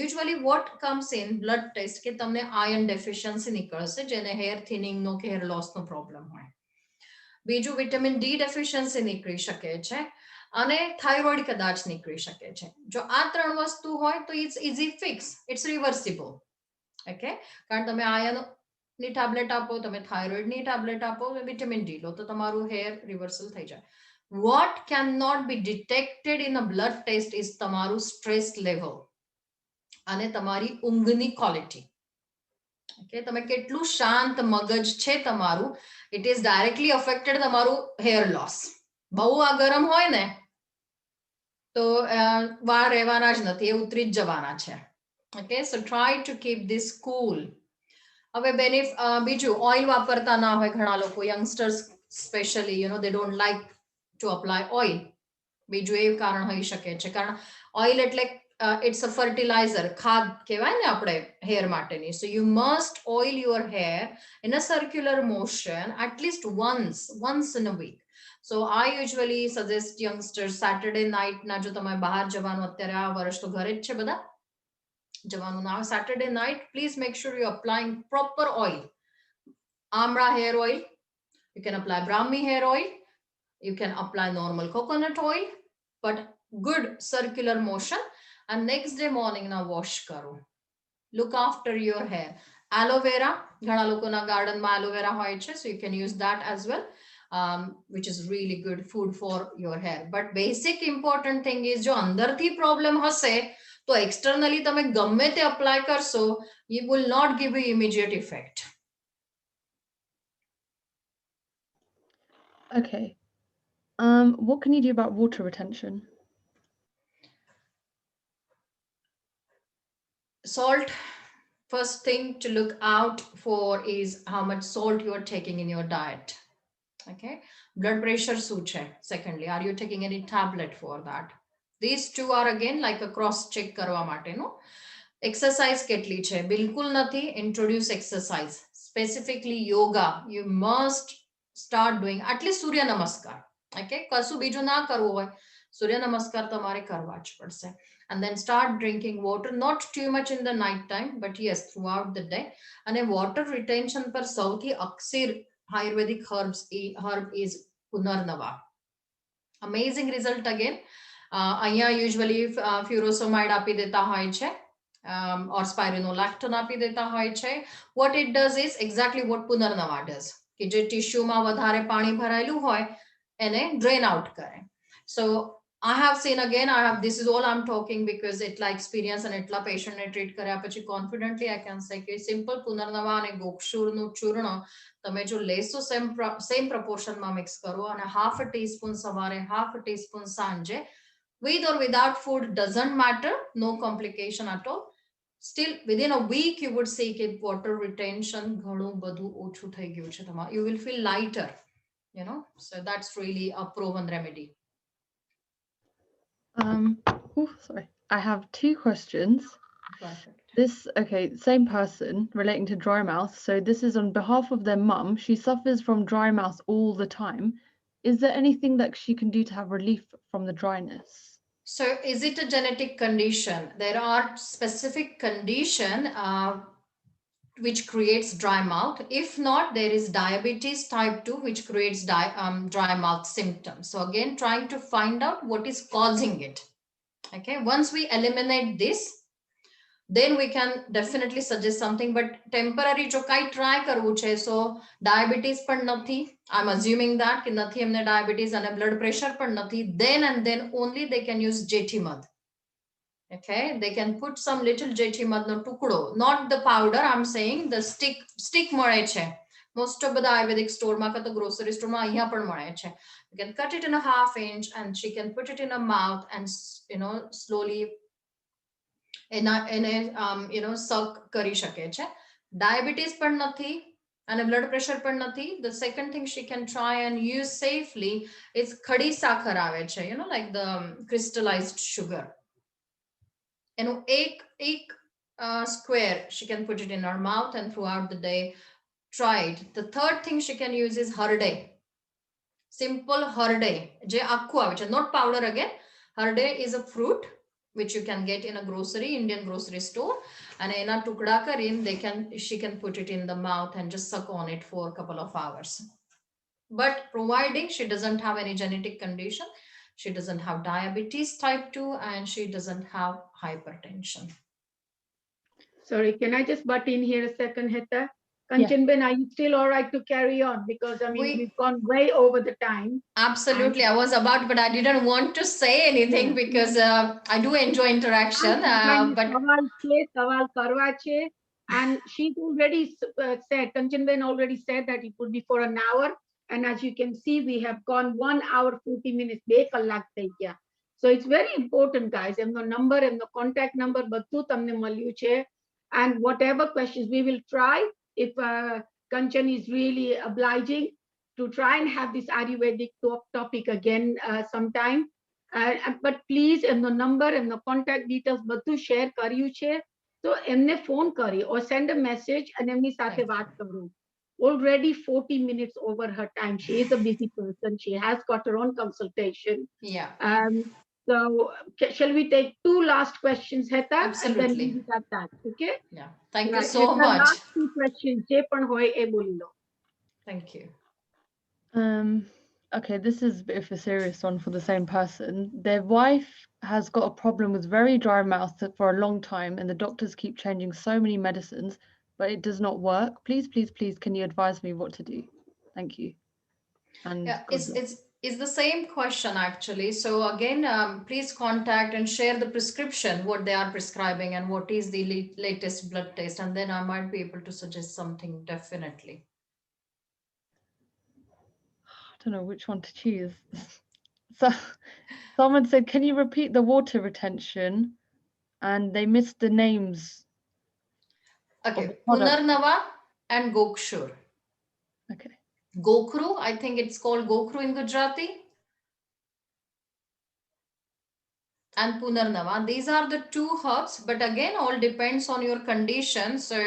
Usually what comes in blood test કે તમને iron deficiency નીકળશે, જેને hair thinning નો કે hair loss નો problem હોય. બીજું vitamin D deficiency નીકળી શકે છે, અને thyroid કદાચ નીકળી શકે છે. જો આ ત્રણ વસ્તુ હોય તો it's easy fix, it's reversible. Okay, કારણ તમે iron ની ટેબ્લેટ આપો, તમે thyroid ની ટેબ્લેટ આપો, vitamin D લો, તો તમારું hair reversal થઈ જાય. What cannot be detected in a blood test is તમારું stress level અને તમારી ઊંઘની ક્વોલિટી. ઓકે, તમે કેટલું શાંત મગજ છે તમારું, it is directly affected તમારું hair loss. બહુ આ ગરમ હોય ને તો વાળ રહેવાના જ નથી, એ ઉતરી જ જવાના છે. Okay, so try to keep this cool. હવે બીજું ઓઇલ વાપરતા ના હોય ઘણા લોકો, youngsters especially, they don't like to apply oil. બીજું એ કારણ હોઈ શકે છે, કારણ ઓઇલ એટલે it's a fertilizer, ખાદ કહેવાય ને આપણે hair માટેની. So you must oil your hair in a circular motion at least once in a week. So I usually suggest youngsters Saturday night ના, જો તમે બહાર જવાનું અત્યારે આ વર્ષ તો ઘરે જ છે બધા, જવાનું ના, Saturday night please make sure you're applying proper oil. Amra hair oil, you can apply Brahmi hair oil, you can apply normal coconut oil, but good circular motion, and next day morning now wash karo. Look after your hair. Aloe vera, ઘણા લોકોના ગાર્ડનમાં aloe vera હોય છે, so you can use that as well, which is really good food for your hair. But basic important thing is, જો અંદરથી problem હશે તો externally તમે ગમે તે apply કરશો, it will not give you immediate effect. Okay. What can you do about water retention? Salt, first thing to look out for is how much salt you are taking in your diet. Okay, blood pressure શું છે? Secondly, are you taking any tablet for that? These two are again like a cross check કરવા માટેનું. Exercise કેટલી છે? બિલકુલ નથી. Introduce exercise, specifically yoga. You must start doing at least Surya Namaskar. Okay, કશું બીજું ના કરવું હોય, સૂર્ય નમસ્કાર તમારે કરવા જ પડશે. And then start drinking water, not too much in the night time, but yes, throughout the day. And water retention પર સૌથી અક્ષીર આયુર્વેદિક herb is પુનર્નવા. Amazing result again. અહીંયા usually furosemide આપી દેતા હોય છે, or spironolactone આપી દેતા હોય છે. What it does is exactly what પુનર્નવા does, કે જે ટીશ્યુમાં વધારે પાણી ભરાયેલું હોય એને drain out કરે. So I have seen again, this is all I'm talking because એટલા experience અને એટલા patient ને treat કર્યા પછી confidently I can say કે simple પુનર્નવા અને ગોક્ષુરનું ચૂર્ણ તમે જો લેશો same proportion માં mix કરો અને half a teaspoon સવારે, half a teaspoon સાંજે, with or without food doesn't matter, no complication at all. Still within a week you would see કે water retention ઘણું બધું ઓછું થઈ ગયું છે તમારું. You will feel lighter, you know, so that's really a proven remedy. Sorry, I have 2 questions. Perfect. This, okay, same person relating to dry mouth. So this is on behalf of their mum. She suffers from dry mouth all the time. Is there anything that she can do to have relief from the dryness? So is it a genetic condition? There are specific condition which creates dry mouth. If not, there is diabetes type 2 which creates dry mouth symptoms. So again, trying to find out what is causing it. Okay, once we eliminate this, then we can definitely suggest something. But temporary જો કાઈ try કરવું છે, so diabetes પણ નથી, I'm assuming that કે નથી એમને diabetes અને blood pressure પણ નથી, then and then only they can use Jetimad. Okay, they can put some little Jetimad no ટુકડો, not the powder, I'm saying the stick મળે છે. Most of the Ayurvedic store માં કે grocery store માં અહીંયા પણ મળે છે. You can cut it in a 1/2 inch and she can put it in her mouth and slowly suck કરી શકે છે. Diabetes પણ નથી અને blood pressure પણ નથી. The second thing she can try and use safely is ખડી સાકર આવે છે, like the crystallized sugar. એક square she can put it in her mouth and throughout the day try it. The third thing she can use is herde. Simple herde જે આખું આવે છે, not powder again. Herde is a fruit which you can get in a Indian grocery store, and ena tukda karin she can put it in the mouth and just suck on it for a couple of hours. But providing she doesn't have any genetic condition, she doesn't have diabetes type 2, and she doesn't have hypertension. Sorry, can I just butt in here a second, Heta? Kanchanben, are you still all right to carry on? Because I mean, we've gone way over the time. Absolutely, I was about, but I didn't want to say anything because I do enjoy interaction. But Sawal karwa che, and she's already said, Kanchanben already said that it would be for an hour. And as you can see, we have gone 1 hour 40 minutes. 2 કલાક થઈ ગયા. So it's very important, guys. એમનો number, એમનો contact number, બધું તમને મળ્યું છે. And whatever questions we will try, if Kanchan is really obliging, to try and have this Ayurvedic topic again sometime. But please, એમનો number, એમનો contact details બધું share કર્યું છે. So એમને phone કરી or send a message and એમની સાથે વાત કરો. Already 40 minutes over her time. She is a busy person. She has got her own consultation. Yeah. So shall we take 2 last questions, Heta? Absolutely. And then leave it at that. Okay? Yeah. Thank you Right, so Heta, much. Last 2 questions. Je પણ હોય એ બોલી લો. Thank you. Okay, this is a bit of a serious one for the same person. Their wife has got a problem with very dry mouth for a long time, and the doctors keep changing so many medicines, but it does not work. Please, please, please, can you advise me what to do? Thank you. And Yeah, God bless. it's the same question actually. So again, please contact and share the prescription, what they are prescribing and what is the latest blood test, and then I might be able to suggest something definitely. I don't know which one to choose. So someone said, can you repeat the water retention? And they missed the names. Okay, the product. Punarnava and Gokshur. Okay. Gokru, I think it's called Gokru in Gujarati. and Punarnava. These are the 2 herbs, but again, all depends on your condition. So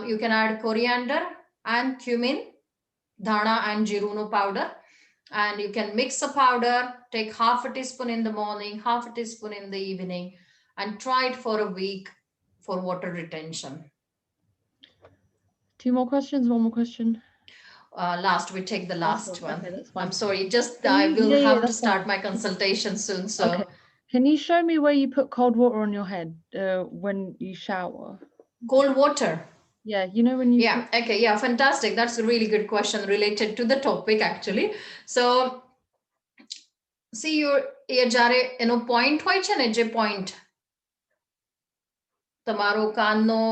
you can add coriander and cumin, dhana and jiruno powder, and you can mix a powder, take half a teaspoon in the morning, half a teaspoon in the evening, and try it for a week for water retention. 2 more questions, 1 more question. Last, we take the last one. Okay, that's fine. I'm sorry, just Can I you- will yeah, yeah, have to that's start fine. my consultation soon. So Okay. Can you show me where you put cold water on your head when you shower? cold water. Yeah, you know when you Yeah, okay, yeah, fantastic. That's a really good question related to the topic actually. So see your એ જ્યારે એનો point હોય છે ને જે point તમારો કાનનો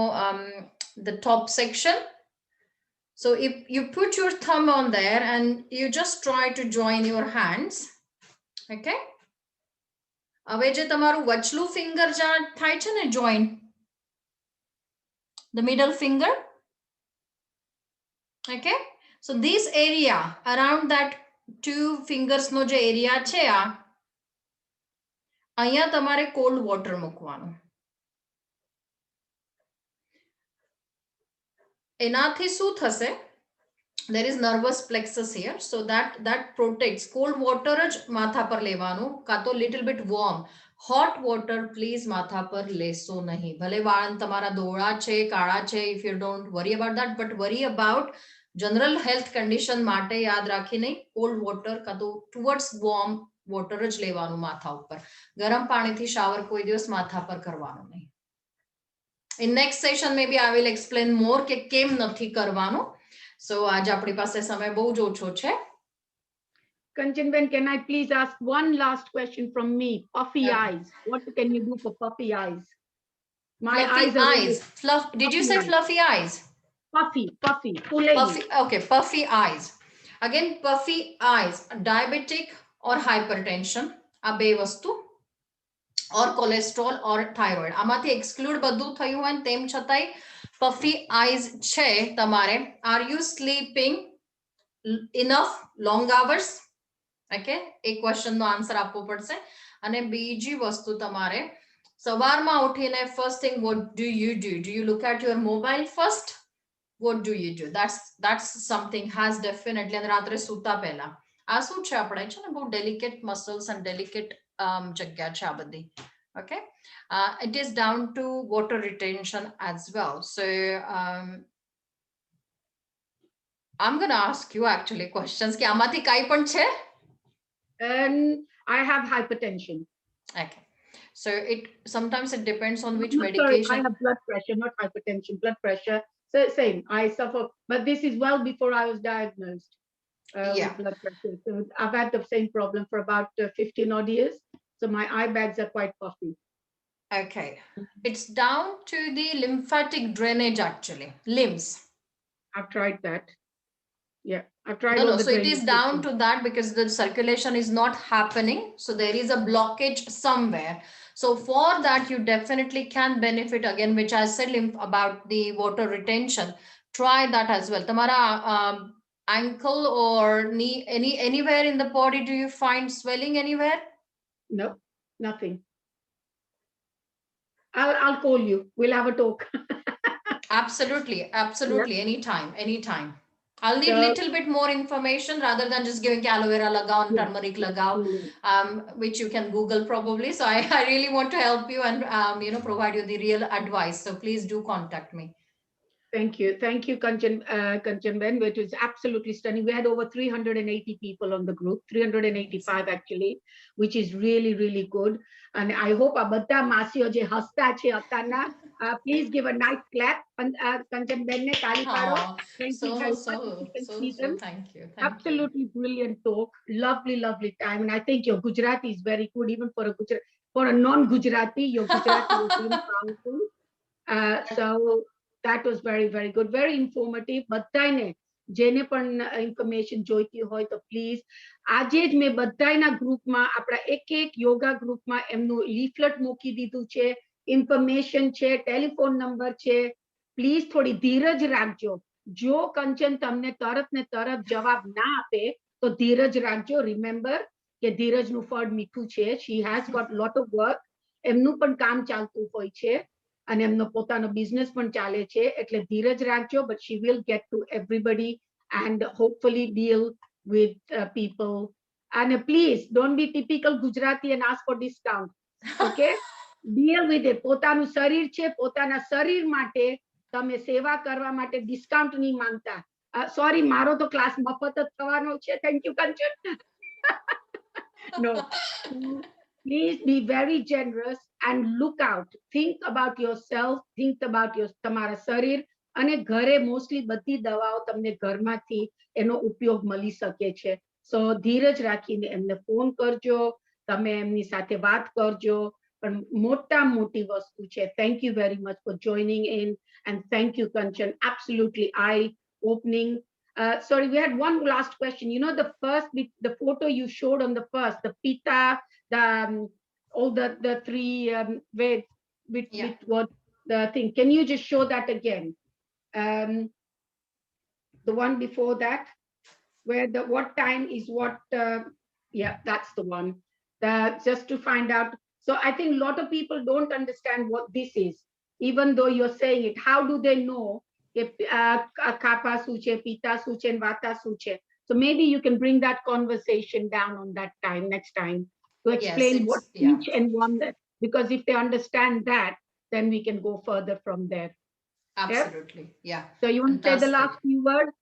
the top section. So if you put your thumb on there and you just try to join your hands, okay? હવે જે તમારું વચલું finger જ્યાં થાય છે ને join, the middle finger, okay? So this area around that 2 fingers નો જે area છે અહીંયા તમારે cold water મૂકવાનું. એનાથી શું થશે? There is nervous plexus here, so that protects. Cold water જ માથા પર લેવાનું, કાં તો little bit warm. Hot water please માથા પર લેશો નહીં. ભલે વાળ તમારા ધોળા છે, કાળા છે, if you don't worry about that, but worry about general health condition માટે યાદ રાખીને cold water કાં તો towards warm water જ લેવાનું માથા ઉપર. ગરમ પાણીથી shower કોઈ દિવસ માથા પર કરવાનું નહીં. In next session maybe I will explain more કે કેમ નથી કરવાનું. So આજ આપણી પાસે સમય બહુ જ ઓછો છે. Kanchanben, can I please ask one last question from me? Puffy Okay. eyes. What can you do for puffy eyes? My Fluffy eyes are really eyes. Did you puffy say eyes. fluffy eyes? puffy. Pulegi. Puffy, okay, puffy eyes. Again, puffy eyes, diabetic or hypertension, આ બે વસ્તુ, or cholesterol or thyroid. આમાંથી exclude બધું થયું હોય તેમ છતાંય puffy eyes છે તમારે. Are you sleeping enough long hours? Okay, એક question નો answer આપવો પડશે. અને બીજી વસ્તુ તમારે સવારમાં ઉઠીને first thing what do? Do you look at your mobile first? What do you do? That's something has definitely, and રાત્રે સૂતા પહેલા આ શું છે આપણે છે ને બહુ delicate muscles and delicate જગ્યા છે આ બધી. Okay, it is down to water retention as well. So I'm going to ask you actually questions કે આમાંથી કાઈ પણ છે? And I have hypertension. Okay, so it sometimes it depends on which No, sorry, medication. I have blood pressure, not hypertension, blood pressure. So same, I suffer, but this is well before I was diagnosed Yeah. with blood pressure. So I've had the same problem for about 15 odd years. So my eye bags are quite puffy. Okay, it's down to the lymphatic drainage actually, limbs. I've tried that. Yeah, I've tried No, all no, the so it is drainage down systems. to that because the circulation is not happening. So there is a blockage somewhere. So for that, you definitely can benefit again, which I said about the water retention. Try that as well. Tamara ankle or knee, anywhere in the body, do you find swelling anywhere? No, nothing. I'll call you. We'll have a talk. Absolutely, absolutely. Anytime. I'll need So- little bit more information rather than just giving aloe vera lagao and Yeah, turmeric lagao, absolutely. which you can Google probably. So I really want to help you and provide you the real advice. So please do contact me. Thank you, Kanchanben, which is absolutely stunning. We had over 380 people on the group, 385 actually, which is really, really good. And I hope abadda masio je hasta che atana, please give a nice clap. And Kanchanben ne tali paro. Aw, Thank so you very so much. If you can so see so them. thank you. Absolutely brilliant talk. Lovely time. And I think your Gujarati is very good, even for a non-Gujarati, your Gujarati is really powerful. So that was very, very good. Very informative. બધાને જેને પણ information જોઈતી હોય તો please આજે જ મેં બધાના ગ્રુપમાં આપણા એક યોગા ગ્રુપમાં એમનું લીફલેટ મૂકી દીધું છે, information છે, ટેલિફોન નંબર છે. પ્લીઝ થોડી ધીરજ રાખજો. જો કંચન તમને તરત ને તરત જવાબ ના આપે તો ધીરજ રાખજો. રિમેમ્બર કે ધીરજનું ફળ મીઠું છે. She has got lot of work. એમનું પણ કામ ચાલતું હોય છે અને એમનો પોતાનો બિઝનેસ પણ ચાલે છે, એટલે ધીરજ રાખજો, but she will get to everybody and hopefully deal with people. And please don't be typical Gujarati and ask for discount. Okay? Deal with it. પોતાનું શરીર છે, પોતાના શરીર માટે તમે સેવા કરવા માટે ડિસ્કાઉન્ટ નહીં માંગતા. સોરી, મારો તો ક્લાસ મફત જ થવાનો છે. Thank you Kanchan. No. Please be very generous and look out. Think about yourself. Think about your તમારા શરીર અને ઘરે મોસ્ટલી બધી દવાઓ તમને ઘરમાંથી એનો ઉપયોગ મળી શકે છે. સો ધીરજ રાખીને એમને ફોન કરજો, તમે એમની સાથે વાત કરજો. પણ મોટા મોટી વસ્તુ છે. Thank you very much for joining in and thank you Kanchan. Absolutely eye opening. Sorry, we had one last question. You know, the photo you showed on the first, the pita, all the three with what the thing. Can you just show that again? The one before that, where the what time is what? Yeah, that's the one. Just to find out. So I think a lot of people don't understand what this is, even though you're saying it. How do they know? Kapha su che, pita su che, and vata su che. So maybe you can bring that conversation down on that time next time to explain what each and one, because if they understand that, then we can go further from there. Absolutely. Yeah. So you want to say the last few words?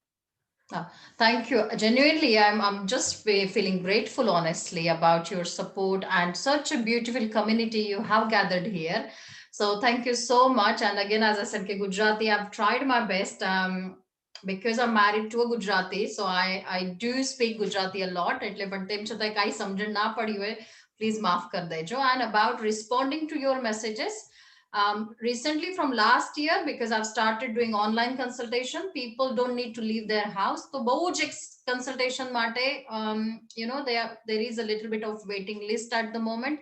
Thank you. Genuinely, I'm just feeling grateful, honestly, about your support and such a beautiful community you have gathered here. So thank you so much. And again, as I said, Gujarati, I've tried my best because I'm married to a Gujarati. So I do speak Gujarati a lot. Please maaf kar dejo. And about responding to your messages, recently from last year, because I've started doing online consultation, people don't need to leave their house. So both consultation mate, you know, there is a little bit of waiting list at the moment.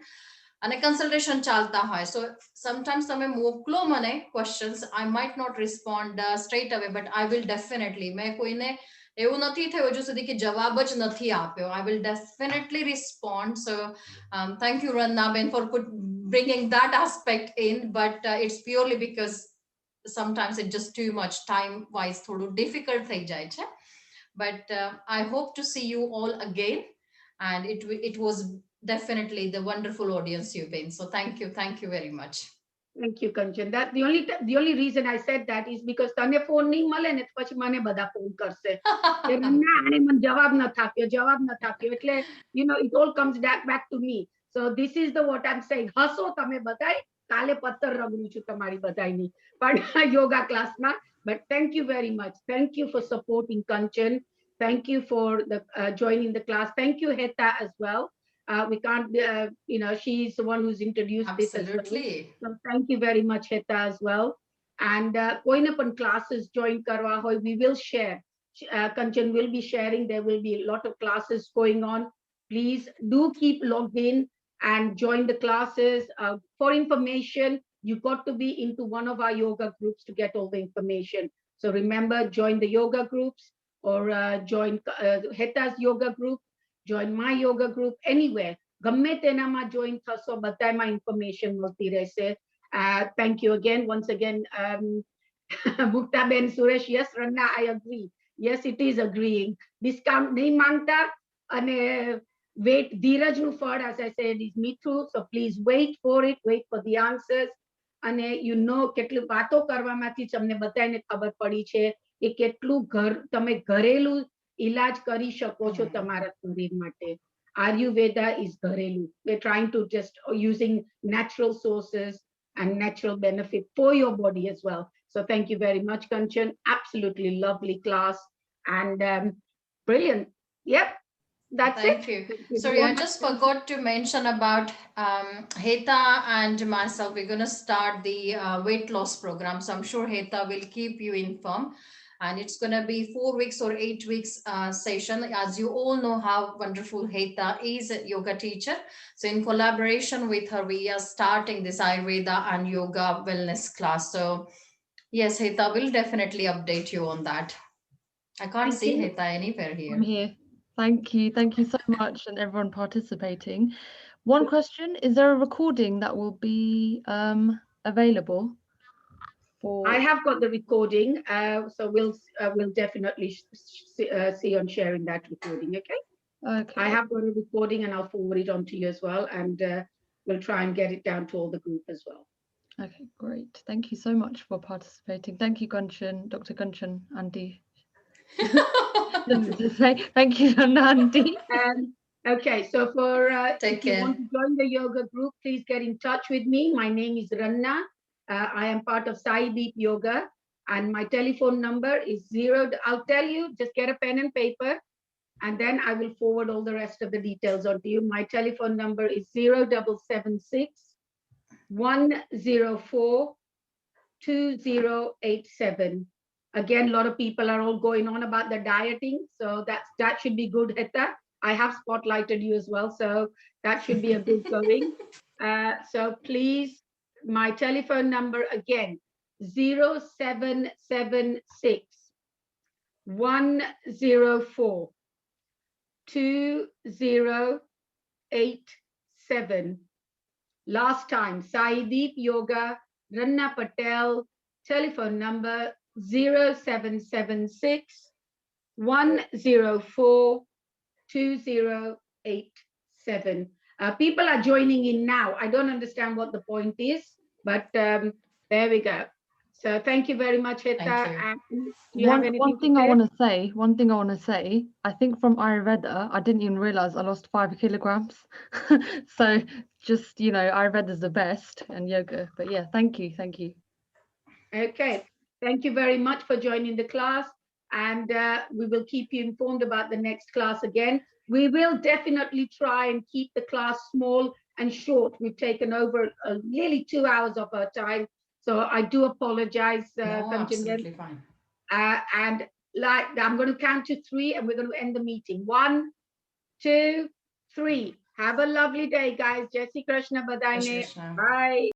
And a consultation chalta hai. So sometimes tame moklo mane questions, I might not respond straight away, but I will definitely. मैं कोई ने એવું નથી થયું હજુ સુધી કે જવાબ જ નથી આપ્યો. I will definitely respond. So thank you Ranna Ben for bringing that aspect in, but it's purely because sometimes it's just too much time wise thodu difficult થઈ જાય છે. But I hope to see you all again, and it was definitely the wonderful audience you've been. So thank you very much. Thank you Kanchan. That the only reason I said that is because tane phone nahi male ne પછી મને બધા phone કરશે કે ના આને મને જવાબ ન થાપ્યો એટલે you know it all comes back to me. So this is the what I'm saying. હસો તમે બધાય, કાલે પત્તર રગડું છું તમારી બધાયની પણ યોગા ક્લાસમાં. But thank you very much. Thank you for supporting Kanchan. Thank you for the joining the class. Thank you Heta as well. We can't, you know, she's the one who's introduced this as well. So thank you very much, Heta, as well. And koine pan classes join karwa hoy, we will share. Kanchan will be sharing. There will be a lot of classes going on. Please do keep logged in and join the classes. For information, you got to be into one of our yoga groups to get all the information. So remember, join the yoga groups or join Heta's yoga group. Join my yoga group, anywhere. Gamme tenama join thaso, badaima information મળતી રહેશે. Thank you again, once again. Mukta Ben Suresh, yes, Ranna, I agree. Yes, it is agreeing. Discount nahi mangta, ane wait, Dheerajnu fad, as I said, is mithu. So please wait for it, wait for the answers. અને you know કેટલી વાતો કરવામાંથી તમને બધાને ખબર પડી છે કે કેટલું તમે ઘરેલું इलाज करी शको छो तमारा शरीर माटे. Ayurveda is घरेलू. We're trying to just using natural sources and natural benefit for your body as well. So thank you very much, Kanchan. Absolutely lovely class and brilliant. Yep, that's Thank it. you. Sorry, I just forgot to mention about Heta and myself. We're going to start the weight loss program. So I'm sure Heta will keep you informed. And it's going to be 4 weeks or 8 weeks session. As you all know how wonderful Heta is a yoga teacher. So in collaboration with her, we are starting this Ayurveda and yoga wellness class. So yes, Heta will definitely update you on that. I can't see Heta anywhere here. I'm here. Thank you so much, and everyone participating. One question: is there a recording that will be available for? I have got the recording, so we'll definitely see on sharing that recording. Okay. Okay. I have got a recording, and I'll forward it on to you as well, and we'll try and get it down to all the group as well. Okay, great. Thank you so much for participating. Thank you, Gunshan, Dr. Gunshan, Andy. Thank you, Andy. Okay, so for Take if you care. want to join the yoga group, please get in touch with me. My name is Ranna. I am part of Sai Deep Yoga, and my telephone number is 0. I'll tell you, just get a pen and paper, and then I will forward all the rest of the details on to you. My telephone number is 0776 104 2087. Again, a lot of people are all going on about the dieting, so that should be good, Heta. I have spotlighted you as well, so that should be a good going. So please, my telephone number again, 0776 104 2087. Last time, Sai Deep Yoga, Ranna Patel, telephone number 0776 104 2087. People are joining in now. I don't understand what the point is, but there we go. So thank you very much, Heta. Thank Do you have anything One to thing I say? want to say, I think from Ayurveda, I didn't even realize I lost 5 kilograms. So just, Ayurveda is the best and yoga. But yeah, thank you. Okay, thank you very much for joining the class, and we will keep you informed about the next class again. We will definitely try and keep the class small and short. We've taken over nearly 2 hours of our time, so I do apologize, No, Kanchan. absolutely fine. And I'm going to count to 3, and we're going to end the meeting. 1, 2, 3. Have a lovely day, guys. Jai Shri Krishna Badaine. Krishna. Bye.